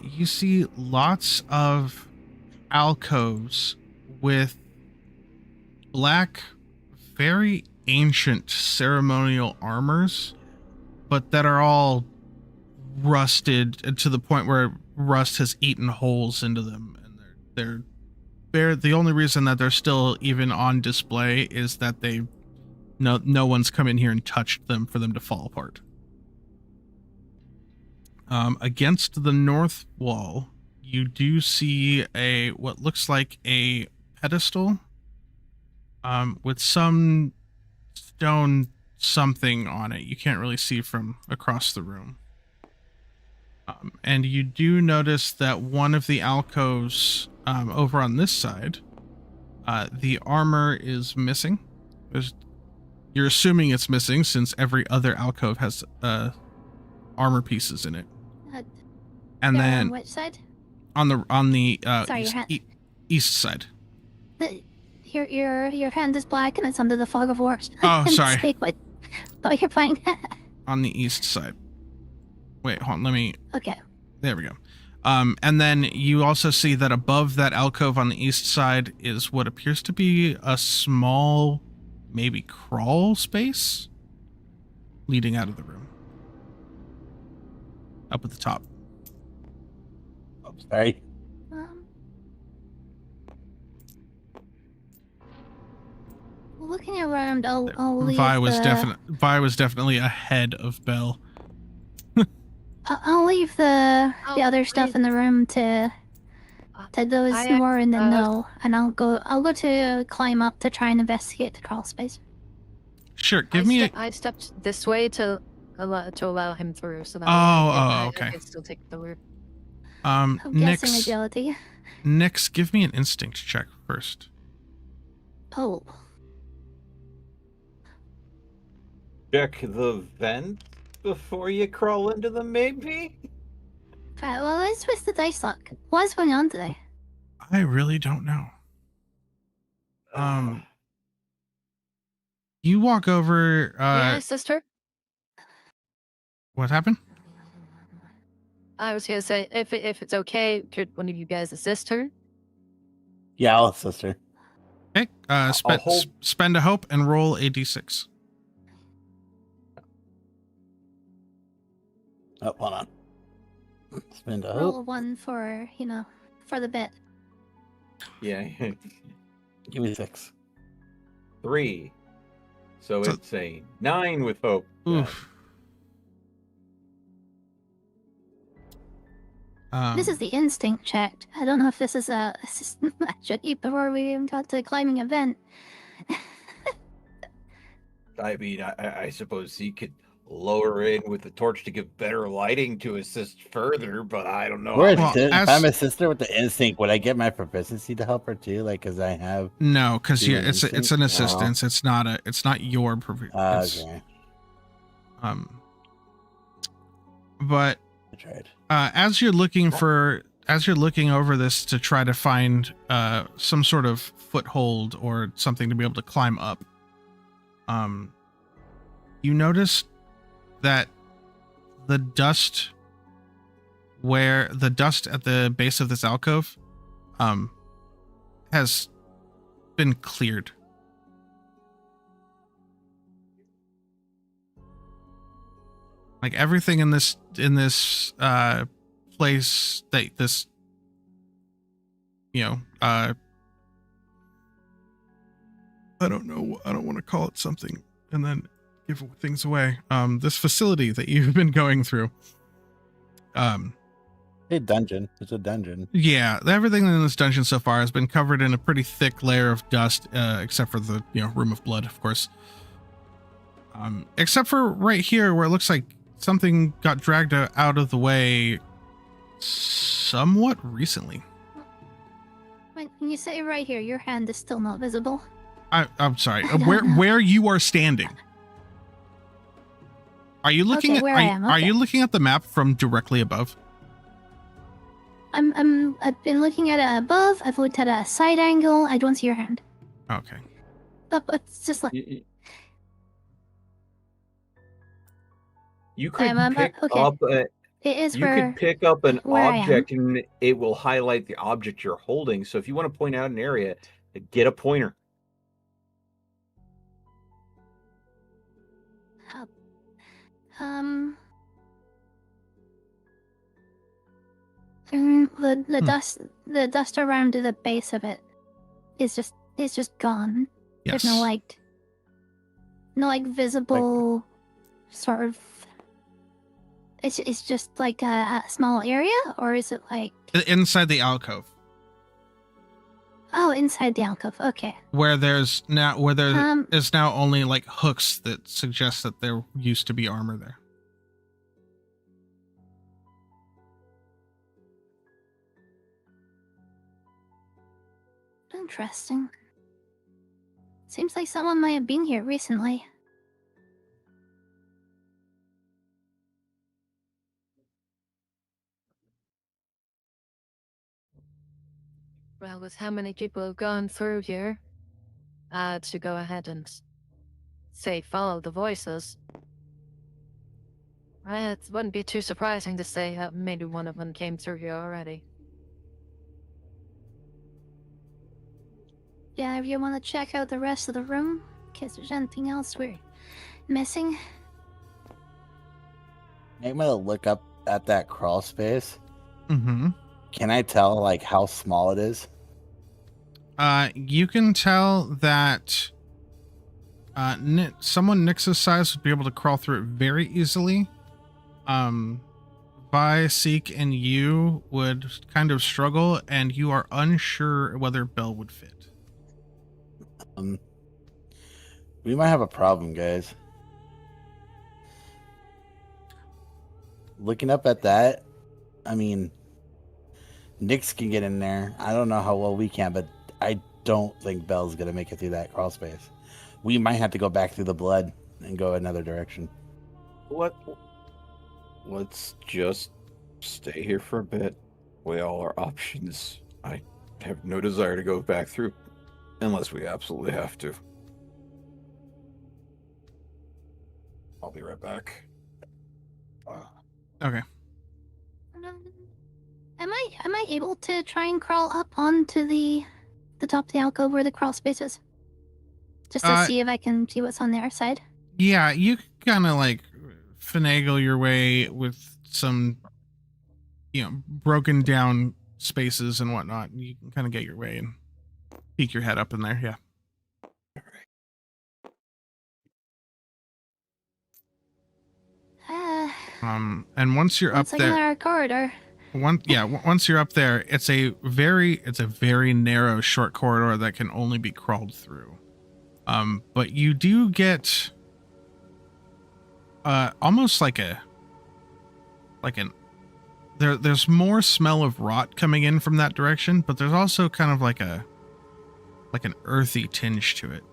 you see lots of alcoves with black, very ancient ceremonial armors, but that are all rusted to the point where rust has eaten holes into them, and they're the only reason that they're still even on display is that no one's come in here and touched them for them to fall apart. Against the north wall, you do see what looks like a pedestal with some stone something on it. You can't really see from across the room. And you do notice that one of the alcoves over on this side, the armor is missing. You're assuming it's missing since every other alcove has armor pieces in it. And They're then on which side? on the Sorry, your hand. east side. Your hand is black and it's under the fog of war. Oh, Can't sorry. Speak what you're playing. On the east side. Wait, hold on, let me. Okay. There we go. And then you also see that above that alcove on the east side is what appears to be a small, maybe crawl space leading out of the room. up at the top. Oh, sorry. Um, looking around, I'll leave Vi was the definitely ahead of Belle. I'll leave the Oh, other stuff in the room to those I, who are in the uh, know, and I'll go to climb up to try and investigate the crawl space. Sure, give me a. I stepped this way to allow him through, so that Oh, I okay. can still take the route. I'm guessing Nyx, agility. Nyx, give me an instinct check first. Oh, Check the vent before you crawl into them, maybe? right, well, let's twist the dice luck. What's going on today? I really don't know. You walk over. Yeah, sister. What happened? I was gonna say, if it's okay, could one of you guys assist her? Yeah, I'll assist her. Okay. Spend a hope and roll a d6. Oh, hold on. Spend a hope. Roll one for for the bit. Yeah. Give me 6. 3. So So- it's a 9 with hope. Oof. This is the instinct check. I don't know if this is a strategy before we even got to the climbing event. I mean, I suppose he could lower in with the torch to give better lighting to assist further, but I don't know. Or Well, if as- I'm a sister with the instinct, would I get my proficiency to help her too? Like, because I have. No, because Do an it's instinct? an No. assistance. It's not your Okay. But I tried. as you're looking over this to try to find some sort of foothold or something to be able to climb up, you notice that the dust at the base of this alcove has been cleared. Like everything in this place that this I don't know, I don't want to call it something and then give things away. This facility that you've been going through. Hey, dungeon. It's a dungeon. Yeah, everything in this dungeon so far has been covered in a pretty thick layer of dust, except for the room of blood, of course. Except for right here where it looks like something got dragged out of the way somewhat recently. When you say right here, your hand is still not visible. I'm sorry. I don't know. Where you are standing? Are you looking Okay, at? where I am, Are okay. you looking at the map from directly above? I've been looking at it above. I've looked at a side angle. I don't see your hand. Okay. But it's just like You could pick okay. up it is you where could pick up an where I am. object and it will highlight the object you're holding. So if you want to point out an area, get a pointer. The dust around the base of it is just gone. Yes. There's no visible sort of. It's just like a small area, or is it like Inside the alcove, inside the alcove? Okay. where there is now only like hooks that suggest that there used to be armor there. Interesting. Seems like someone might have been here recently. Well, with how many people have gone through here, to go ahead and say follow the voices, it wouldn't be too surprising to say that maybe one of them came through here already. Yeah, if you want to check out the rest of the room, in case there's anything else we're missing. I'm gonna look up at that crawl space, Mm-hmm. can I tell like how small it is? You can tell that someone Nyx's size would be able to crawl through it very easily. Vi, Seek, and you would kind of struggle, and you are unsure whether Bell would fit. We might have a problem, guys. Looking up at that, I mean, Nyx can get in there. I don't know how well we can, but I don't think Bell's gonna make it through that crawl space. We might have to go back through the blood and go another direction. Let's just stay here for a bit. Weigh all our options. I have no desire to go back through unless we absolutely have to. I'll be right back. Okay. Am I able to try and crawl up onto the top of the alcove where the crawl space is? Just to see if I can see what's on the other side. Yeah, you kind of like finagle your way with some, broken down spaces and whatnot. You can kind of get your way and peek your head up in there. Yeah. And once you're up there, our corridor. Once you're up there, it's a very narrow, short corridor that can only be crawled through. But you do get almost there's more smell of rot coming in from that direction, but there's also kind of like an earthy tinge to it.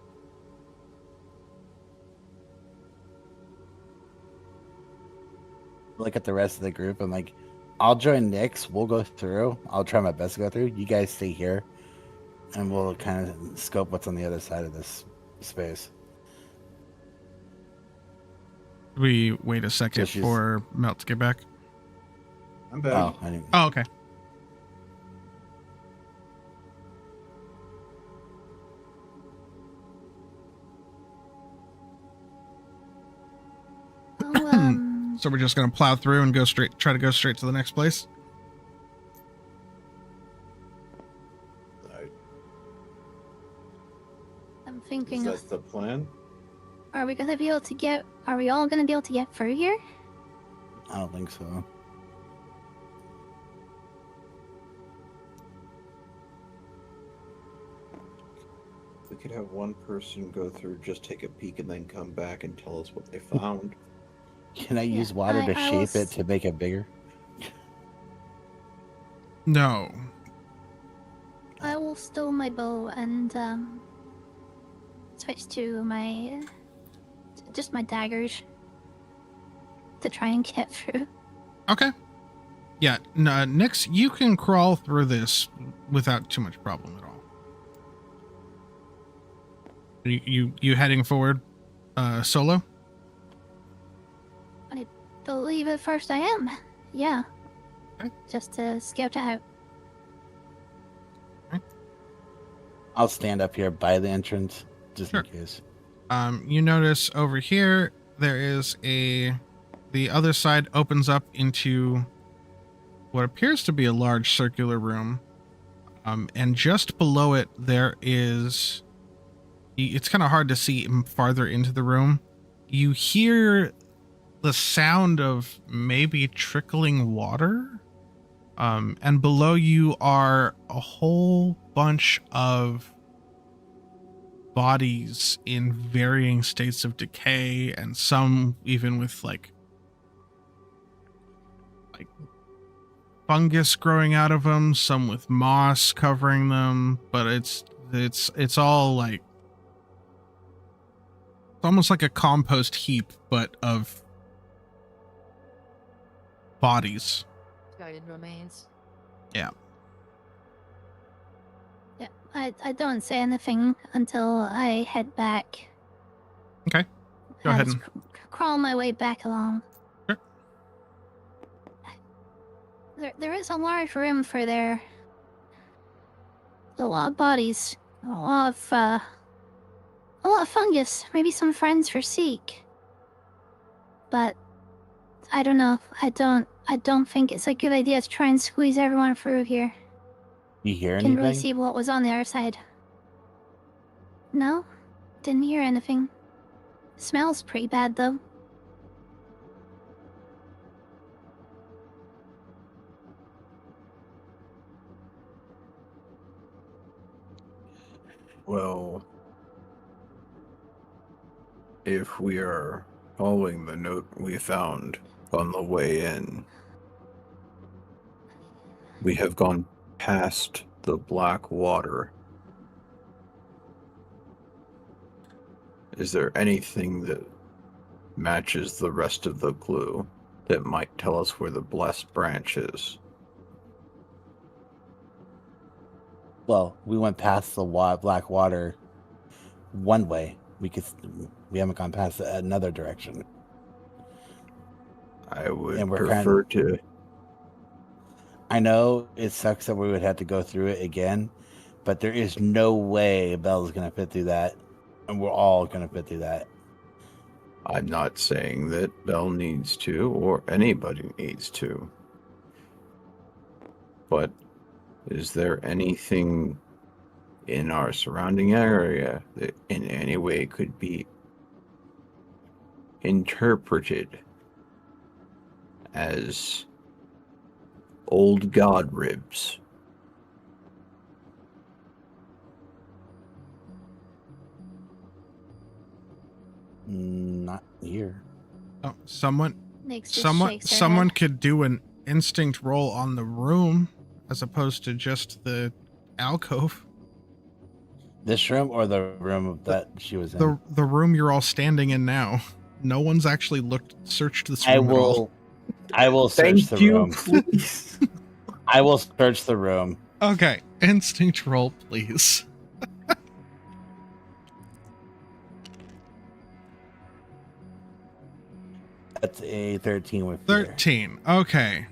Look at the rest of the group. I'm like, I'll join Nyx. We'll go through. I'll try my best to go through. You guys stay here, and we'll kind of scope what's on the other side of this space. We wait a second for Melt to get back. I'm back. Oh, I didn't. Oh, okay. So we're just going to plow through and try to go straight to the next place? I'm thinking Is that the plan? Are we all gonna be able to get through here? I don't think so. We could have one person go through, just take a peek, and then come back and tell us what they found. Can I use water to shape it to make it bigger? No. I will stow my bow and switch to my daggers to try and get through. Okay. Yeah, Nyx, you can crawl through this without too much problem at all. You heading forward solo? I believe at first I am. Yeah. Okay. Just to scout out. I'll stand up here by the entrance just in case. You notice over here there is the other side opens up into what appears to be a large circular room. And just below it there is, it's kind of hard to see farther into the room. You hear the sound of maybe trickling water. And below you are a whole bunch of bodies in varying states of decay, and some even with like fungus growing out of them, some with moss covering them, but it's all like, it's almost like a compost heap, but of bodies. Guarded remains. Yeah. Yeah, I don't say anything until I head back. Okay. Go ahead and crawl my way back along. Sure. There is a large room for there. A lot of bodies, a lot of fungus, maybe some friends for Seek. But I don't know. I don't I don't think it's a good idea to try and squeeze everyone through here. You hear Couldn't really anything? see what was on the other side. No? Didn't hear anything. Smells pretty bad, though. Well, if we are following the note we found on the way in, we have gone past the black water. Is there anything that matches the rest of the clue that might tell us where the blessed branch is? Well, we went past the black water one way. We haven't gone past it another direction. I would And we're prefer to. I know it sucks that we would have to go through it again, but there is no way Belle's going to fit through that, and we're all going to fit through that. I'm not saying that Belle needs to or anybody needs to. But is there anything in our surrounding area that in any way could be interpreted as old god ribs? Not here. Oh, someone Nix just someone shakes her someone head. could do an instinct roll on the room as opposed to just the alcove. This room or the room that she was in? The room you're all standing in now. No one's actually searched this I room at all. will search the room. Please. I will search the room. Okay, instinct roll, please. That's a 13 with fear. 13. Okay.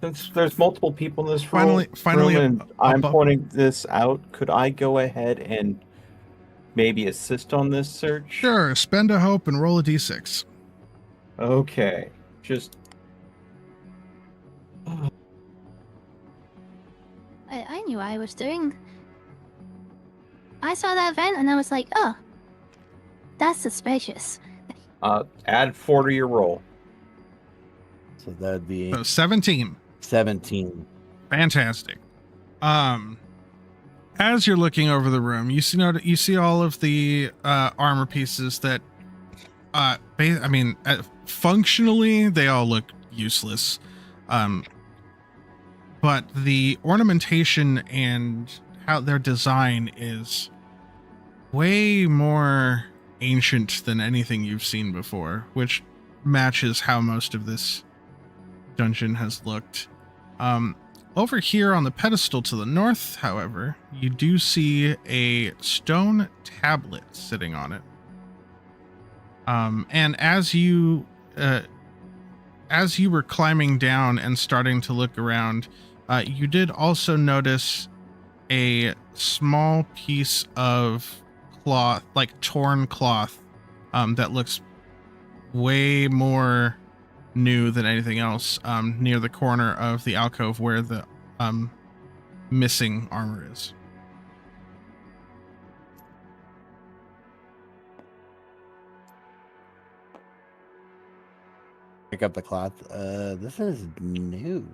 Since there's multiple people in this room, Finally, and I'm above- pointing this out, could I go ahead and maybe assist on this search? Sure, spend a hope and roll a d6. Okay. Just I knew what I was doing. I saw that vent and I was like, oh, that's suspicious. add 4 to your roll. So that would be So 17. 17. Fantastic. As you're looking over the room, you see all of the armor pieces that functionally they all look useless. But the ornamentation and how their design is way more ancient than anything you've seen before, which matches how most of this dungeon has looked. Over here on the pedestal to the north, however, you do see a stone tablet sitting on it. And as you were climbing down and starting to look around, you did also notice a small piece of cloth, like torn cloth, that looks way more new than anything else, near the corner of the alcove where the missing armor is. Pick up the cloth. This is new.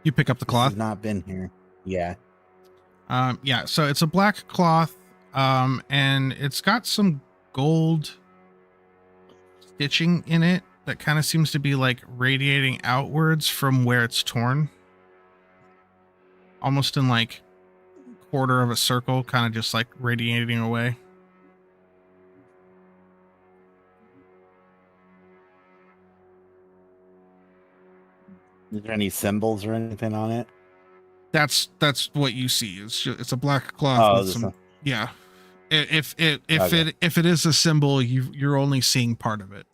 You pick up the This cloth. has not been here. Yeah. Yeah, so it's a black cloth, and it's got some gold stitching in it that kind of seems to be like radiating outwards from where it's torn. Almost in like quarter of a circle, kind of just like radiating away. Is there any symbols or anything on it? That's what you see. It's a black cloth with some. Yeah. If Okay. it is a symbol, you're only seeing part of it.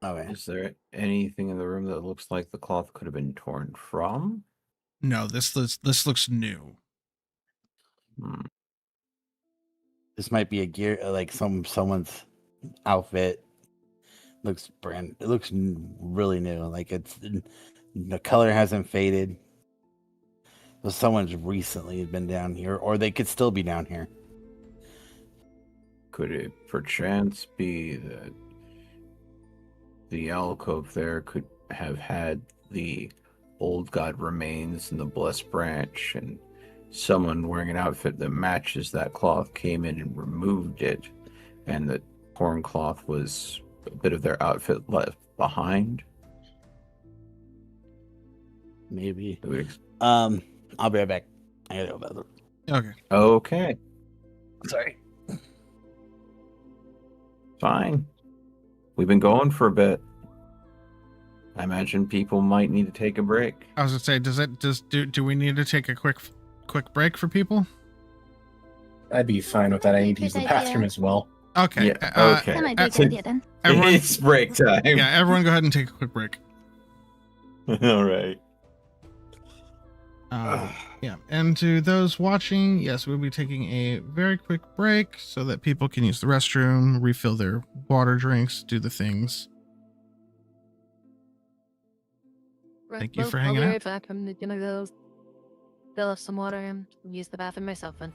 Okay. Is there anything in the room that looks like the cloth could have been torn from? No, this looks new. This might be a gear, like someone's outfit Looks it looks really new. Like the color hasn't faded. So someone's recently been down here, or they could still be down here. Could it perchance be that the alcove there could have had the old god remains in the blessed branch, and someone wearing an outfit that matches that cloth came in and removed it, and the torn cloth was a bit of their outfit left behind? Maybe. It would I'll be right back. I gotta go about it. Okay. Okay, Sorry. fine. We've been going for a bit. I imagine people might need to take a break. I was gonna say, do we need to take a quick break for people? I'd be fine with that. I need to Good use the idea. bathroom as well. Okay. Yeah, okay. That might be a so good idea then. Everyone, It's break time. yeah, everyone, go ahead and take a quick break. All right. Yeah, and to those watching, yes, we'll be taking a very quick break so that people can use the restroom, refill their water drinks, do the things. Thank you for hanging I'll be out. right back. I'm gonna go fill up some water and use the bathroom myself then.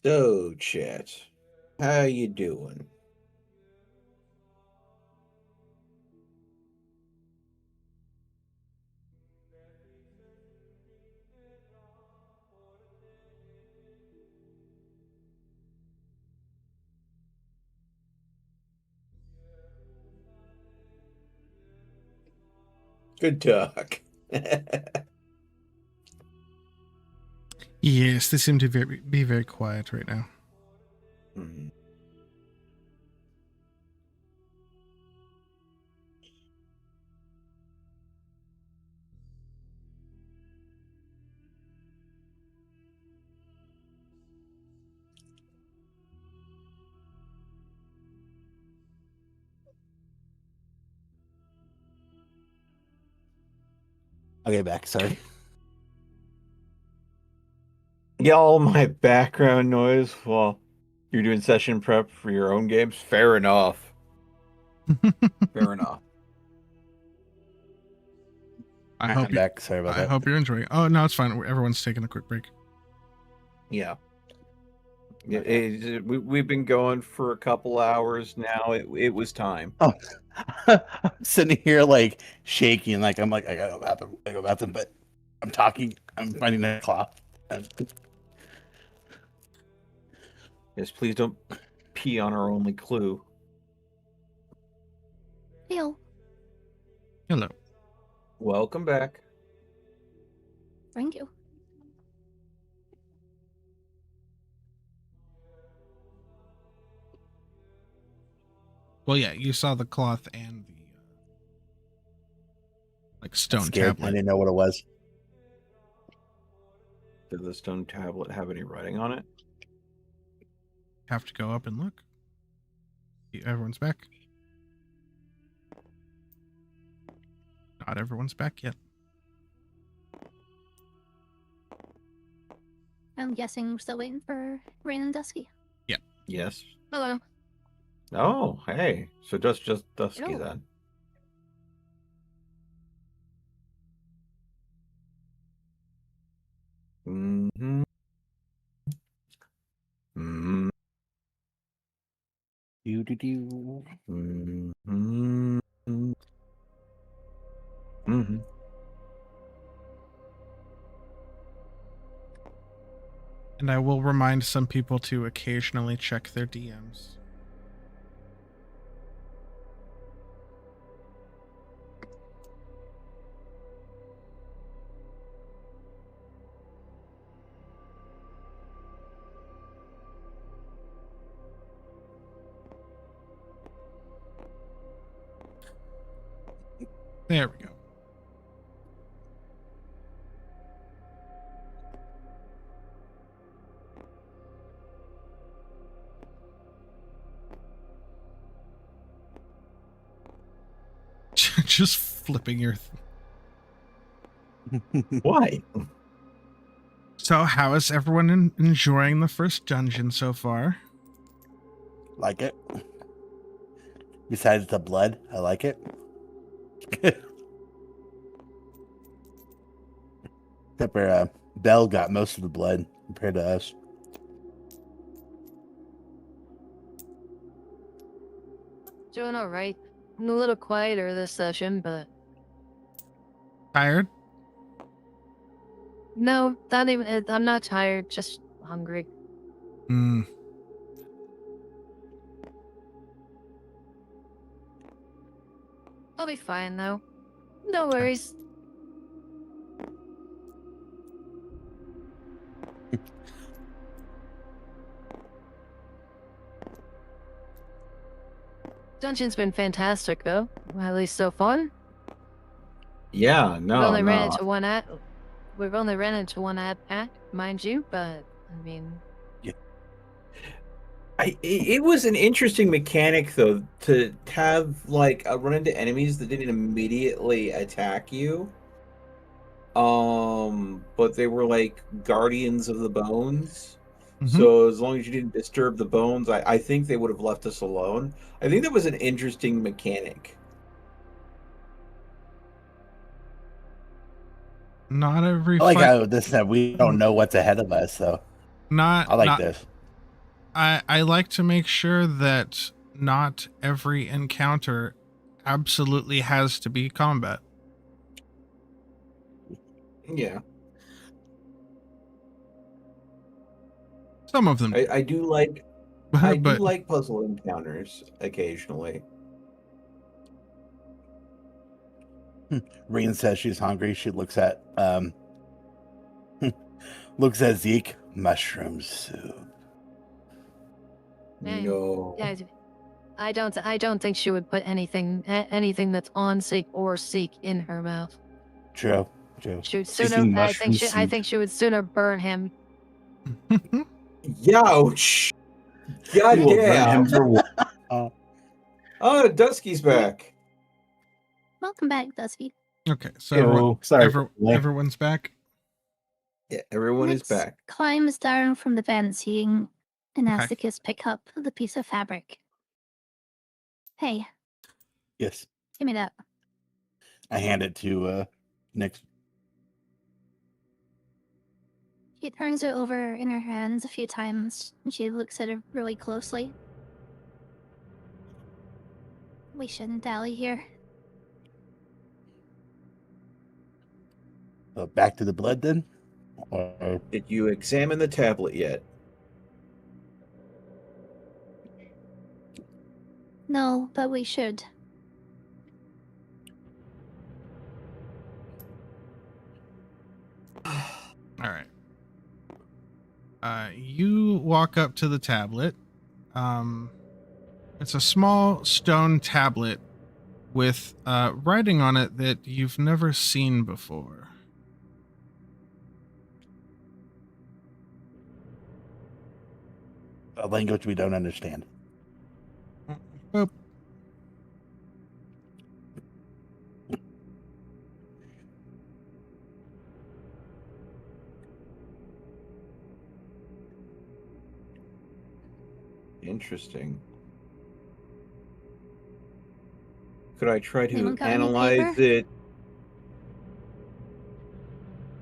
So, chat, how you doing? Good talk. Yes, they seem to be very quiet right now. Mhm. I'll get back. Sorry. Yeah, all my background noise while you're doing session prep for your own games. Fair enough. Fair enough. I'm back. Sorry about I that. hope you're enjoying. Oh no, it's fine. Everyone's taking a quick break. Yeah. We've been going for a couple hours now. It was time. Oh, I'm sitting here like shaking, like I'm like I gotta go bathroom, but I'm talking. I'm finding a cloth. Yes, please don't pee on our only clue. Heal. Hello. Welcome back. Thank you. Well, yeah, you saw the cloth and the like stone Scared. I tablet. didn't know what it was. Did the stone tablet have any writing on it? Have to go up and look. Everyone's back. Not everyone's back yet. I'm guessing we're still waiting for Rain and Dusky. Yes. Hello. Oh, hey. So just Dusky Hello. then. Mm-hmm. Mm-hmm. Do. Mm-hmm. Mm-hmm. And I will remind some people to occasionally check their DMs. There we go. Just flipping your... Why? So, how is everyone enjoying the first dungeon so far? Like it. Besides the blood, I like it. Except for Belle got most of the blood compared to us. Doing all right. I'm a little quieter this session, but Tired? no, not even. I'm not tired. Just hungry. Hmm. I'll be fine though. No worries. Dungeon's been fantastic though. Well, at least so far. Yeah, We've no, only ran no. into one ad. We've only ran into one ad pack, mind you, but I mean, It was an interesting mechanic though to have like run into enemies that didn't immediately attack you. But they were like guardians of the bones. Mhm. So as long as you didn't disturb the bones, I think they would have left us alone. I think that was an interesting mechanic. Not every I like fight. how this that we don't know what's ahead of us, so Not. I like not, this. I like to make sure that not every encounter absolutely has to be combat. Yeah. Some of them, I do but like puzzle encounters occasionally. Reen says she's hungry. She looks at looks at Zeke. Mushroom soup. Dang. No. yeah, I don't think she would put anything that's on seek or seek in her mouth. True. She would Seeking sooner. mushroom I soup. think she would sooner burn him. Youch! God You will burn him damn! for what? Oh, Dusky's back. Welcome back, Dusky. okay. So Ew, sorry. everyone's back. Yeah, everyone is Nix back. climbs down from the vent, seeing Okay. Anasticus pick up the piece of fabric. Hey, Yes. give me that. I hand it to Nick. She turns it over in her hands a few times, and she looks at it really closely. We shouldn't dally here. Back to the blood then? Or Did you examine the tablet yet? No, but we should. All right. You walk up to the tablet. It's a small stone tablet with writing on it that you've never seen before. A language we don't understand. Boop. Interesting. Could I try to Anyone got any analyze paper? it?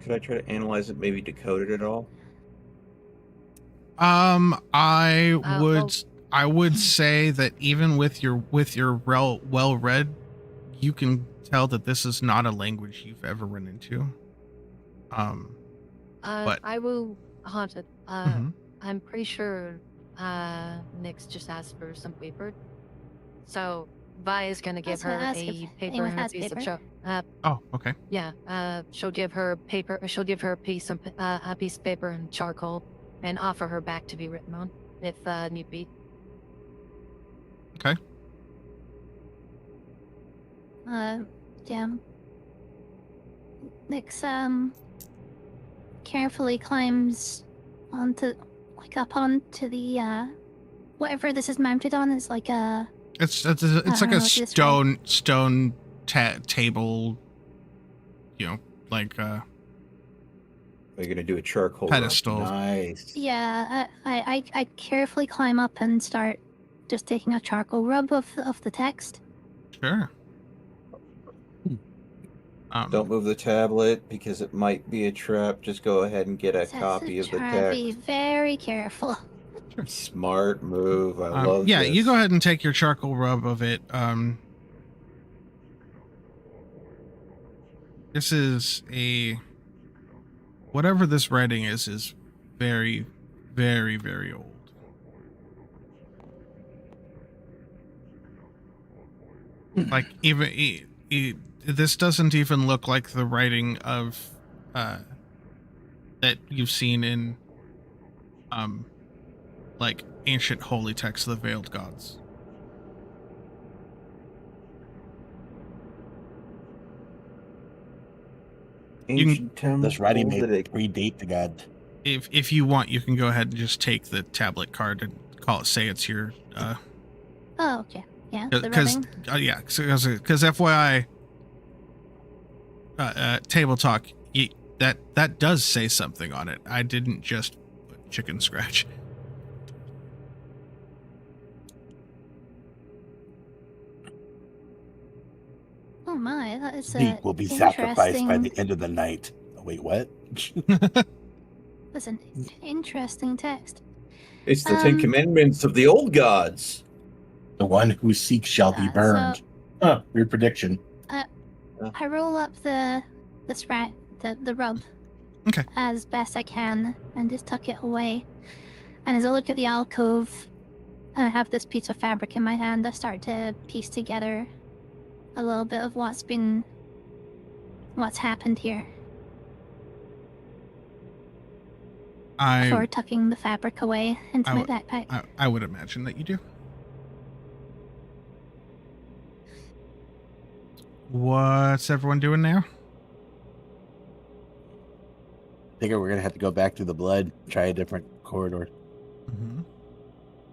Could I try to analyze it, maybe decode it at all? I would well- I would say that even with your well read, you can tell that this is not a language you've ever run into. But- I will haunt it. Mhm. I'm pretty sure Nyx just asked for some paper. So Vi is gonna give That's what I her asked a if paper anyone and a has piece paper. of Oh, okay. she'll give her paper. She'll give her a piece of paper and charcoal, and offer her back to be written on, if need be. Okay. Yeah. Nyx, carefully climbs up onto the, whatever this is mounted on. It's like a, It's like know a what to describe. stone table, like Are you gonna do a charcoal pedestal. rub? Nice. yeah, I carefully climb up and start just taking a charcoal rub of the text. Sure. Don't move the tablet because it might be a trap. Just go ahead and get a So copy of the try to be text. very careful. Smart move. I love yeah, this. you go ahead and take your charcoal rub of it. This is whatever this writing is very, very, very old. Like even this doesn't even look like the writing of that you've seen in like ancient holy texts of the Veiled Gods. Ancient temple. This writing may that it- predate the god. If you want, you can go ahead and just take the tablet card and say it's your Oh, okay. Yeah, the because rubbing. because FYI table talk that does say something on it. I didn't just put chicken scratch. Oh my, that is Deep will be sacrificed by the interesting. end of the night. Oh, wait, what? That's an interesting text. It's the Ten Um, Commandments of the old gods. The one who seeks shall be so- burned. Weird prediction. I roll up the rub. Okay. As best I can and just tuck it away. And as I look at the alcove and I have this piece of fabric in my hand, I start to piece together a little bit of what's happened here. Before tucking the fabric away into my backpack. I would imagine that you do. What's everyone doing now? I think we're gonna have to go back through the blood, try a different corridor. Mm-hmm.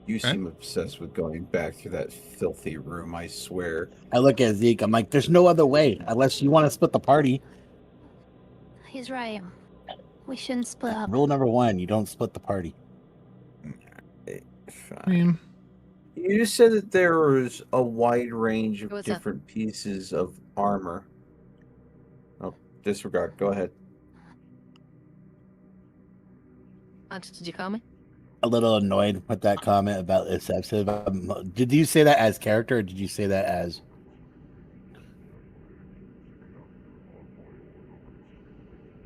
You Okay. seem obsessed with going back through that filthy room, I swear. I look at Zeke. I'm like, "There's no other way unless you want to split the party." He's right. We shouldn't split up. Rule number 1: you don't split the party. I Fine. mean, You just said that there was a wide range of What's that? different pieces of armor. Oh, disregard. Go ahead. Did you call me? A little annoyed with that comment about excessive. Did you say that as character, or did you say that as?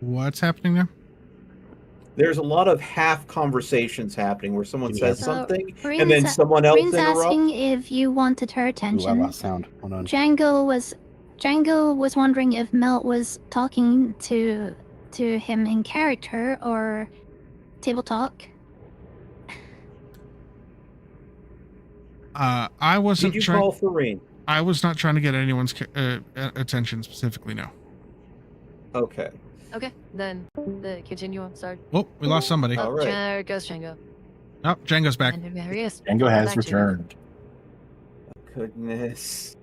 what's happening there? There's a lot of half conversations happening where someone says So, something Reen's and then someone else Reen's interrupts. asking if you wanted her Ooh, I attention. lost sound. Hold on. Django was wondering if Melt was talking to to him in character or table talk. I wasn't Did you trying. call for rain? I was not trying to get anyone's attention specifically. No. Okay. Okay, then continue. I'm sorry. Oh, we lost somebody. All right. There goes Django. Oh, Django's back. And there he is. Django has Back to you. returned. Goodness.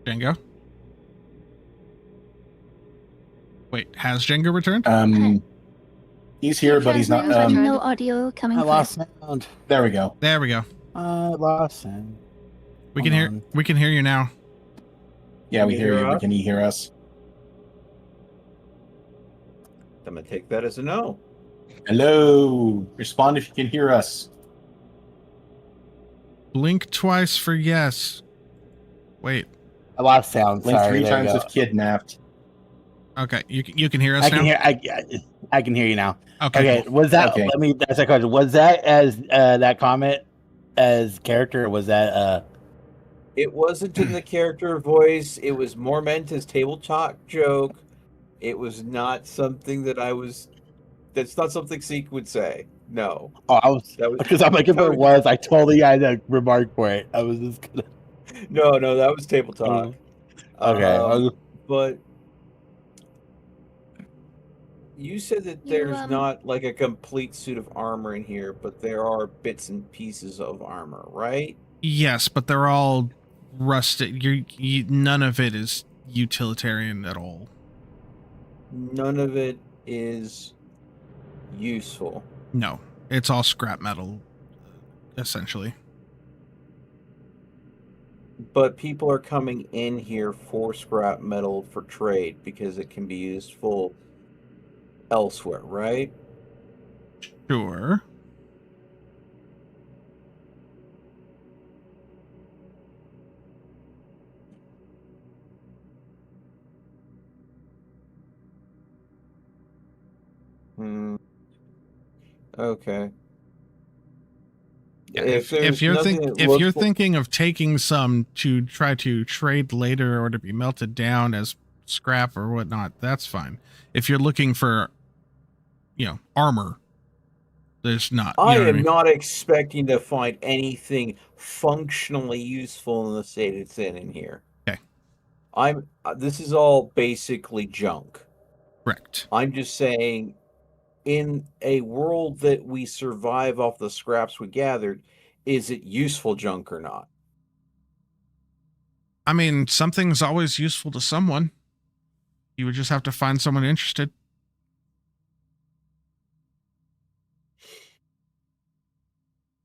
Django. Wait, has Django returned? He's here, but he's not. Transmitting, but no audio coming I through. lost sound. There we go. There we go. I lost sound. We can hear. We can hear you now. Yeah, we Can you hear hear you. us? Can you hear us? I'm gonna take that as a no. Hello. Respond if you can hear us. Blink twice for yes. Wait. I lost sound. Blink Sorry. 3 there you times go. if kidnapped. Okay, you can hear us I now. can hear. I can hear you now. Okay. Okay. Was that? Okay. Let me ask that question. Was that as that comment as character? Or was that It wasn't in the character voice. It was more meant as table talk joke. It was not something that I was. That's not something Seek would say. No. Oh, I was That was because I'm like, if it was, I totally had a remark for it. I was just gonna. no. That was table talk. Okay. But you said that You, there's not like a complete suit of armor in here, but there are bits and pieces of armor, right? Yes, but they're all rusted. None of it is utilitarian at all. None of it is useful. No, it's all scrap metal, essentially. But people are coming in here for scrap metal for trade because it can be useful elsewhere, right? Sure. Okay. Yeah, if you're thinking of taking some to try to trade later or to be melted down as scrap or whatnot, that's fine. If you're looking for, armor, there's not. I am not expecting to find anything functionally useful in the state it's in here. Okay. This is all basically junk. Correct. I'm just saying, in a world that we survive off the scraps we gathered, is it useful junk or not? I mean, something's always useful to someone. You would just have to find someone interested.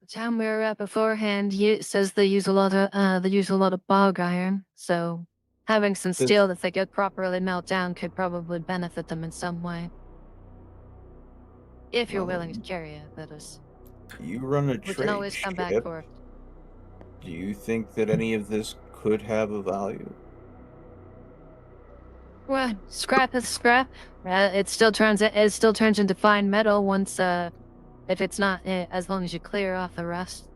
The town we were at beforehand says they use a lot of bog iron, so having some steel that they could properly melt down could probably benefit them in some way. If you're willing to carry it, that is. You run a We trade can always come back ship. for it. Do you think that any of this could have a value? Well, scrap is scrap. It still turns into fine metal once if it's not as long as you clear off the rest.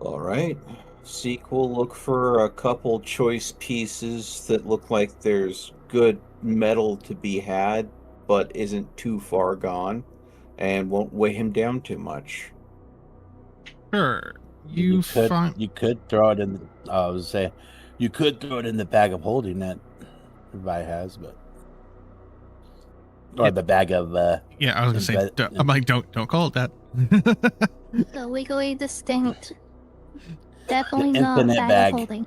All right. Seek will look for a couple choice pieces that look like there's good metal to be had, but isn't too far gone, and won't weigh him down too much. Sure. You could throw it in. I was saying, you could throw it in the bag of holding that everybody has, but or the bag of. Yeah, I was gonna say. I'm like, don't call it that. The legally distinct. Definitely The not infinite bag bag. of holding.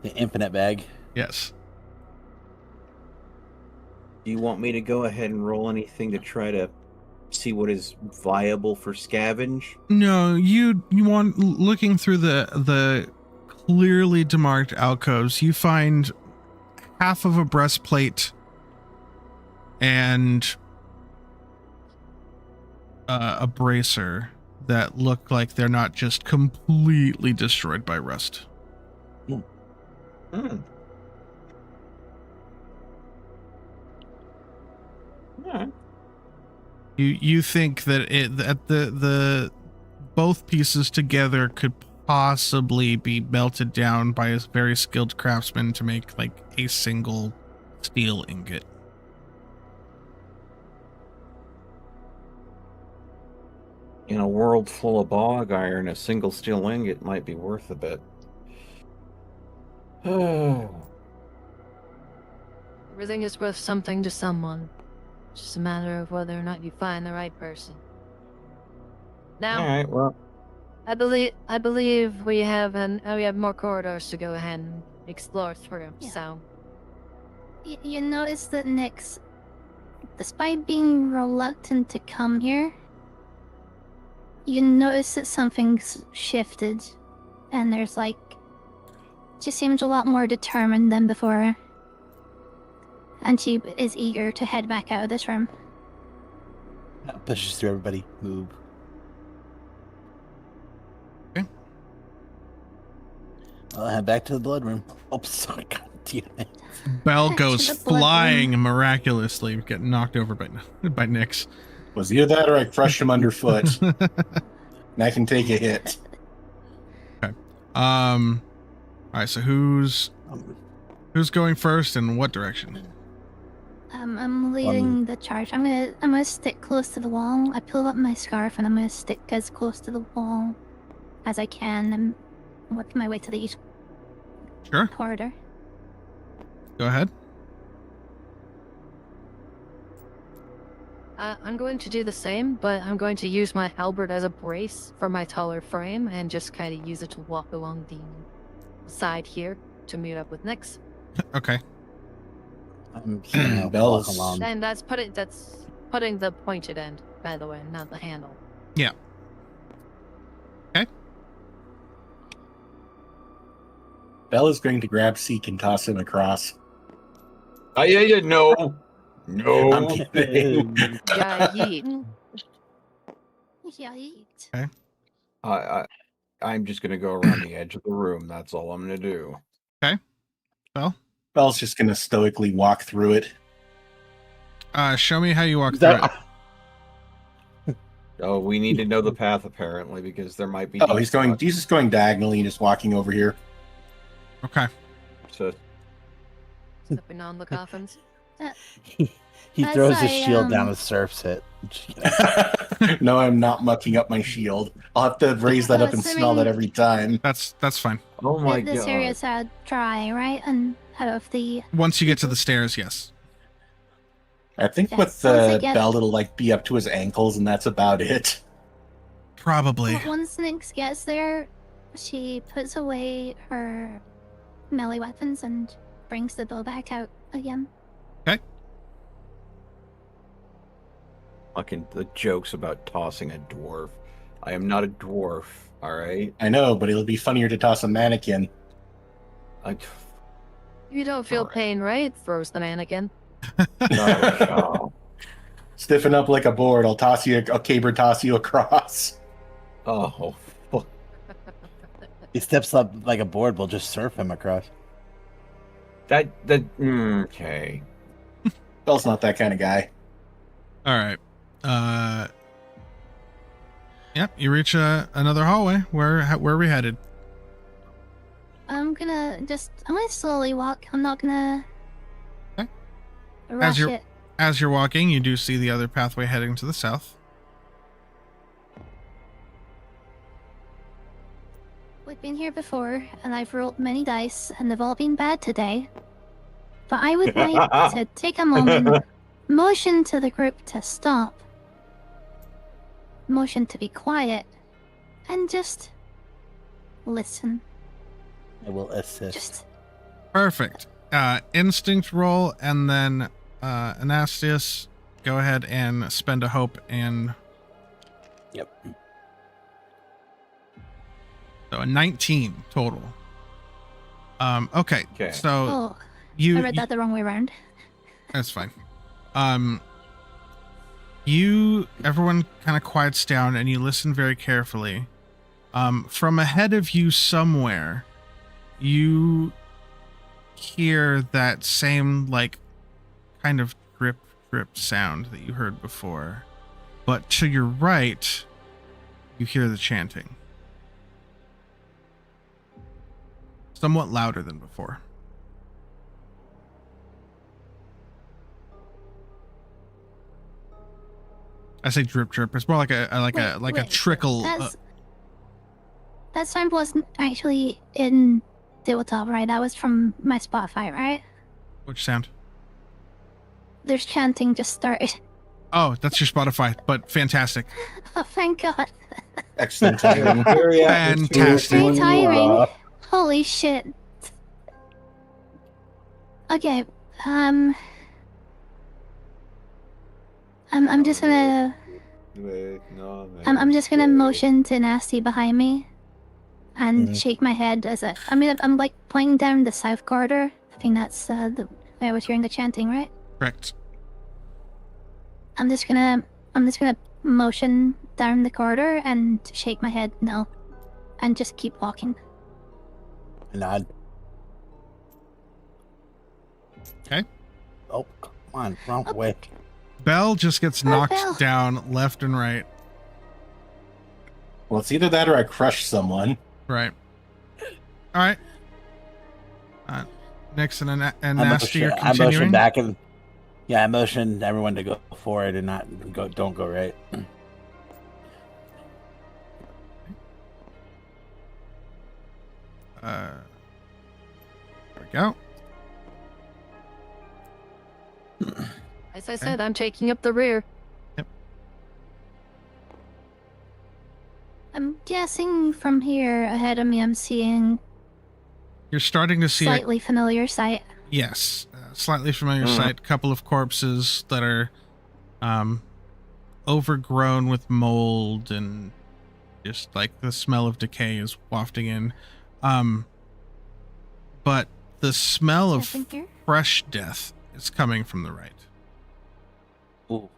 The infinite bag. Yes. Do you want me to go ahead and roll anything to try to see what is viable for scavenge? No, you want looking through the clearly demarked alcoves, you find half of a breastplate and a bracer that look like they're not just completely destroyed by rust. Hmm. Yeah. You think that the both pieces together could possibly be melted down by a very skilled craftsman to make like a single steel ingot. In a world full of bog iron, a single steel ingot might be worth a bit. Everything is worth something to someone. It's just a matter of whether or not you find the right person. Now, All right, well, I believe we have more corridors to go ahead and explore through. Yeah. So You notice that Nyx, despite being reluctant to come here, you notice that something's shifted, and there's like, she seems a lot more determined than before, and she is eager to head back out of this room. Pushes through everybody. Move. Okay. I'll head back to the blood room. Oh, sorry. God damn it. Bell To goes the blood flying room. miraculously, getting knocked over by Nyx. Was either that or I crushed him underfoot, and I can take a hit. All right, so who's Um, going first and what direction? I'm leading the charge. I'm gonna stick close to the wall. I pull up my scarf and I'm gonna stick as close to the wall as I can and work my way to the east Sure, corridor. go ahead. I'm going to do the same, but I'm going to use my halberd as a brace for my taller frame and just kind of use it to walk along the side here to meet up with Nyx. Okay. I'm just gonna walk Bells. along. And that's putting the pointed end, by the way, not the handle. Yeah. Okay. Bell is going to grab Seek and toss him across. yeah, no. I'm No. kidding. Yeah, yeet. Yeah, yeet. I'm just gonna go around the edge of the room. That's all I'm gonna do. Bell, Bell's just going to stoically walk through it. show me how you walk Is through that- it. Oh, we need to know the path apparently because there might be. Oh, he's just going diagonally, just walking over here. Okay. So Stepping on the coffins. He As throws his I, shield down and surfs it. No, I'm not mucking up my shield. I'll have to raise that up and smell that every time. That's fine. oh my This god. area's dry, right? And out of the Once you get to the stairs, yes. I think Yeah, with sounds the like it. belt, it'll like be up to his ankles, and that's about it. Probably. once Nyx gets there, she puts away her melee weapons and brings the bow back out again. Fucking the jokes about tossing a dwarf. I am not a dwarf. All right. I know, but it'll be funnier to toss a mannequin. I, You don't feel Alright. pain, right? Throws the mannequin. oh, Stiffen up like a board. I'll caber toss you across. oh, fuck. He steps up like a board. We'll just surf him across. Okay. Bell's not that kind of guy. All right. Yep, you reach another hallway. Where are we headed? I'm gonna slowly walk. I'm not gonna Okay. rush you're- it. As you're walking, you do see the other pathway heading to the south. We've been here before, and I've rolled many dice, and they've all been bad today. But I would like to take a moment, motion to the group to stop, motion to be quiet, and just listen. I will assist. Just Perfect. Instinct roll, and then Anastius, go ahead and spend a hope and Yep. so a 19 total. Okay. Okay. So oh, you I read that the wrong way around. That's fine. Everyone kind of quiets down and you listen very carefully. From ahead of you somewhere, you hear that same, like, kind of drip, drip sound that you heard before. But to your right, you hear the chanting. Somewhat louder than before. I say drip drip. It's more like a Wait, trickle. That sound wasn't actually in Tabletop, right? That was from my Spotify, right? Which sound? There's chanting just started. Oh, that's your Spotify, but fantastic. Oh, thank God. Excellent timing. Very Fantastic. Great timing. Holy shit. Okay, I'm just gonna I'm just gonna motion to Nasty behind me and shake my head as I'm like pointing down the south corridor. I think that's the I was hearing the chanting, right? Correct. I'm just gonna motion down the corridor and shake my head no, and just keep walking. Nod. Okay. Oh, come on, wrong way. Bell just gets Oh, knocked Bell. down left and right. Well, it's either that or I crush someone. Right. All right. Nixon and I Nasty are motion continuing. back and I motioned everyone to go forward and not go. Don't go right. There we go. As I said, I'm taking up the rear. I'm guessing from here ahead of me I'm seeing You're starting to see slightly familiar sight. yes, slightly familiar sight. Couple of corpses that are overgrown with mold and just like the smell of decay is wafting in. But the smell of Nothing here? fresh death is coming from the right. Ooh.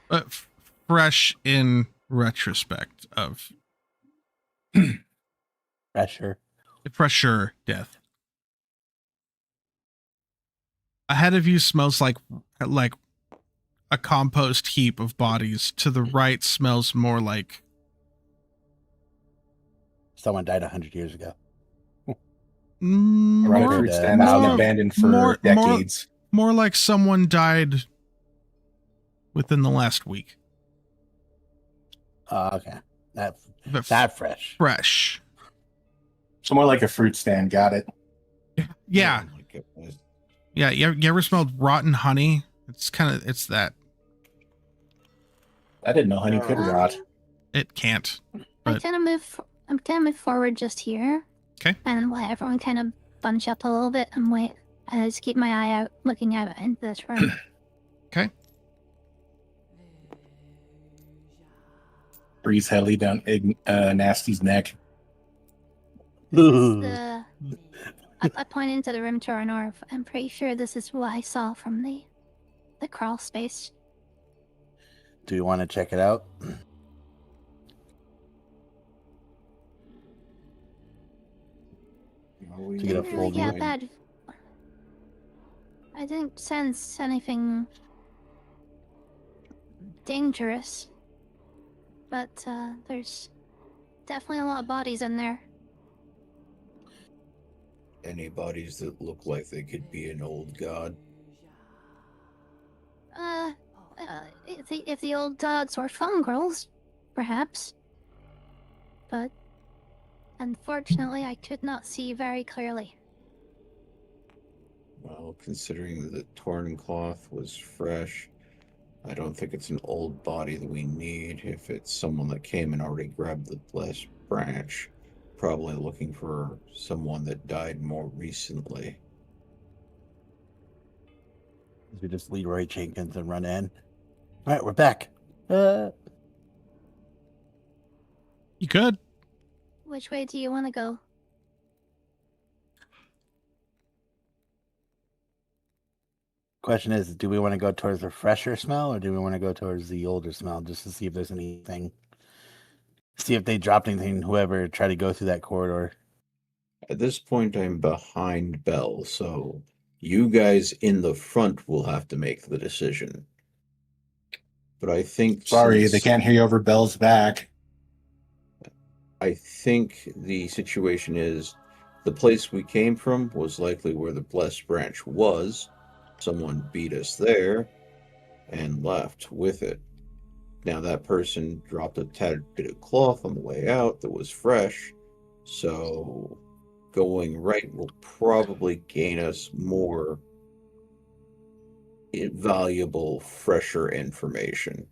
But fresh in retrospect of Pressure. fresher death. Ahead of you smells like a compost heap of bodies. To the right smells more like Someone died 100 years ago. Around a more, fruit stand that's been more, abandoned for more- decades. more like someone died within the last week. Okay. That But fresh. fresh. So more like a fruit stand. Got it. Yeah. Oh my goodness. Yeah. You ever smelled rotten honey? It's that. I didn't know honey could rot. It can't. I'm But gonna move forward just here. 'Kay. And let everyone kind of bunch up a little bit and wait. And I just keep my eye out, looking out into this room. okay. Breathe heavily down Nasty's neck. I point into the room to our north. I'm pretty sure this is what I saw from the crawl space. Do you want to check it out? To get a Didn't full really get view. bad. I didn't sense anything dangerous. But there's definitely a lot of bodies in there. Any bodies that look like they could be an old god? If the old gods were mongrels, perhaps. But unfortunately, I could not see very clearly. Well, considering the torn cloth was fresh, I don't think it's an old body that we need. If it's someone that came and already grabbed the blessed branch, probably looking for someone that died more recently. We just Leroy Jenkins and run in. All right, we're back. You could. Which way do you want to go? Question is, do we want to go towards the fresher smell or do we want to go towards the older smell just to see if there's anything? See if they dropped anything, whoever tried to go through that corridor. At this point, I'm behind Bell, so you guys in the front will have to make the decision. But I think... Sorry, they can't hear you over Bell's back. I think the situation is the place we came from was likely where the blessed branch was. Someone beat us there. and left with it. Now, that person dropped a tattered bit of cloth on the way out that was fresh, so going right will probably gain us more valuable, fresher information.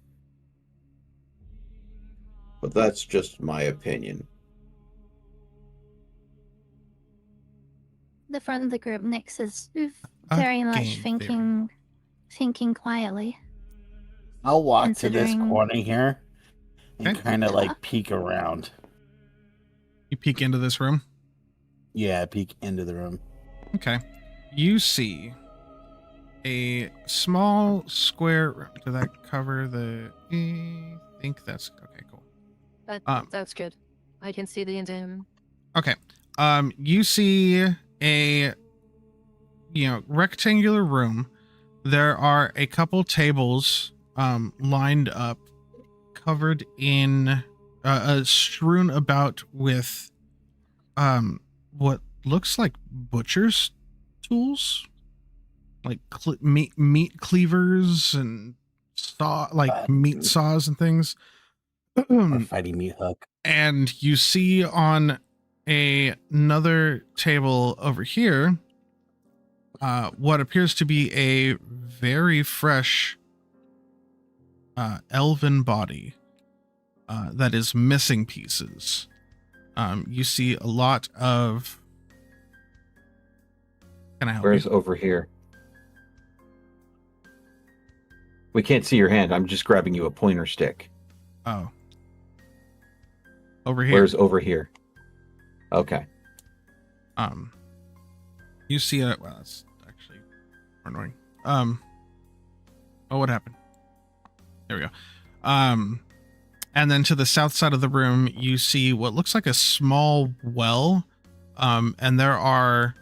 But that's just my opinion. The front of the group, Nyx, is very much Game thinking quietly. I'll walk to this Considering- corner here and Okay. kind of Yeah. like peek around. You peek into this room. Yeah, peek into the room. Okay. You see a small square. Did that cover the? I think that's okay. Cool. That's good. I can see the end. Okay. You see a rectangular room. There are a couple tables lined up, covered in strewn about with what looks like butcher's tools, like meat cleavers and meat saws and things. Or fighting meat hook. And you see on another table over here what appears to be a very fresh elven body that is missing pieces. You see a lot of... Can I help Where's you? over here? We can't see your hand. I'm just grabbing you a pointer stick. Oh. Over here. Where's over here? Okay. You see a... Well, that's actually more annoying. Oh, what happened? There we go. And then to the south side of the room, you see what looks like a small well. And there are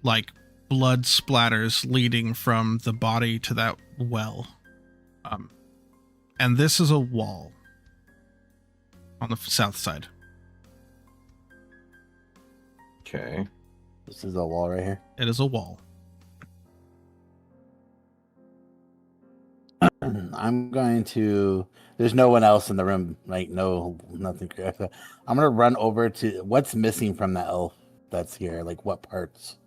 like blood splatters leading from the body to that well. And this is a wall on the south side. Okay. This is a wall right here. It is a wall. I'm going to. There's no one else in the room. Like nothing. I'm gonna run over to what's missing from the elf that's here. Like what parts?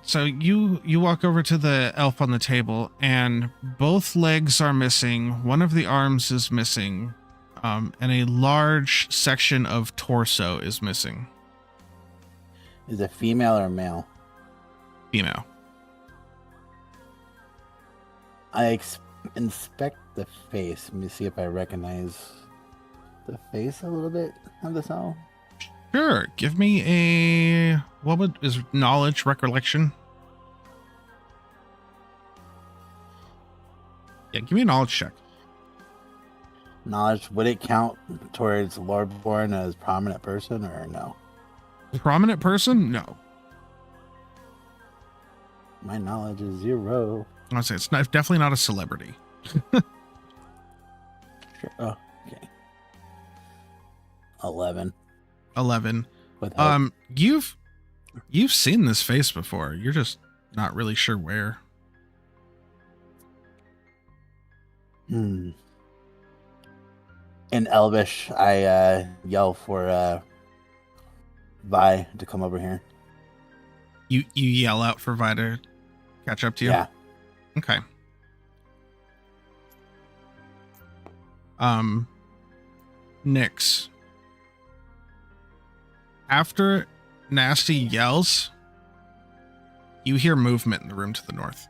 So you walk over to the elf on the table, and both legs are missing. One of the arms is missing, and a large section of torso is missing. Is it female or male? Female. I inspect the face. Let me see if I recognize the face a little bit of this elf. Sure. Give me a... What is knowledge, recollection? Yeah, give me a knowledge check. Knowledge, would it count towards Lordborn as prominent person or no? Prominent person? No. My knowledge is 0. I would say it's definitely not a celebrity. Sure. Oh, okay. 11. 11. With help. You've seen this face before. You're just not really sure where. In Elvish, I yell for Vi to come over here. You yell out for Vi to catch up to you? Yeah. Okay. Nyx. After Nasty yells, you hear movement in the room to the north.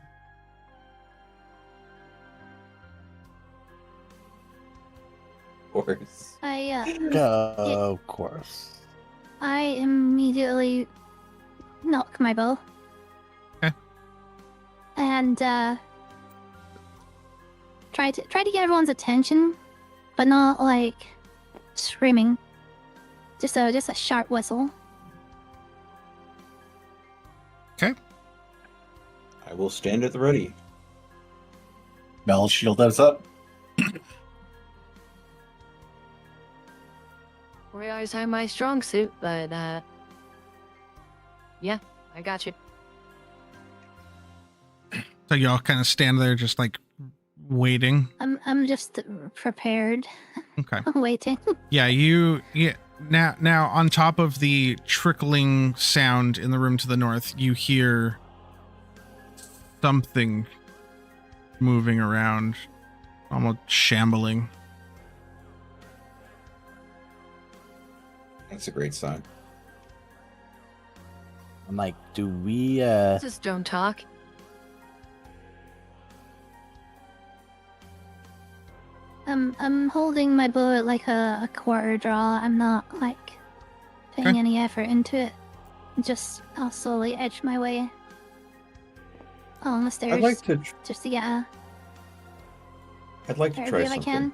Of course. Of course. I immediately knock my bow. Okay. And try to get everyone's attention, but not like screaming. Just a sharp whistle. Okay. I will stand at the ready. Mel, shield us up. Warriors are my strong suit, but yeah, I got you. So you all kind of stand there just like waiting. I'm just prepared. Okay. Waiting. Yeah, now on top of the trickling sound in the room to the north, you hear something moving around, almost shambling. That's a great sign. I'm like, do we Just don't talk. I'm holding my bow at like a quarter draw. I'm not like putting Okay. any effort into it. I'll slowly edge my way along the stairs I'd like to just to get a try fair view if I something. can.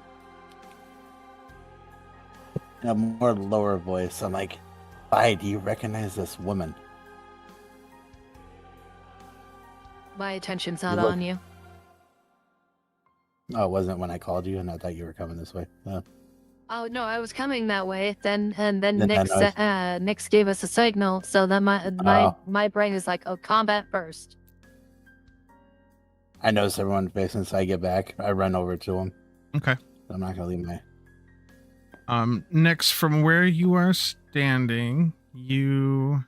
in a more lower voice? I'm like, "Why do you recognize this woman?" My attention's not look- on you. Oh, it wasn't when I called you, and I thought you were coming this way. Oh no, I was coming that way. Then Then Nix gave us a signal, so that my brain is like, oh, combat first. I noticed everyone facing, so I get back. I run over to him. Okay. I'm not gonna leave my. Next, from where you are standing, you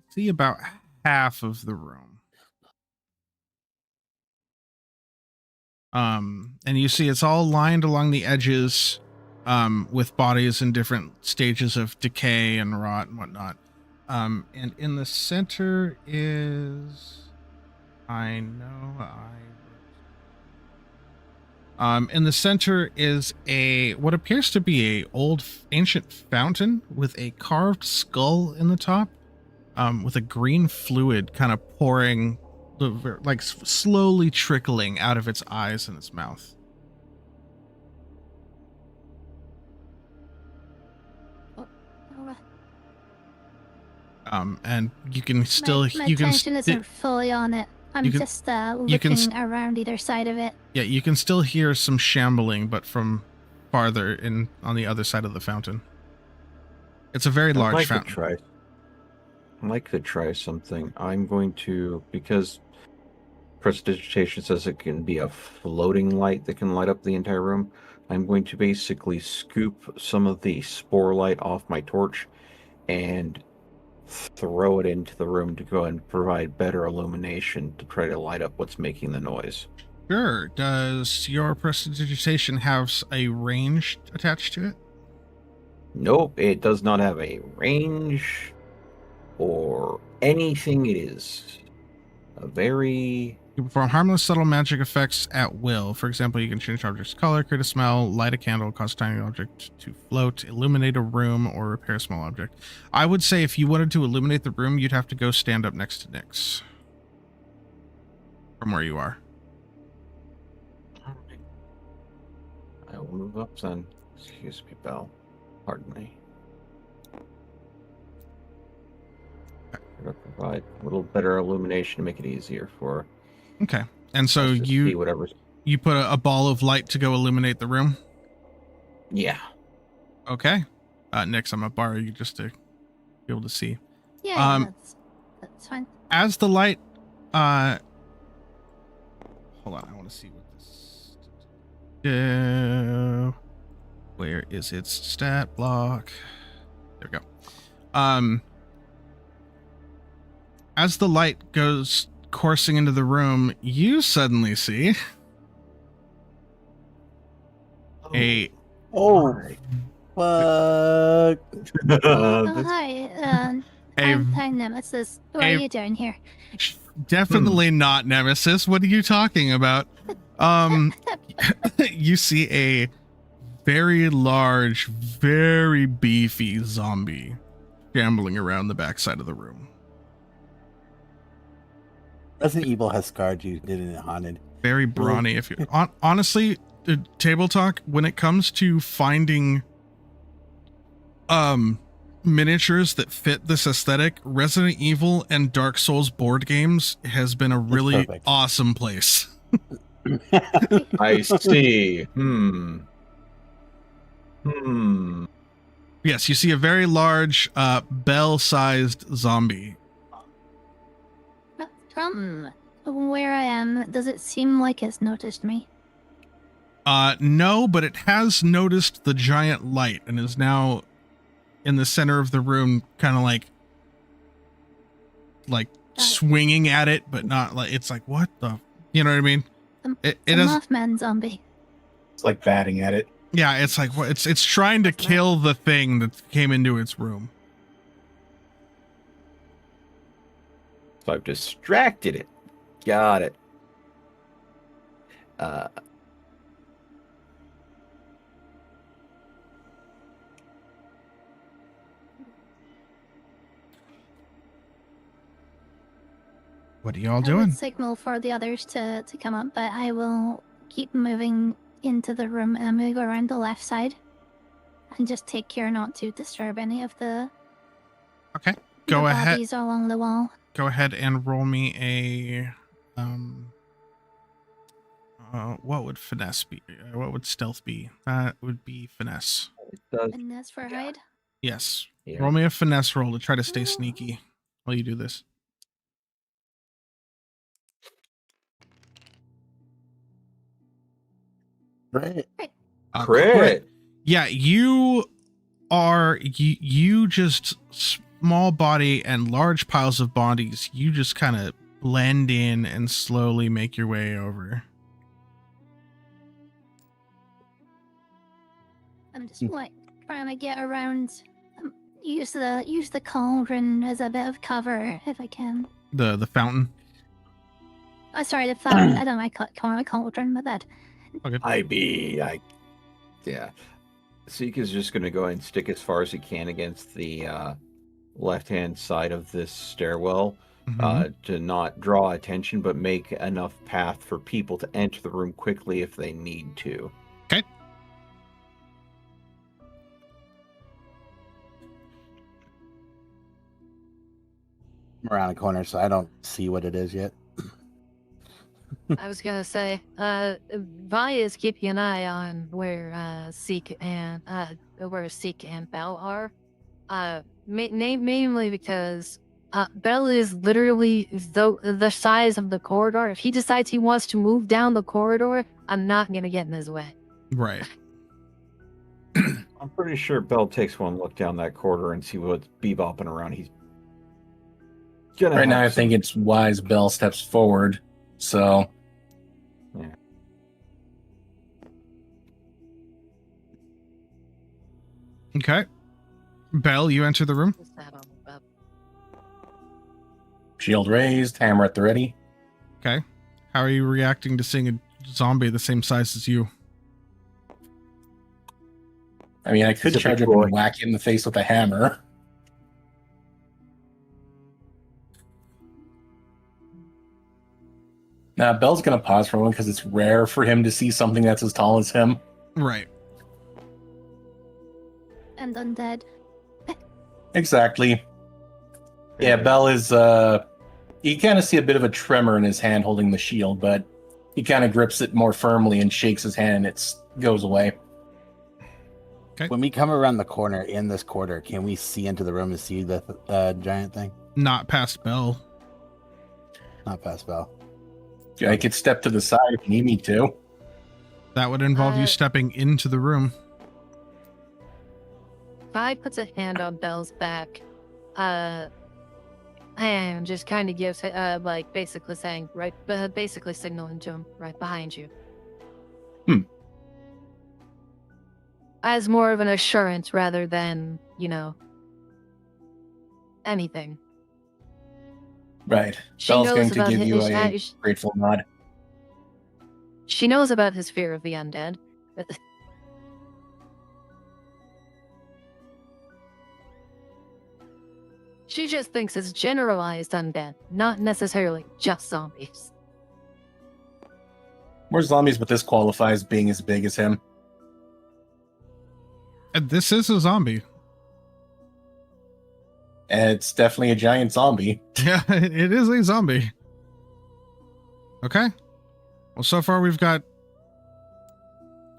see about half of the room. And you see it's all lined along the edges, with bodies in different stages of decay and rot and whatnot. And in the center is, in the center is what appears to be a old ancient fountain with a carved skull in the top, with a green fluid kind of pouring, like slowly trickling out of its eyes and its mouth. And you can still my you can attention isn't fully on it. I'm you can- just you can looking around either side of it. yeah, you can still hear some shambling, but from farther in on the other side of the fountain. It's a very large fountain. I'd like to try something. I'm going to, because prestidigitation says it can be a floating light that can light up the entire room. I'm going to basically scoop some of the spore light off my torch and throw it into the room to go and provide better illumination to try to light up what's making the noise. Sure. Does your prestidigitation have a range attached to it? Nope, it does not have a range or anything. It is a very... You perform harmless, subtle magic effects at will. For example, you can change object's color, create a smell, light a candle, cause a tiny object to float, illuminate a room, or repair a small object. I would say if you wanted to illuminate the room, you'd have to go stand up next to Nyx from where you are. I will move up then. Excuse me, Belle. Pardon me. Provide a little better illumination to make it easier for... Okay. And so us to see whatever's... you put a ball of light to go illuminate the room? Yeah. Okay. Nyx, I'm going to borrow you just to be able to see. Yeah, that's fine. As the light, hold on, I want to see what this. Where is its stat block? There we go. As the light goes coursing into the room, you suddenly see a Fuck. Oh, hi. Hi, Nemesis. What are you doing here? Definitely not Nemesis. What are you talking about? You see a very large, very beefy zombie shambling around the backside of the room. Resident Evil has scarred you, didn't it, Haunted? Very brawny. If you honestly, table talk, when it comes to finding miniatures that fit this aesthetic, Resident Evil and Dark Souls board games has been a really awesome place. I see. Yes, you see a very large, bell-sized zombie. Where I am, does it seem like it's noticed me? No, but it has noticed the giant light and is now in the center of the room, kind of like swinging at it, but not like, it's like, what the, you know what I mean? It It's a doesn't. Mothman zombie. It's like batting at it. Yeah, it's like, what? It's trying to kill the thing that came into its room. So I've distracted it. Got it. What are y'all I doing? would signal for the others to come up, but I will keep moving into the room and move around the left side. And just take care not to disturb any of the Okay, go ahead. bodies along the wall. Go ahead and roll me a what would finesse be? What would stealth be? That would be finesse. It does. And that's for hide. Yes. Yeah. Roll me a finesse roll to try to stay sneaky while you do this. Right. Crit. Yeah, you just small body and large piles of bodies. You just kind of blend in and slowly make your way over. I'm just like trying to get around. Use the cauldron as a bit of cover if I can. The fountain. Oh, sorry, the fountain. I don't know. I call it a cauldron, but that. Okay. Yeah. Sika's just going to go and stick as far as he can against the left-hand side of this stairwell to not draw attention, but make enough path for people to enter the room quickly if they need to. Okay. I'm around the corner, so I don't see what it is yet. I was gonna say, Vi is keeping an eye on where Seek and Bell are. Mainly because Bell is literally the size of the corridor. If he decides he wants to move down the corridor, I'm not gonna get in his way. Right. I'm pretty sure Bell takes one look down that corridor and see what's bebopping around. He's gonna Right now, I think it's wise Bell steps forward. So, yeah. Okay. Bell, you enter the room. What's that all about? shield raised, hammer at the ready. Okay. How are you reacting to seeing a zombie the same size as you? I mean, I could It's a charge big up boy. and whack it in the face with a hammer. Now, Bell's going to pause for a moment because it's rare for him to see something that's as tall as him. Right. And undead. Exactly. Yeah, Bell is, you kind of see a bit of a tremor in his hand holding the shield, but he kind of grips it more firmly and shakes his hand and it goes away. Okay. When we come around the corner in this quarter, can we see into the room and see the giant thing? Not past Bell. Not past Bell. I could step to the side if you need me to. That would involve you stepping into the room. Vi puts a hand on Bell's back, and just kind of gives, like, basically saying, basically signaling to him, right behind you. As more of an assurance rather than, anything. Right. She Bell's knows going to about give you a his, grateful nod. she knows about his fear of the undead. But she just thinks it's generalized undead, not necessarily just zombies. More zombies, but this qualifies being as big as him. And this is a zombie. And it's definitely a giant zombie. Yeah, it is a zombie. Okay. Well, so far we've got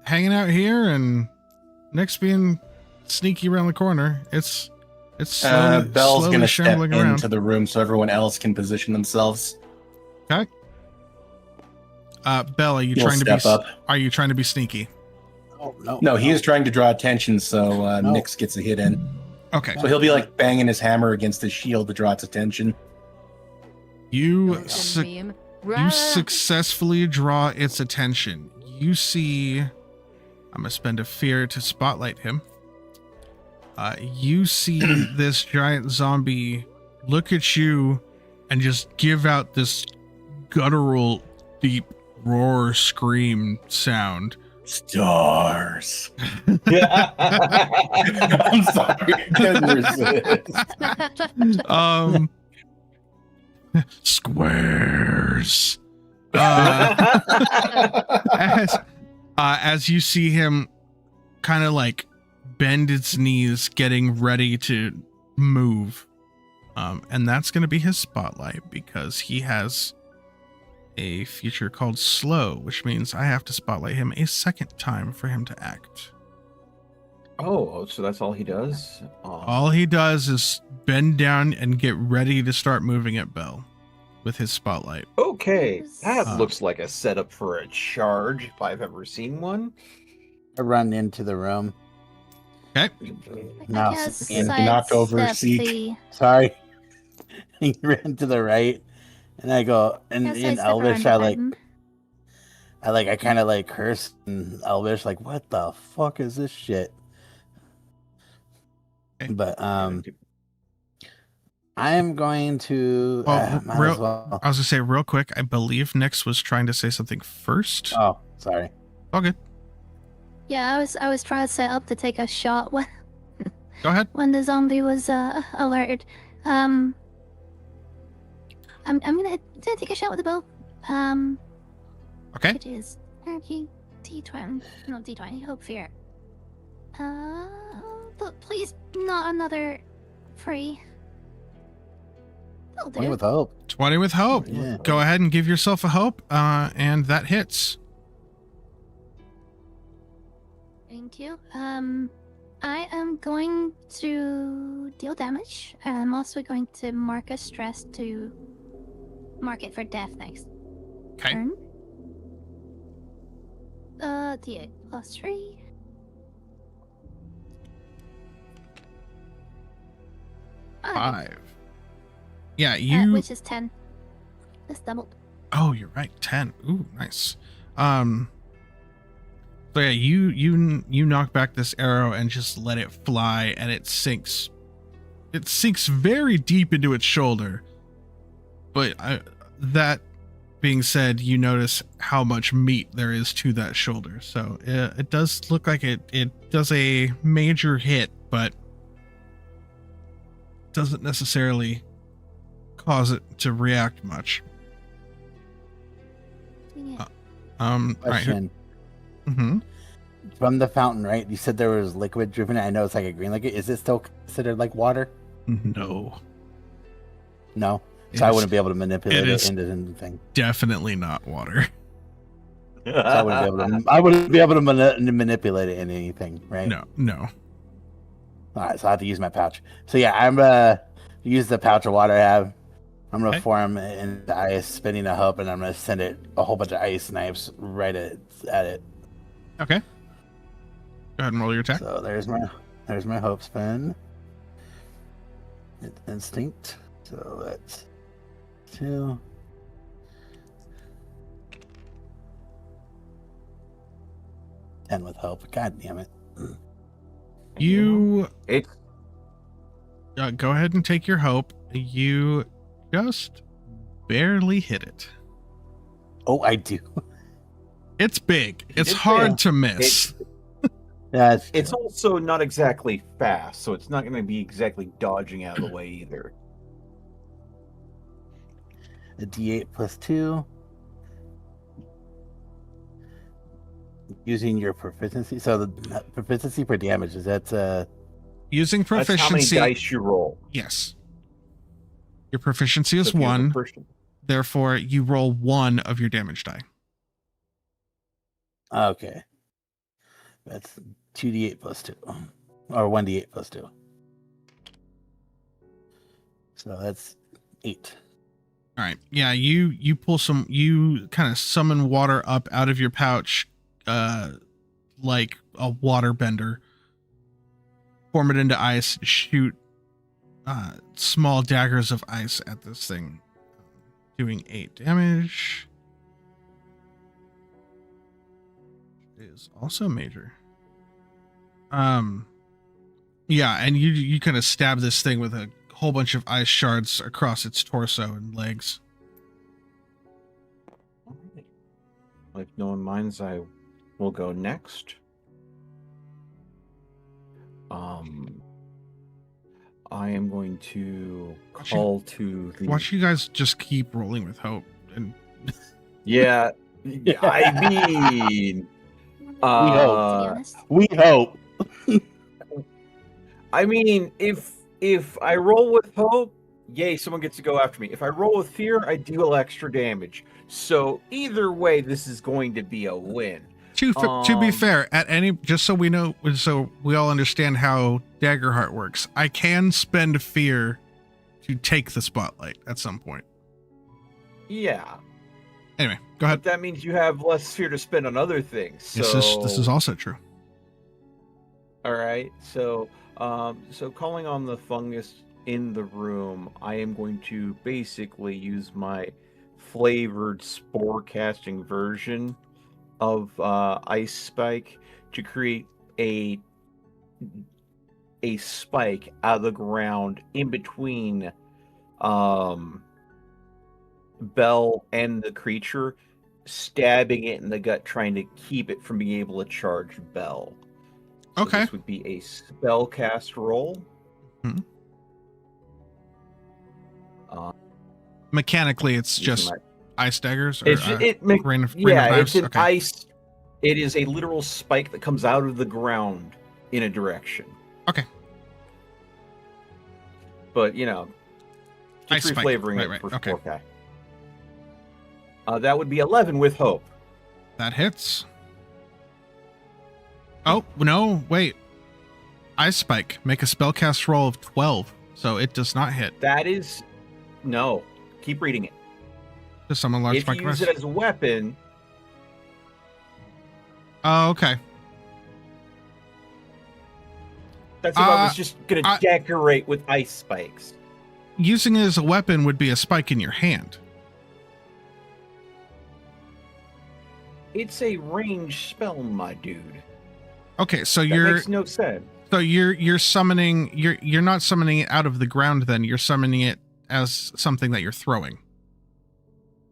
hanging out here and Nick's being sneaky around the corner. It's slowly, Bell's slowly going to step shambling around. into the room so everyone else can position themselves. Okay. Belle, are you He'll trying to be step up. Are you trying to be sneaky? Oh no. No, he is trying to draw attention, so No. Nyx gets a hit in. Okay. So he'll be like banging his hammer against his shield to draw its attention. You It's a su- meme. you successfully draw its attention. You see, I'm gonna spend a fear to spotlight him. You see this giant zombie look at you and just give out this guttural, deep roar, scream sound. Stars. I'm sorry. I couldn't resist. Squares. As you see him kind of like bend its knees, getting ready to move. And that's going to be his spotlight because he has a feature called slow, which means I have to spotlight him a second time for him to act. Oh, so that's all he does? All he does is bend down and get ready to start moving at Belle with his spotlight. Okay, that Uh, looks like a setup for a charge if I've ever seen one. I run into the room. Okay. No, I guess and he knocked over sidestep Zeke. the- Sorry. He ran to the right, and I go, and guess in sidestep Elvish, around I him. kind of like curse in Elvish, like, what the fuck is this shit? Okay. But I'm going to. Well, might as well. I was gonna say real quick, I believe Nyx was trying to say something first. Oh, sorry. All good. Yeah, I was trying to set up to take a shot when Go ahead. when the zombie was alerted. I'm gonna take a shot with the bow. Okay. It is D20, no D20. Hope fear. But please not another free. That'll 20 do. with hope. 20 with hope. Yeah. Go ahead and give yourself a hope, and that hits. Thank you. I am going to deal damage. I'm also going to mark a stress to mark it for death next Okay. turn. D8 plus 3. Five. Yeah, you. Which is 10. That's doubled. Oh, you're right. 10. Ooh, nice. So yeah, you knock back this arrow and just let it fly, and it sinks. It sinks very deep into its shoulder. But that being said, you notice how much meat there is to that shoulder. So it does look like it does a major hit, but doesn't necessarily cause it to react much. Yeah. All right. Question. Mm-hmm. From the fountain, right? You said there was liquid dripping. I know it's like a green liquid. Is it still considered like water? No, No. It So I is wouldn't be able to manipulate it it is- into anything. definitely not water. So I wouldn't be able to manipulate it in anything, right? No. All right, so I have to use my pouch. So yeah, I'm gonna use the pouch of water I have. I'm gonna Okay. form it in the ice, spinning a hope, and I'm gonna send it a whole bunch of ice knives right at it. Okay. Go ahead and roll your attack. So there's my hope spin. It's instinct. So that's 2. And with hope. God damn it. You It's go ahead and take your hope. You just barely hit it. Oh, I do. It's big. It's It's hard big. to miss. Yeah, it's also not exactly fast, so it's not going to be exactly dodging out of the way either. a D8 plus 2. Using your proficiency. So the proficiency for damage is that Using That's how many proficiency. dice you roll. Yes. Your proficiency is So if you have a 1. person- Therefore, you roll 1 of your damage die. okay. That's 2D8 plus 2. Or 1D8 plus 2. So that's 8. All right. Yeah, you pull some. You kind of summon water up out of your pouch, like a water bender. Form it into ice. Shoot small daggers of ice at this thing, doing 8 damage. It is also major. Yeah, and you kind of stab this thing with a whole bunch of ice shards across its torso and legs. If no one minds, I will go next. I am going to call to the. Watch you guys just keep rolling with hope. And Yeah, I mean, We hope. I mean, if I roll with hope, yay, someone gets to go after me. If I roll with fear, I deal extra damage. So either way, this is going to be a win. To be fair, at any, just so we know, so we all understand how Daggerheart works, I can spend fear to take the spotlight at some point. Yeah. Anyway, go ahead. But that means you have less fear to spend on other things. So... This is also true. All right. So calling on the fungus in the room, I am going to basically use my flavored spore casting version of Ice Spike to create a spike out of the ground in between Bell and the creature, stabbing it in the gut, trying to keep it from being able to charge Bell. So Okay. This would be a spell cast roll. Mm-hmm. Mechanically, it's just ice daggers. Or, it's rain of it's an okay. ice. It is a literal spike that comes out of the ground in a direction. Okay. But just Ice spike. reflavoring Right, it for okay. 4K. That would be 11 with hope. That hits. Oh, no, wait. Ice Spike. Make a spellcast roll of 12, so it does not hit. That is... No. Keep reading it. Just summon large If spike you use it as a weapon... Oh, okay. That's if I was just going to decorate with ice spikes. Using it as a weapon would be a spike in your hand. It's a ranged spell, my dude. Okay, so That makes no sense. So you're summoning you're not summoning it out of the ground then, you're summoning it as something that you're throwing.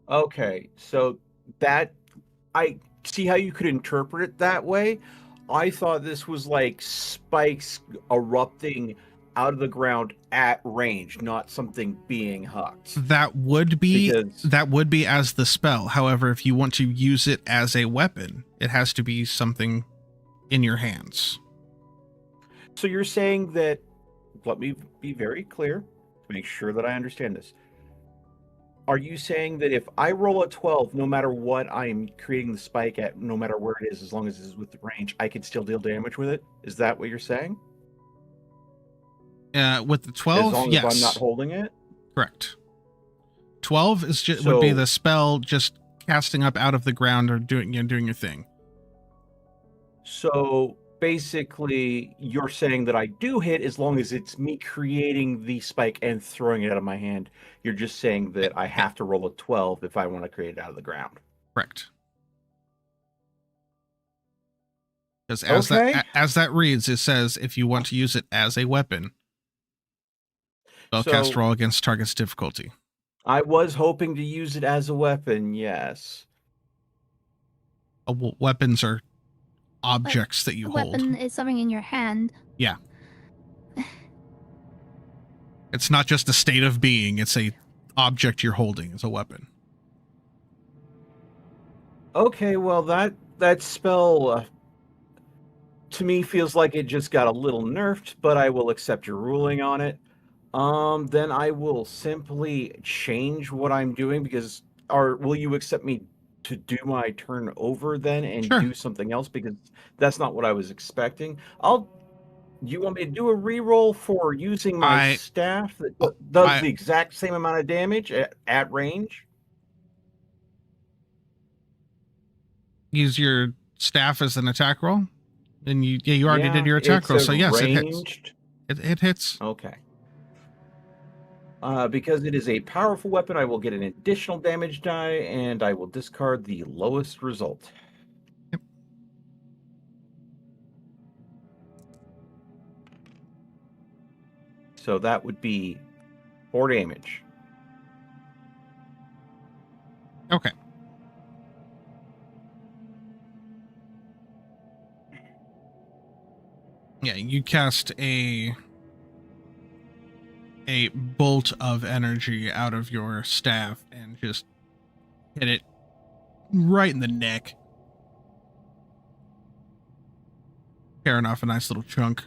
Okay, so that I see how you could interpret it that way. I thought this was like spikes erupting out of the ground at range, not something being hucked. That would be Because- as the spell. However, if you want to use it as a weapon, it has to be something in your hands. So you're saying that, let me be very clear to make sure that I understand this. Are you saying that if I roll a 12, no matter what I'm creating the spike at, no matter where it is, as long as it's with the range, I can still deal damage with it? Is that what you're saying? With the 12, as long yes. as I'm not holding it? Correct. 12 is would be the spell just casting up out of the ground or doing your thing. So basically, you're saying that I do hit as long as it's me creating the spike and throwing it out of my hand. You're just saying that I have to roll a 12 if I want to create it out of the ground. Correct. Because as that reads, it says if you want to use it as a weapon, spellcast roll against target's difficulty. I was hoping to use it as a weapon, yes. Weapons are objects that you hold. Weapon is something in your hand. Yeah. It's not just a state of being, it's a object you're holding as a weapon. Okay, well that spell to me feels like it just got a little nerfed, but I will accept your ruling on it. Then I will simply change what I'm doing because will you accept me to do my turn over then and Sure. do something else, because that's not what I was expecting. I'll you want me to do a reroll for using my staff that does the exact same amount of damage at range? Use your staff as an attack roll, and you already did your attack roll, so yes, ranged. It hits. Okay. Because it is a powerful weapon, I will get an additional damage die, and I will discard the lowest result. Yep. So that would be 4 damage. Okay. Yeah, you cast a bolt of energy out of your staff and just hit it right in the neck. Tearing off a nice little chunk.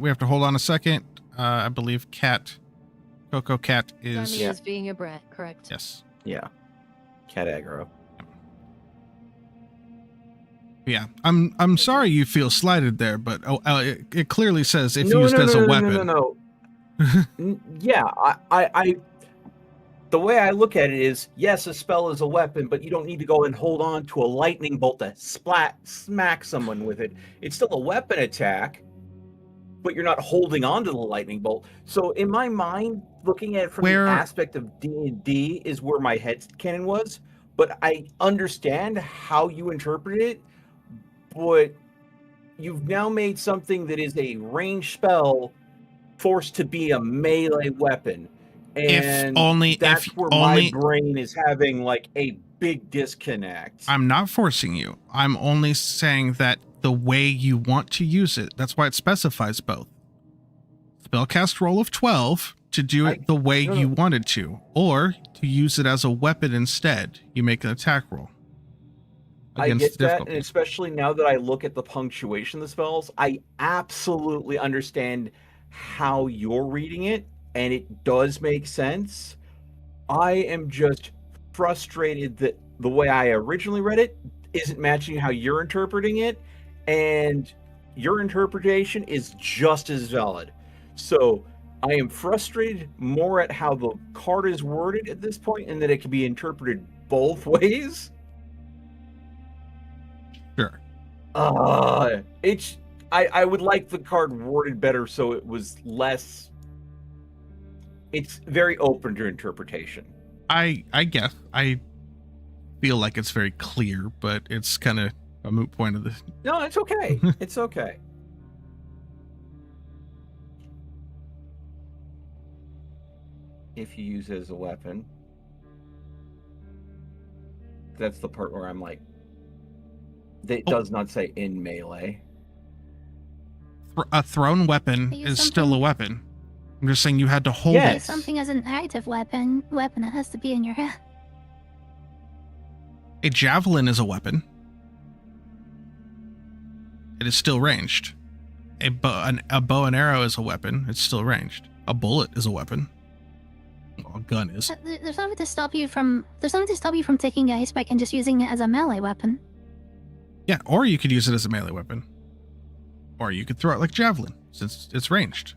We have to hold on a second. I believe Coco Cat is... Johnny is being a brat, correct? Yes. Yeah. Cat aggro. Yeah, I'm sorry you feel slighted there, but it clearly says if used as a weapon. No. Yeah, I the way I look at it is, yes, a spell is a weapon, but you don't need to go and hold on to a lightning bolt to smack someone with it. It's still a weapon attack, but you're not holding on to the lightning bolt. So in my mind, looking at it from the aspect of D&D is where my headcanon was, but I understand how you interpret it, but you've now made something that is a ranged spell forced to be a melee weapon. And that's where my brain is having like a big disconnect. I'm not forcing you. I'm only saying that the way you want to use it, that's why it specifies both. Spellcast roll of 12 to do it the way you wanted to, or to use it as a weapon instead. You make an attack roll. I get that, and especially now that I look at the punctuation of the spells, I absolutely understand how you're reading it, and it does make sense. I am just frustrated that the way I originally read it isn't matching how you're interpreting it, and your interpretation is just as valid. So I am frustrated more at how the card is worded at this point, and that it can be interpreted both ways. Sure. I would like the card worded better so it was less. It's very open to interpretation. I guess I feel like it's very clear, but it's kind of a moot point of this. No, it's okay. It's okay. If you use it as a weapon, that's the part where I'm like, it does not say in melee. A thrown weapon is still a weapon. I'm just saying you had to hold it. Something as an active weapon, it has to be in your hand. A javelin is a weapon. It is still ranged. A bow and arrow is a weapon. It's still ranged. A bullet is a weapon. Well, a gun is. There's nothing to stop you from taking ice spike and just using it as a melee weapon. Yeah, or you could use it as a melee weapon. Or you could throw it like javelin, since it's ranged.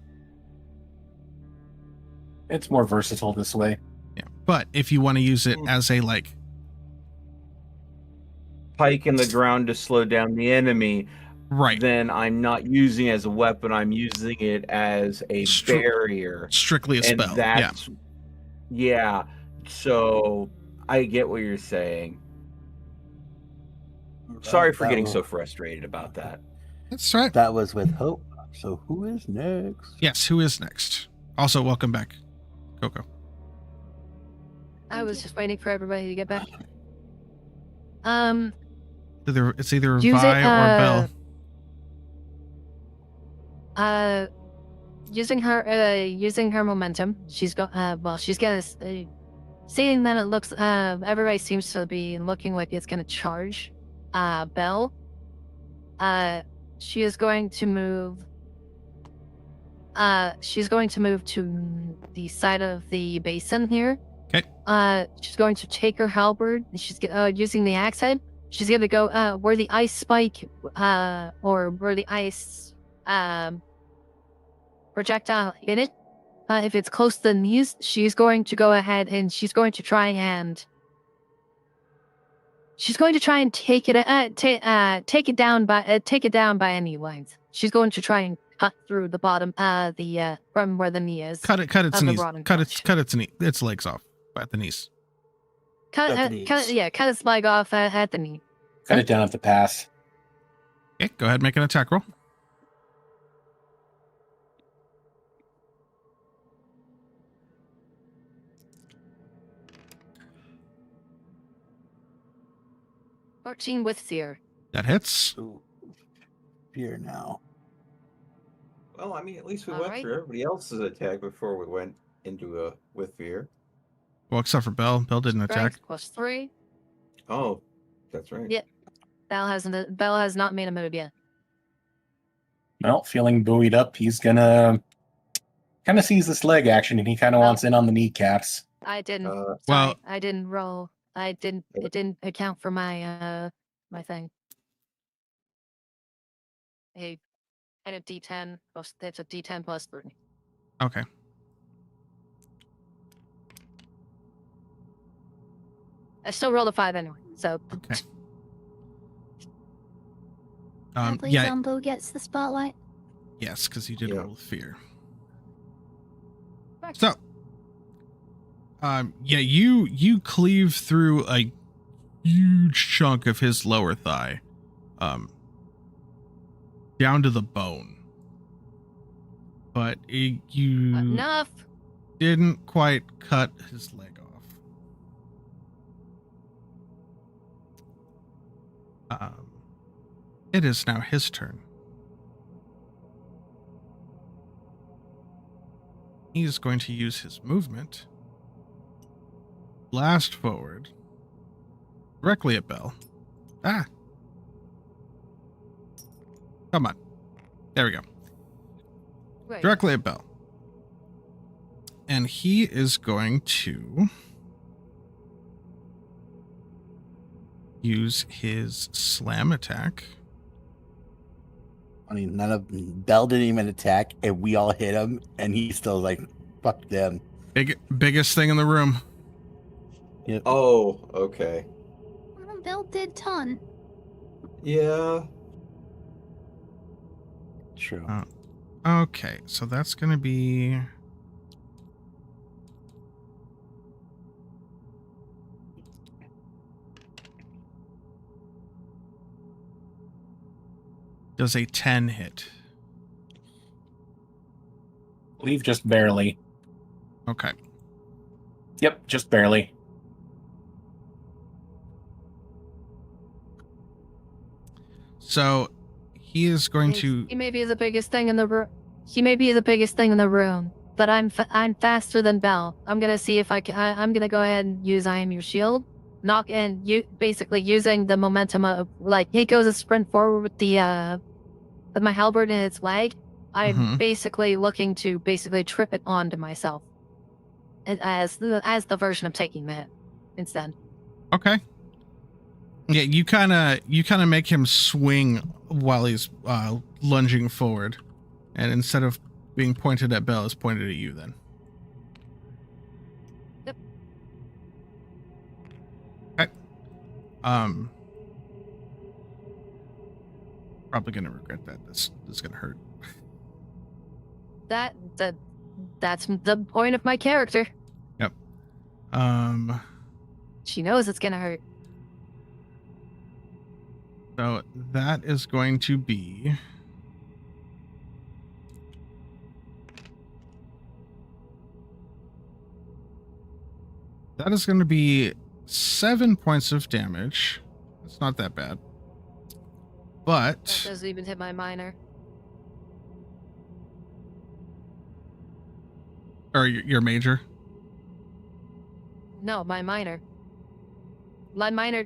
It's more versatile this way. Yeah, but if you want to use it as a pike in the ground to slow down the enemy, right? Then I'm not using it as a weapon. I'm using it as a barrier, strictly a spell. Yeah. So I get what you're saying. Sorry for getting so frustrated about that. That's right. That was with Hope. So who is next? Yes, who is next? Also, welcome back, Coco. I was just waiting for everybody to get back. It's either Vi or Belle. Using her momentum, she's gonna seeing that it looks everybody seems to be looking like it's gonna charge Belle. She is going to move she's going to move to the side of the basin here. Okay. She's going to take her halberd. And she's using the axe head. She's going to go where the ice spike, or where the ice projectile hit it. If it's close to the knees, she's going to go ahead and she's going to try and take it down by any length. She's going to try and cut through the bottom, from where the knee is. Cut its of the knees. rotting Cut flesh. its legs off at the knees. Cut its leg off at the knee. Cut it down at the pass. Okay, go ahead, make an attack roll. "14 with fear." That hits. Ooh. Fear now. Well, I mean, at least we All went right. through everybody else's attack before we went into with fear. Well, except for Bell. Bell didn't attack. Strength +3. Oh, that's right. Yeah. Bell has not made a move yet. Well, feeling buoyed up, he's gonna kind of sees this leg action, and he kind of wants in on the kneecaps. I didn't. Uh, Sorry, well- I didn't roll. It didn't account for my my thing. A kind of D10 plus. It's a D10 plus 3. Okay. I still rolled a 5 anyway. So Okay. Sadly, Yeah. Zombo gets the spotlight. Yes, because you did Yeah. roll with fear. So, yeah, you cleave through a huge chunk of his lower thigh, down to the bone. But you enough. didn't quite cut his leg off. It is now his turn. He is going to use his movement, blast forward, directly at Bell. Ah! Come on. There we go. Right. Directly at Bell. And he is going to use his slam attack. I mean, Bell didn't even attack, and we all hit him, and he's still like, fuck them. Biggest thing in the room. Yep. Oh, okay. Well, Bill did ton. Yeah. True. Okay, so that's going to be... Does a 10 hit? Believe just barely. Okay. Yep, just barely. So he is going to... He may be the biggest thing in the room. He may be the biggest thing in the room, but I'm faster than Bell. I'm gonna see if I'm gonna go ahead and use I Am Your Shield. Knock in, basically using the momentum of, like, he goes a sprint forward with with my halberd in its leg. I'm basically looking to trip it onto myself, as the version of taking the hit instead. Okay. Yeah, you kind of make him swing while he's lunging forward, and instead of being pointed at Bell, it's pointed at you. Then. Yep. Okay. Probably gonna regret that. This is gonna hurt. That's the point of my character. Yep. She knows it's gonna hurt. So that is going to be... That is going to be 7 points of damage. It's not that bad. That But... doesn't even hit my minor. Or your major. No, my minor. My minor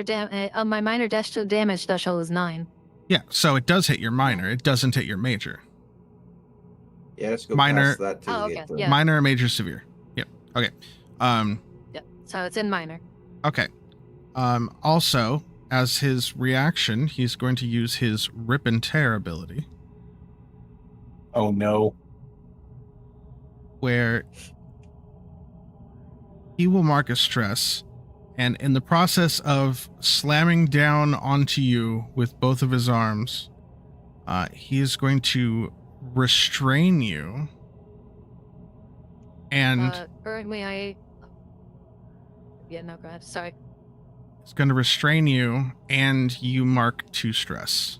damage threshold is 9. Yeah, so it does hit your minor. It doesn't hit your major. Yeah, let's go Minor- past that till Oh, we okay, get to yeah. Minor, major, severe. Yep. Okay. Yep. So it's in minor. Okay. Also, as his reaction, he's going to use his Rip and Tear ability, Oh no. where he will mark a stress, and in the process of slamming down onto you with both of his arms, he is going to restrain you. And Currently, yeah, no, go ahead. Sorry. it's going to restrain you, and you mark 2 stress.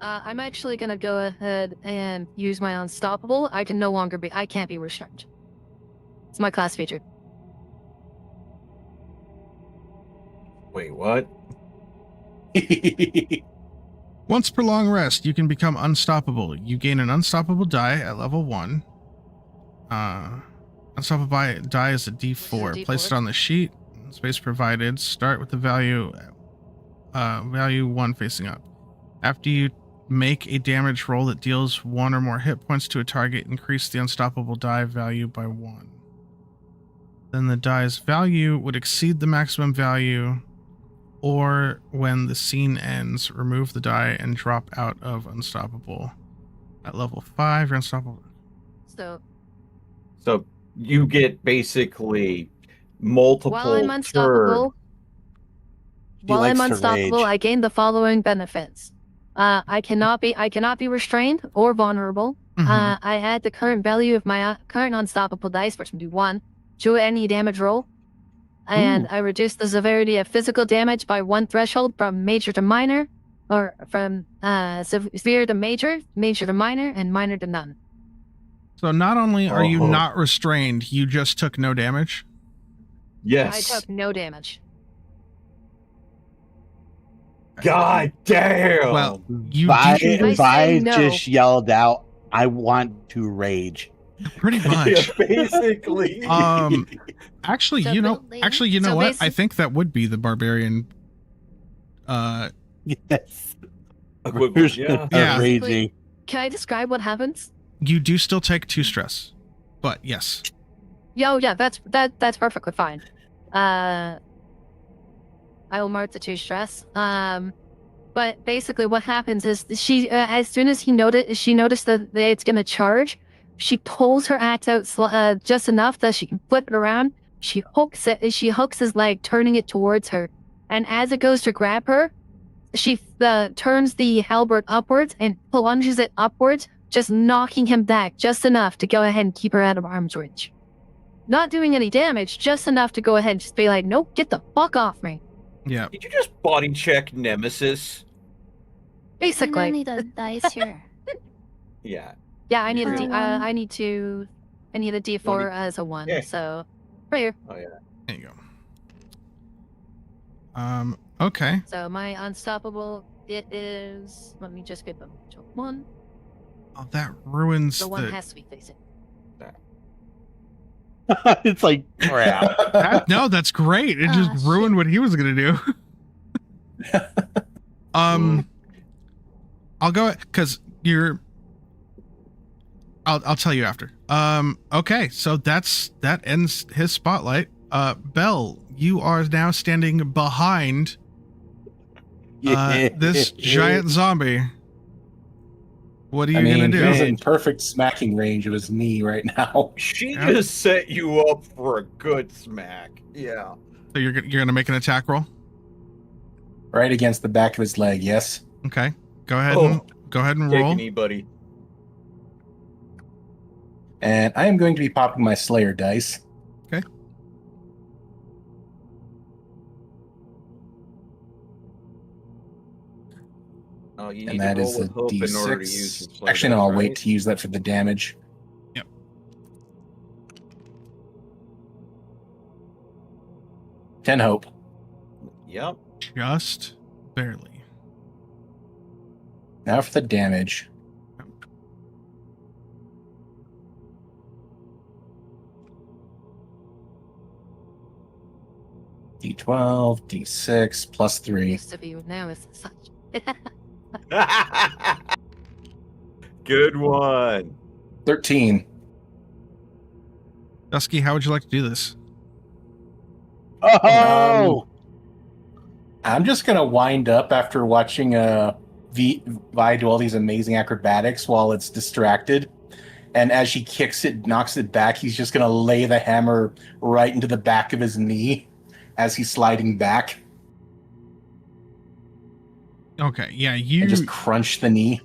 I'm actually gonna go ahead and use my unstoppable. I can't be restrained. It's my class feature. Wait, what? Once per long rest, you can become unstoppable. You gain an unstoppable die at level 1. Unstoppable die is a D4. D4. Place it on the sheet. Space provided. Start with the value 1 facing up. After you make a damage roll that deals 1 or more hit points to a target, increase the unstoppable die value by 1. Then the die's value would exceed the maximum value, or when the scene ends, remove the die and drop out of unstoppable. At level 5, you're unstoppable. So you get basically multiple While I'm unstoppable, rage. I gain the following benefits. I cannot be restrained or vulnerable. Mhm. I add the current value of my current unstoppable dice, which will do 1, to any damage roll. And I reduce the severity of physical damage by 1 threshold from major to minor, or from severe to major, major to minor, and minor to none. So not only are you Oh. not restrained, you just took no damage. Yes. I took no damage. God damn. Well, you Vi do say no. just yelled out, "I want to rage." pretty much. Yeah, basically. Actually, So you know So what? I basi- think that would be the barbarian. Yes. Equivalent, yeah. Of Yeah. raging. Can I describe what happens? You do still take 2 stress, but yes. Yeah, that's perfectly fine. I will mark the 2 stress. But basically, what happens is she, as soon as she noticed that it's gonna charge, she pulls her axe out just enough that she can flip it around. She hooks his leg, turning it towards her, and as it goes to grab her, she turns the halberd upwards and plunges it upwards, just knocking him back just enough to go ahead and keep her out of arm's reach. Not doing any damage, just enough to go ahead and just be like, nope, get the fuck off me. Yeah. Did you just body check Nemesis? I Basically. need a dice here. Yeah. Yeah, I need a For D. one. I need a D4 as a 1. Yeah. So, right here. Oh yeah. There you go. Okay. So my unstoppable, it is. Let me just get them to 1. Oh, that ruins The 1 the. has to be facing. It's like crap. No, that's great. It just Shit. ruined what he was gonna do. I'll go because you're. I'll tell you after. Okay, so that ends his spotlight. Belle, you are now standing behind this giant zombie. What are you gonna He's do? in perfect smacking range of his knee right now. She Yeah. just set you up for a good smack. Yeah. So you're gonna make an attack roll. Right against the back of his leg, yes. Okay, go ahead Oh. and Take roll. a knee, buddy. And I am going to be popping my Slayer dice. Okay. Oh, you need And to that roll is a with hope in order to use your D6. Slayer Actually, no, dice, I'll right? wait to use that for the damage. Yep. 10 hope. Yep. Just barely. Now for the damage. D12, D6, plus 3. Used to be, now it's such. God good one. 13. Dusky, how would you like to do this? Oh, I'm just gonna wind up after watching Vi do all these amazing acrobatics while it's distracted. And as she kicks it, knocks it back, he's just gonna lay the hammer right into the back of his knee as he's sliding back Okay, yeah, and just crunch the knee.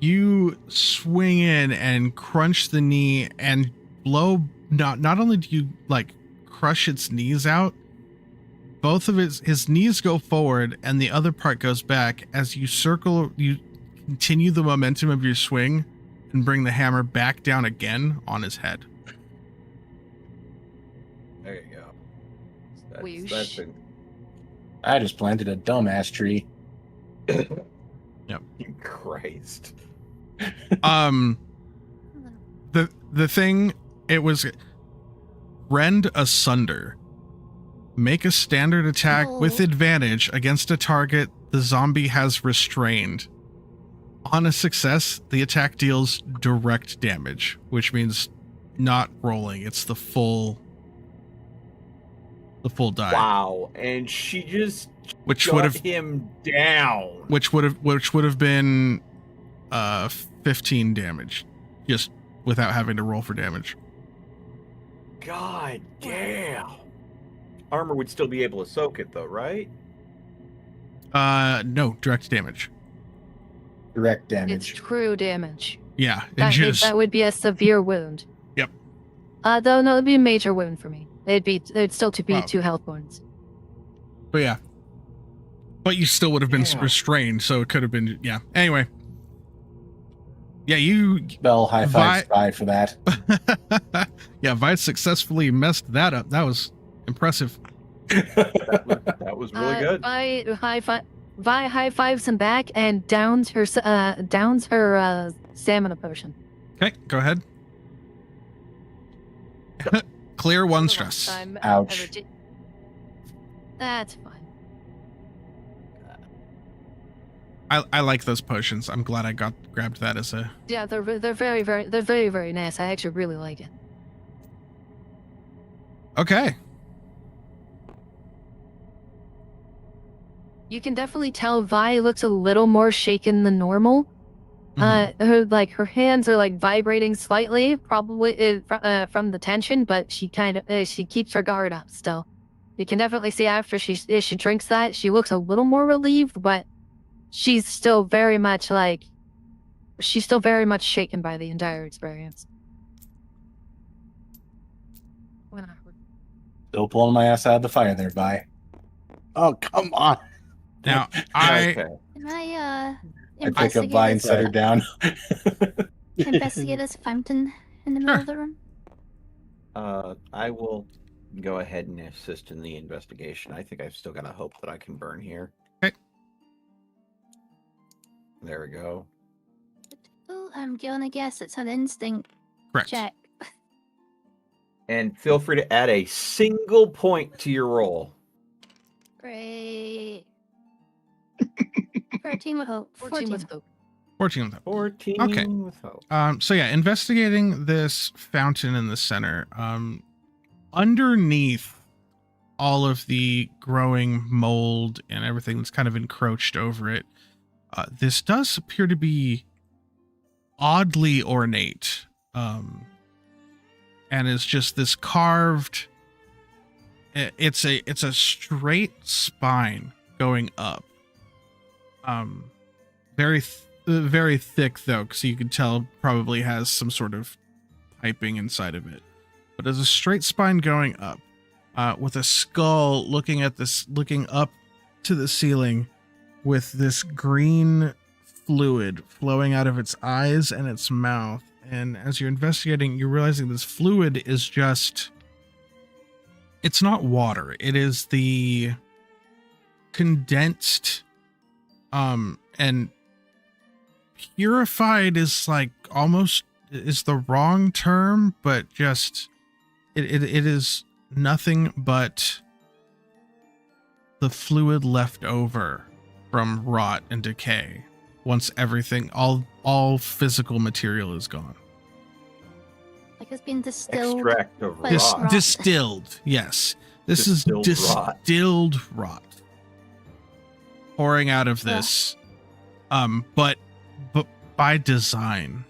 you swing in and crunch the knee and blow. Not only do you like crush its knees out, both of his knees go forward and the other part goes back as you continue the momentum of your swing and bring the hammer back down again on his head. There you go. Whoosh. I just planted a dumbass tree. Christ. The thing, it was rend asunder. Make a standard attack with advantage against a target the zombie has restrained. On a success, the attack deals direct damage, which means not rolling. It's the full die. Wow. And she just Which shut would have him down. which would have been 15 damage, just without having to roll for damage. God damn. Armor would still be able to soak it though, right? No, direct damage. Direct It's damage. true damage. Yeah, That would be a severe wound. Yep. Though no, it'd be a major wound for me. It'd still be Wow. 2 health wounds. But yeah. But you still would have been Yeah. restrained, so it could have been, yeah. Anyway. Yeah, you... Bell high fives Vi for that. Yeah, Vi successfully messed that up. That was impressive. That was really good. Vi high fives him back and downs her stamina potion. Okay, go ahead. Clear 1 stress. Time Ouch. ever That's fine. I like those potions. I'm glad I grabbed that as a... Yeah, they're very nice. I actually really like it. Okay. You can definitely tell Vi looks a little more shaken than normal. Her hands are like vibrating slightly, probably from the tension, but she she keeps her guard up still. You can definitely see after she drinks that, she looks a little more relieved, but she's still very much shaken by the entire experience. Still pulling my ass out of the fire there, Vi. oh, come on. Now, Okay. Can I I pick up Vi and set her down. investigate this fountain in the middle of the room? I will go ahead and assist in the investigation. I think I've still got a hope that I can burn here. Okay. There we go. Oh, I'm gonna guess it's an instinct correct. check. And feel free to add a single point to your roll. Great. 13 with hope. 14 with hope. 14 of them. 14 Okay. with hope. So yeah, investigating this fountain in the center. Underneath all of the growing mold and everything that's kind of encroached over it, this does appear to be oddly ornate. And is just this carved. It's a straight spine going up. Very thick though, so you can tell probably has some sort of piping inside of it. But as a straight spine going up, with a skull looking up to the ceiling, with this green fluid flowing out of its eyes and its mouth. And as you're investigating, you're realizing this fluid is just... It's not water. It is the condensed, and purified is like almost is the wrong term, but just it is nothing but the fluid left over from rot and decay. once everything, all physical material is gone. Like it's been distilled. Extract of Like rot. rot. Distilled, yes. This Distilled is rot. distilled rot pouring out of this, but by design.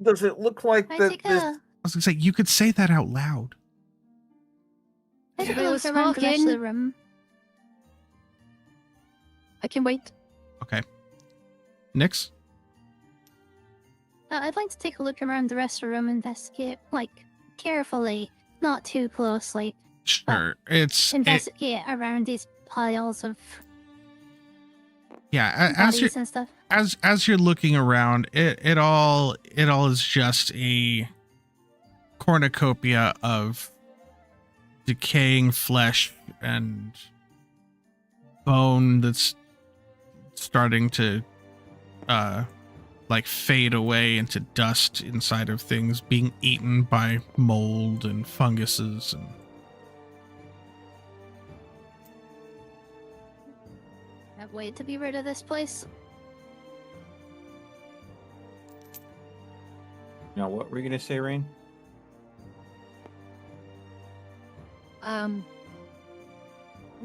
Does it look like I that? take This... I was gonna say you could say that out loud. I take Yeah. a I look was around the rest of talking. the room. I can wait. Okay. Nix? I'd like to take a look around the rest of the room, investigate, like, carefully, not too closely. Sure. Investigate around these piles of As bodies you're and stuff. as you're looking around, it all is just a cornucopia of decaying flesh and bone that's starting to like fade away into dust inside of things, being eaten by mold and funguses and Can't wait to be rid of this place. Now, what were you gonna say, Rain?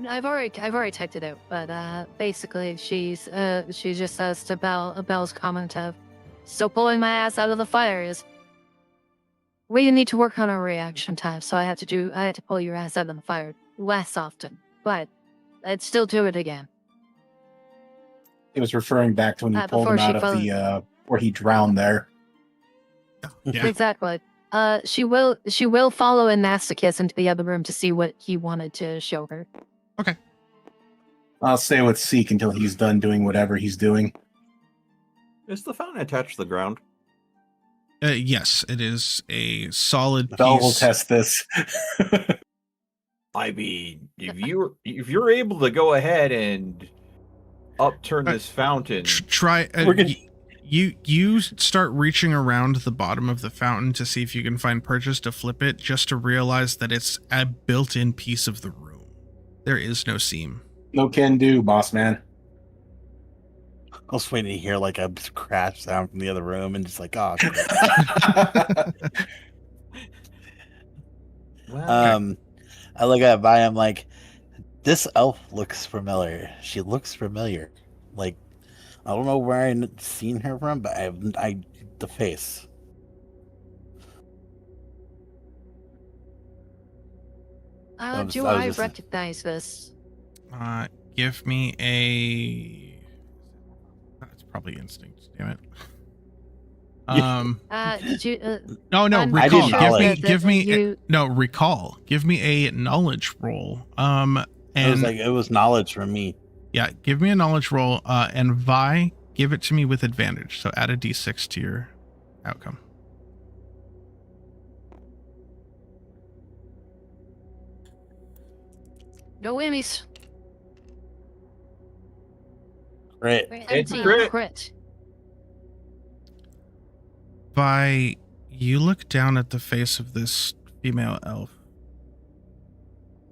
I've already typed it out, but basically she just says to Belle's comment of, "Still pulling my ass out of the fires. We need to work on our reaction time, so I had to pull your ass out of the fire less often, but I'd still do it again." It was referring back to when you pulled Before him she out of fell- the where he drowned there. yeah. Exactly. She will follow Anastakis into the other room to see what he wanted to show her. I'll stay with Seek until he's done doing whatever he's doing. Is the fountain attached to the ground? Yes, it is a solid Bell will piece. test this. I mean, if you're able to go ahead and upturn this fountain, Try. We're gonna- You start reaching around the bottom of the fountain to see if you can find purchase to flip it, just to realize that it's a built-in piece of the room. There is no seam. No can do, boss man. I was waiting to hear like a crash sound from the other room and just like, oh. crap. I look at Vi. I'm like, this elf looks familiar. She looks familiar. Like, I don't know where I've seen her from, but the face. Do I was I just- recognize this? Give me a. That's probably instinct. Damn it. Did you? No, I'm recall. pretty sure Give me. you- No, recall. Give me a knowledge roll. And It was knowledge from me. yeah, give me a knowledge roll. And Vi, give it to me with advantage. So add a d6 to your outcome. No whammies. Right. It's a 17 crit. Vi, you look down at the face of this female elf,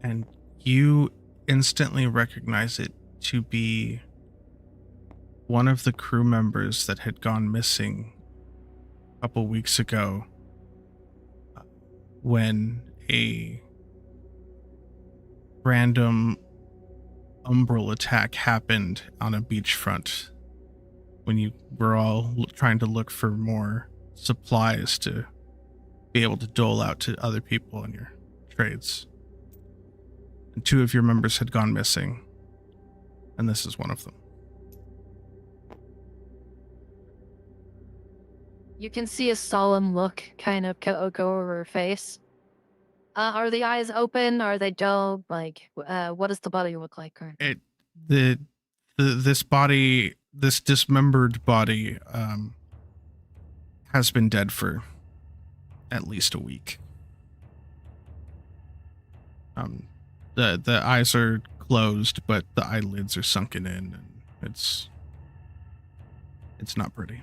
and you instantly recognize it to be one of the crew members that had gone missing a couple weeks ago when a random umbral attack happened on a beachfront when you were all trying to look for more supplies to be able to dole out to other people in your trades. And 2 of your members had gone missing, and this is one of them. You can see a solemn look kind of go over her face. Are the eyes open? Are they dull? Like, what does the body look like currently? This body, this dismembered body, has been dead for at least a week. The eyes are closed, but the eyelids are sunken in, and it's It's not pretty.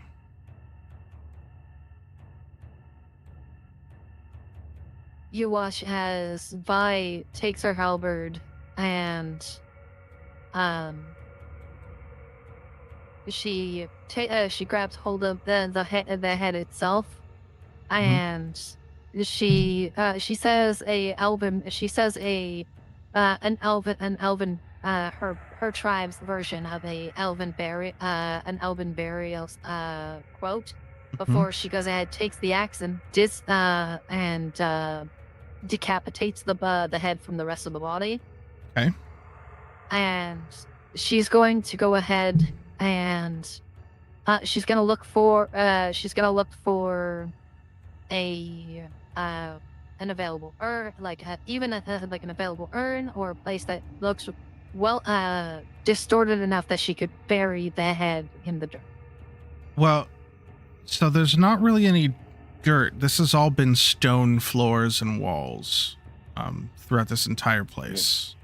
You watch as Vi takes her halberd and she grabs hold of the head itself, and she says an elven her tribe's version of an elven burial quote before she goes ahead, takes the axe and decapitates the head from the rest of the body. Okay. And she's going to go ahead and she's gonna look for a an available urn, like like an available urn or a place that looks distorted enough that she could bury the head in the dirt. Well, so there's not really any dirt. This has all been stone floors and walls throughout this entire place.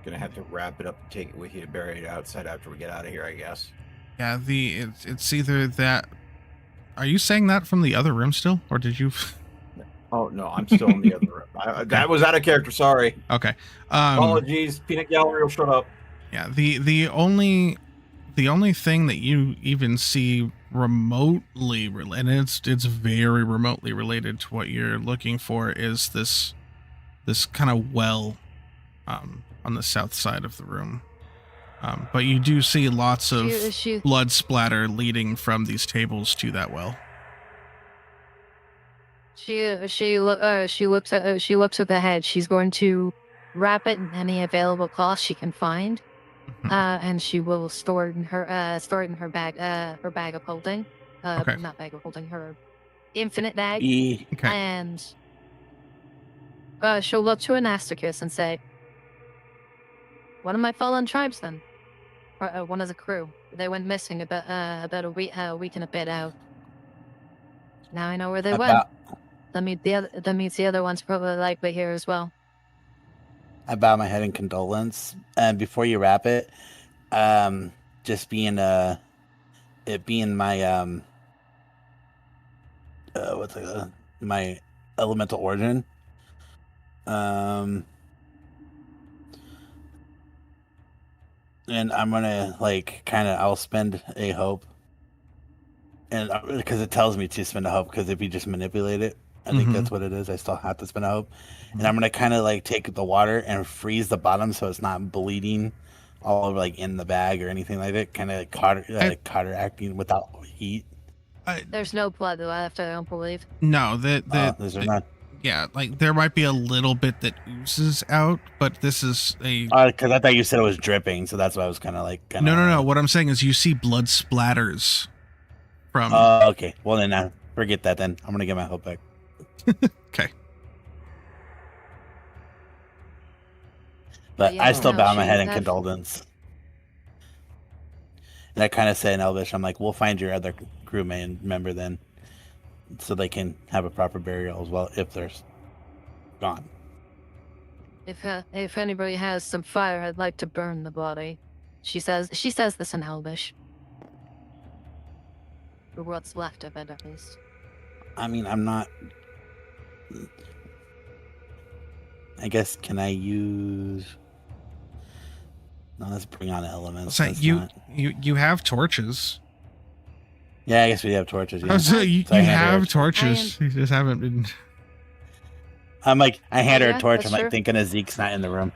Gonna have to wrap it up and take it with you to bury it outside after we get out of here, I guess. Yeah, it's either that. Are you saying that from the other room still, or did you? Oh no, I'm still in the other room. That was out of character. Sorry. Okay. Apologies. Peanut Gallery will shut up. Yeah. The only thing that you even see remotely, and it's very remotely related to what you're looking for, is this kind of well on the south side of the room. But you do see lots of blood splatter leading from these tables to that well. She looks at the head. She's going to wrap it in any available cloth she can find, and she will store it in her bag of holding. Okay. Not bag of holding, her infinite bag. Okay. And she'll look to Anasticus and say, "One of my fallen tribes, then, or one of the crew. They went missing about a week and a bit out. Now I know where they went. That means the other ones probably likely here as well." I bow my head in condolence. And before you wrap it, just being it being my my elemental origin. And I'm gonna I'll spend a hope, and because it tells me to spend a hope, because if you just manipulate it, I think that's what it is. I still have to spend a hope, and I'm gonna take the water and freeze the bottom so it's not bleeding all over in the bag or anything like that. Kind of counteracting without heat. There's no blood left, I don't believe. No, there's not. Yeah, there might be a little bit that oozes out, but this is a. Because I thought you said it was dripping, so that's why I was kind of No. What I'm saying is you see blood splatters from. Okay. Well then, forget that. Then I'm gonna get my hope back. Okay. But I still bow my head in condolence. And I kind of say in Elvish, I'm like, we'll find your other crewman member then, so they can have a proper burial as well if they're gone. If anybody has some fire, I'd like to burn the body. She says this in Elvish. Or what's left of it, at least. I mean, I'm not. I guess, can I use? No, let's bring on elements. So you have torches. Yeah, I guess we have torches. Yeah. You have torches. You just haven't been. I'm like, I hand her a torch. I'm thinking of Zeke's not in the room.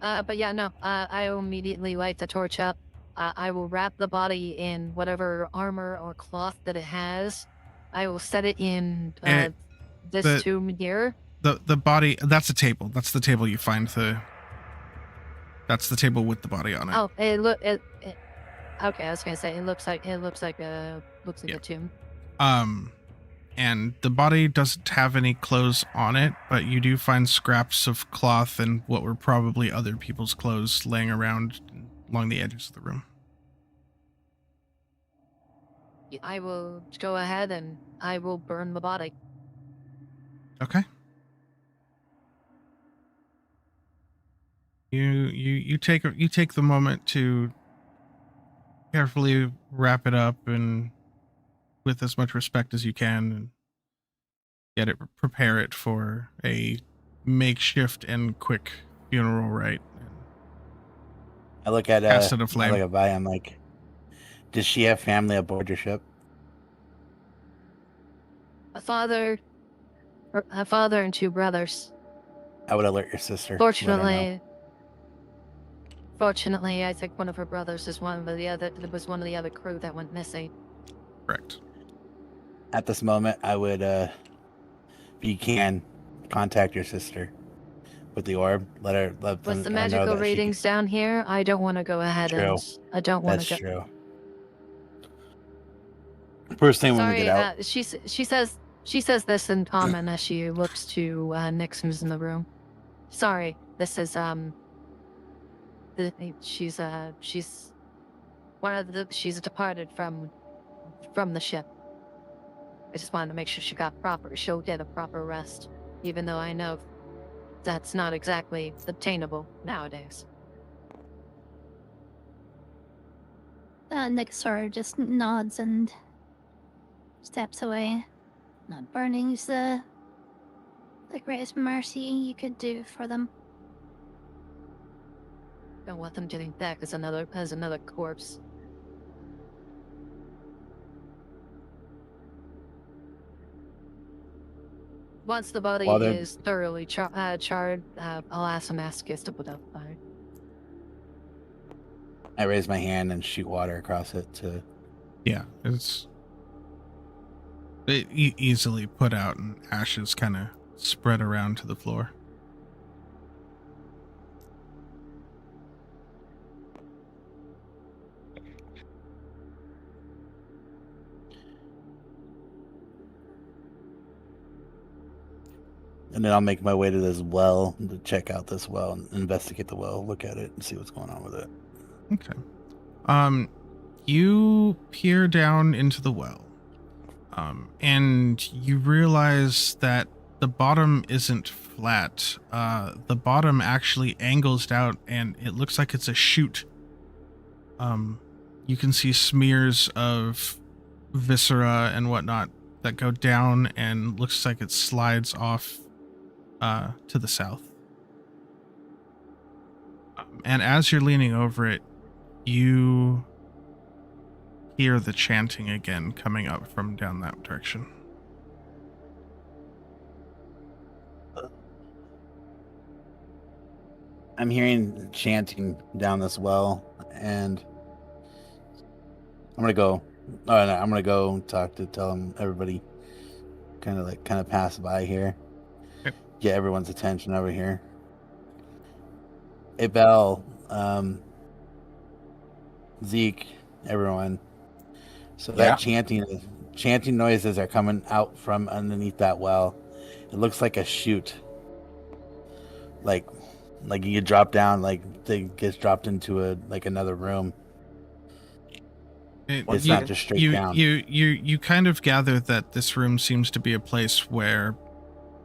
But yeah, no. I will immediately light the torch up. I will wrap the body in whatever armor or cloth that it has. I will set it in this tomb here. The body. That's a table. That's the table you find the. That's the table with the body on it. Oh, okay, I was gonna say it looks like a tomb. And the body doesn't have any clothes on it, but you do find scraps of cloth and what were probably other people's clothes laying around along the edges of the room. I will go ahead and I will burn the body. Okay. You take the moment to carefully wrap it up and with as much respect as you can, and prepare it for a makeshift and quick funeral rite. I look at Cast it aflame. I look at Vi, I'm like, does she have family aboard your ship? A father and 2 brothers. I would alert your sister. Let her know. Fortunately, I think one of her brothers was one of the other crew that went missing. Correct. At this moment, I would, if you can, contact your sister with the orb. Let With them the know magical that readings down here, I don't want to go ahead True. I don't want That's to go. true. First thing when we Sorry, get out. she says this in common as she looks to Nix, who's in the room. Sorry, this is she's she's departed from the ship. I just wanted to make sure she'll get a proper rest, even though I know that's not exactly obtainable nowadays. Nixor just nods and steps away. Not burning's the greatest mercy you could do for them. Don't want them getting back as another corpse. Once the body is thoroughly charred, I'll ask the masochist to put out the fire. I raise my hand and shoot water across it to. Yeah, it's easily put out, and ashes kind of spread around to the floor. And then I'll make my way to this well to check out this well and investigate the well, look at it, and see what's going on with it. Okay. You peer down into the well, and you realize that the bottom isn't flat. The bottom actually angles out, and it looks like it's a chute. You can see smears of viscera and whatnot that go down, and looks like it slides off to the south. And as you're leaning over it, you hear the chanting again coming up from down that direction. I'm hearing chanting down this well, and I'm gonna go. Oh no, I'm gonna go tell them everybody, kind of pass by here. Okay. Get everyone's attention over here. Hey, Belle, Zeke, everyone. So that chanting noises are coming out from underneath that well. It looks like a chute. Like you drop down, like it gets dropped into another room. It's not just straight down. You kind of gather that this room seems to be a place where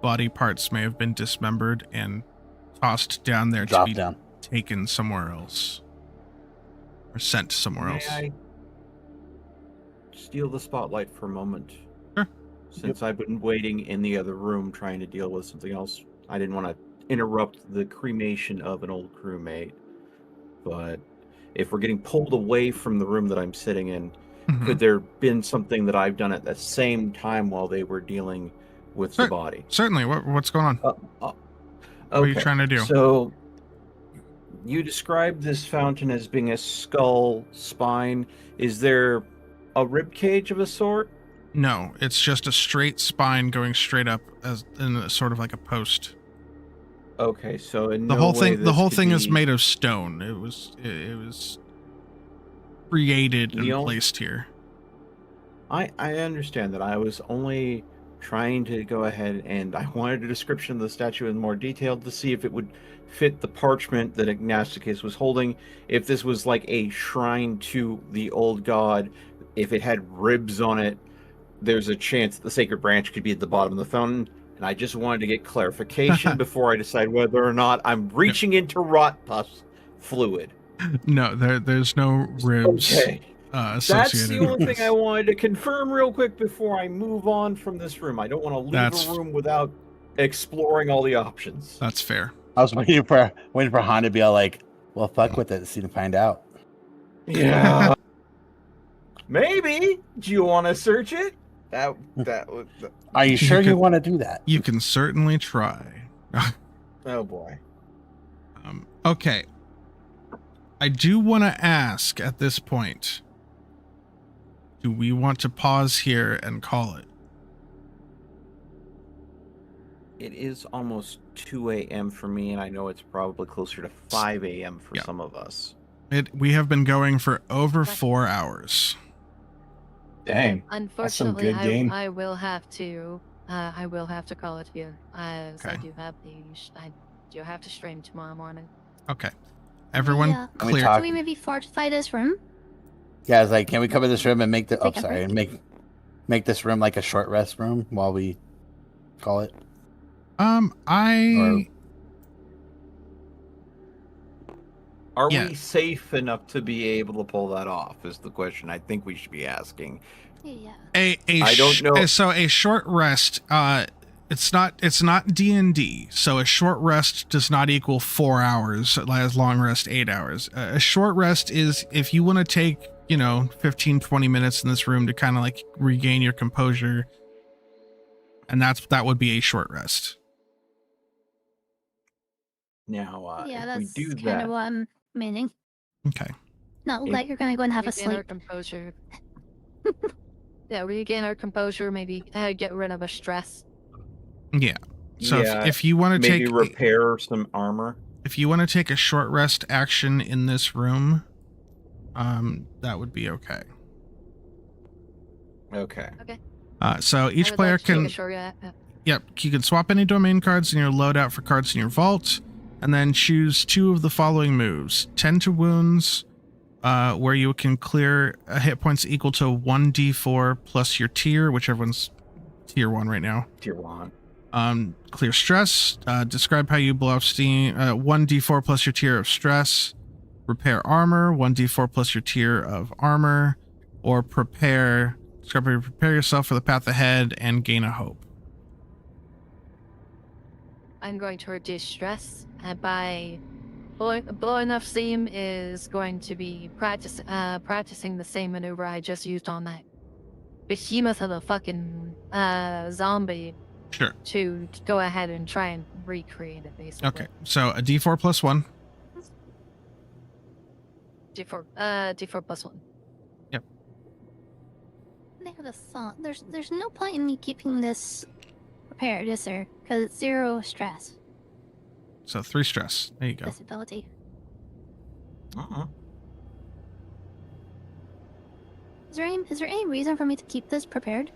body parts may have been dismembered and tossed down there to be taken somewhere else. Or sent somewhere else. May I steal the spotlight for a moment? Sure. Since I've been waiting in the other room trying to deal with something else, I didn't want to interrupt the cremation of an old crewmate. But if we're getting pulled away from the room that I'm sitting in, could there have been something that I've done at the same time while they were dealing with the body? Certainly. What's going on? What are you trying to do? So, you described this fountain as being a skull spine. Is there a rib cage of a sort? No, it's just a straight spine going straight up as in a sort of like a post. Okay, so in the whole thing is made of stone. It was created and placed here. I understand that. I was only trying to go ahead and I wanted a description of the statue in more detail to see if it would fit the parchment that Ignasticus was holding. If this was like a shrine to the old god, if it had ribs on it, there's a chance that the sacred branch could be at the bottom of the fountain. And I just wanted to get clarification before I decide whether or not I'm reaching into rot pus fluid. No, there's no ribs Okay. That's associated the with only this. thing I wanted to confirm real quick before I move on from this room. I don't want to leave That's- a room without exploring all the options. That's fair. I was waiting for Han to be all like, "Well, fuck with it, see to find out." Yeah. Maybe. Do you want to search it? That was. Are you You sure you could- want to do that? You can certainly try. Oh boy. Okay. I do want to ask at this point, do we want to pause here and call it? It is almost 2 a.m. for me, and I know it's probably closer to 5 a.m. for Yeah. some of us. We have been going for over 4 hours. Dang. Unfortunately, good game. I will have to call it here. As I Okay. do have to stream tomorrow morning. Okay. Everyone Yeah. Can we clear. talk? Should we maybe fortify this room? Yeah, I was like, can we come in this room and make the? Oh, Take a sorry, break. make this room like a short rest room while we call it. I Are Yeah. we safe enough to be able to pull that off? Is the question I think we should be asking. Yeah. I don't know. So a short rest. It's not D&D. So a short rest does not equal 4 hours. As long rest 8 hours. A short rest is if you want to take 15-20 minutes in this room to kind of like regain your composure, and that would be a short rest. Now, Yeah, if we that's do kind that, of what I'm meaning. Okay. Not like you're gonna go and have a Regain our sleep. composure. Yeah, regain our composure. Maybe get rid of our stress. Yeah. So Yeah, if you want to maybe take repair some armor. if you want to take a short rest action in this room, that would be okay. Okay. So I each would player like to take can a short Yep, you can swap any domain cards in your loadout for cards in your vault, and then choose 2 of the following moves. 10 to wounds, where you can clear hit points equal to 1d4 plus your tier, whichever one's tier 1 right now. Tier 1. Clear stress, describe how you blow off steam, 1d4 plus your tier of stress. Repair armor, 1d4 plus your tier of armor. Or prepare yourself for the path ahead and gain a hope. I'm going to reduce stress by blowing off steam is going to be practicing the same maneuver I just used on that behemoth of a fucking zombie Sure. to go ahead and try and recreate it basically. Okay, so a d4 plus 1. D4 plus 1. I have a thought. There's no point in me keeping this prepared, is there? Because it's 0 stress. So 3 stress. There you go. This ability. Uh-huh. Is there any reason for me to keep this prepared?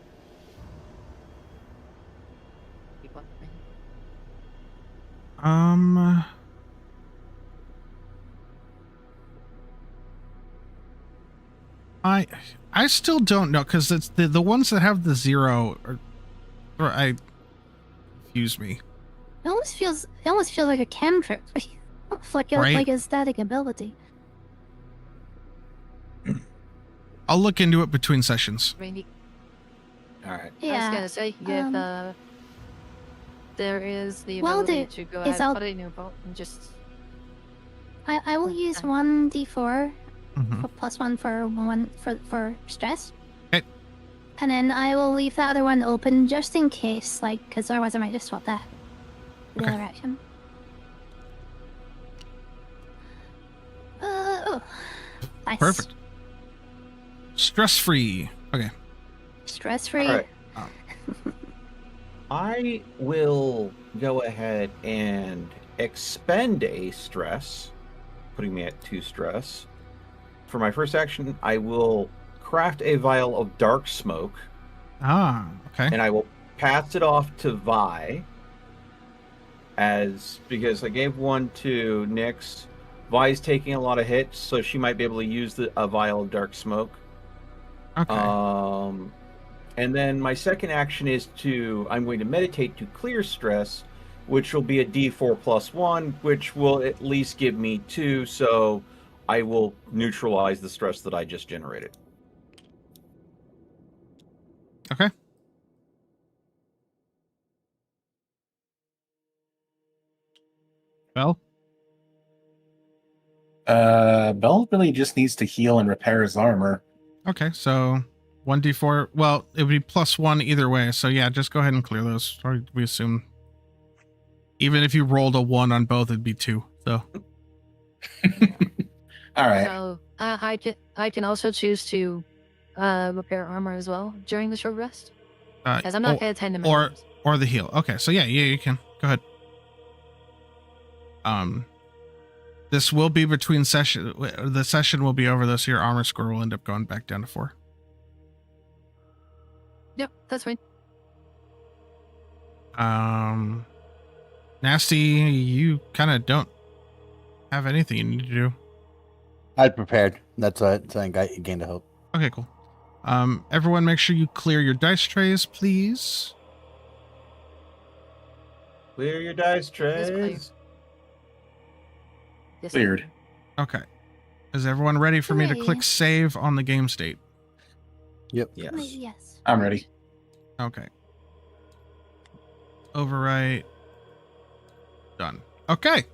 I still don't know, because it's the ones that have the 0 I confuse me. It almost feels like a cantrip. like Right? a static ability. I'll look into it between sessions. Randy, All right. I was Yeah. gonna say if there is the Well, ability to go ahead I'll- and put it in your vault and just I will use 1d4 Mhm. for plus 1 for stress. Okay. And then I will leave the other one open just in case, because otherwise I might just swap that with the Okay. other action. Oh. Nice. Perfect. Stress free. Okay. Stress free. All right. I will go ahead and expend a stress, putting me at 2 stress. For my first action, I will craft a vial of dark smoke, Okay. and I will pass it off to Vi, because I gave one to Nyx. Vi's taking a lot of hits, so she might be able to use a vial of dark smoke. Okay. And then my second action is I'm going to meditate to clear stress, which will be a D4 plus 1, which will at least give me 2, so I will neutralize the stress that I just generated. Okay. Bell? Bell really just needs to heal and repair his armor. Okay, so 1d4. Well, it would be plus 1 either way. So yeah, just go ahead and clear those. Or we assume. Even if you rolled a 1 on both, it'd be 2. So. All right. So I can also choose to repair armor as well during the short rest. Because I'm not going to attend to my arms. Or the heal. Okay, so yeah, you can. Go ahead. This will be between session. The session will be over, though, so your armor score will end up going back down to 4. Yep, that's fine. Nasty, you kind of don't have anything you need to do. I prepared. That's what I gained a hope. Okay, cool. Everyone, make sure you clear your dice trays, please. Clear your dice trays. Yes, Cleared. Okay. Is everyone ready for me to click save on the game state? Yep. Yes. Yes. I'm ready. Okay. Overwrite. Done. Okay.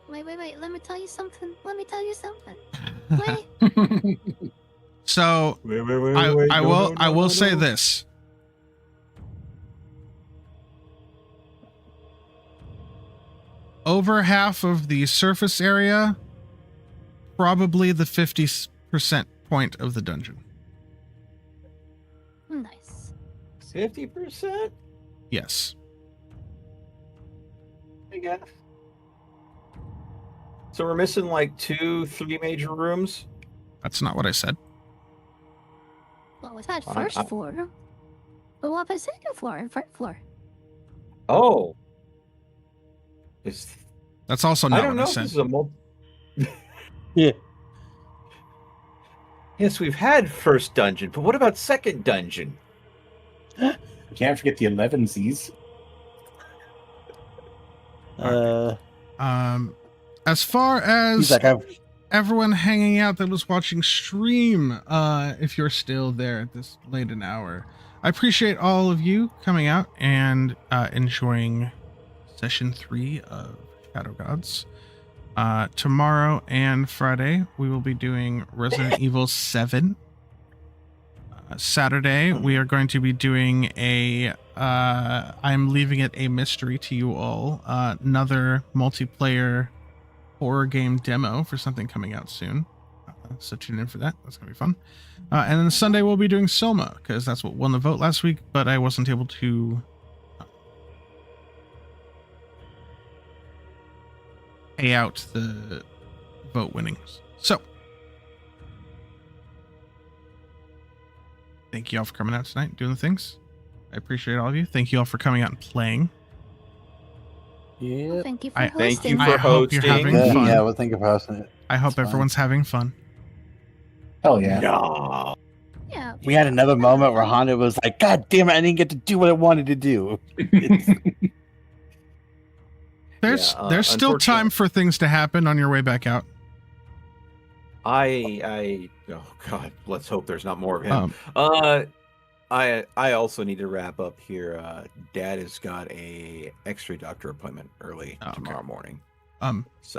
Wait. Let me tell you something. Wait. So I will say this. Over half of the surface area, probably the 50% point of the dungeon. Nice. 50%? Yes. I guess. So we're missing like 2-3 major rooms? That's not what I said. What was that first floor? But what about second floor and first floor? Oh. That's also not what I said. This is a Yeah. Yes, we've had first dungeon, but what about second dungeon? Can't forget the 11Zs. As far as everyone hanging out that was watching stream, if you're still there at this late an hour, I appreciate all of you coming out and enjoying session 3 of Shadow Gods. Tomorrow and Friday, we will be doing Resident Evil 7. Saturday, we are going to be doing I'm leaving it a mystery to you all, another multiplayer horror game demo for something coming out soon. So tune in for that. That's going to be fun. And then Sunday, we'll be doing Soma, because that's what won the vote last week, but I wasn't able to pay out the vote winnings. So, thank you all for coming out tonight and doing the things. I appreciate all of you. Thank you all for coming out and playing. Yeah. Thank you for hosting. Thank you for I hope you're hosting. having fun. Yeah, well, thank you for hosting it. I hope It's everyone's having fun. Hell yeah. No. Yeah. We had another moment where Honda was like, God damn it, I didn't get to do what I wanted to do. There's still time for things to happen on your way back out. Oh God, let's hope there's not more of him. I also need to wrap up here. Dad has got a X-ray doctor appointment early tomorrow morning. So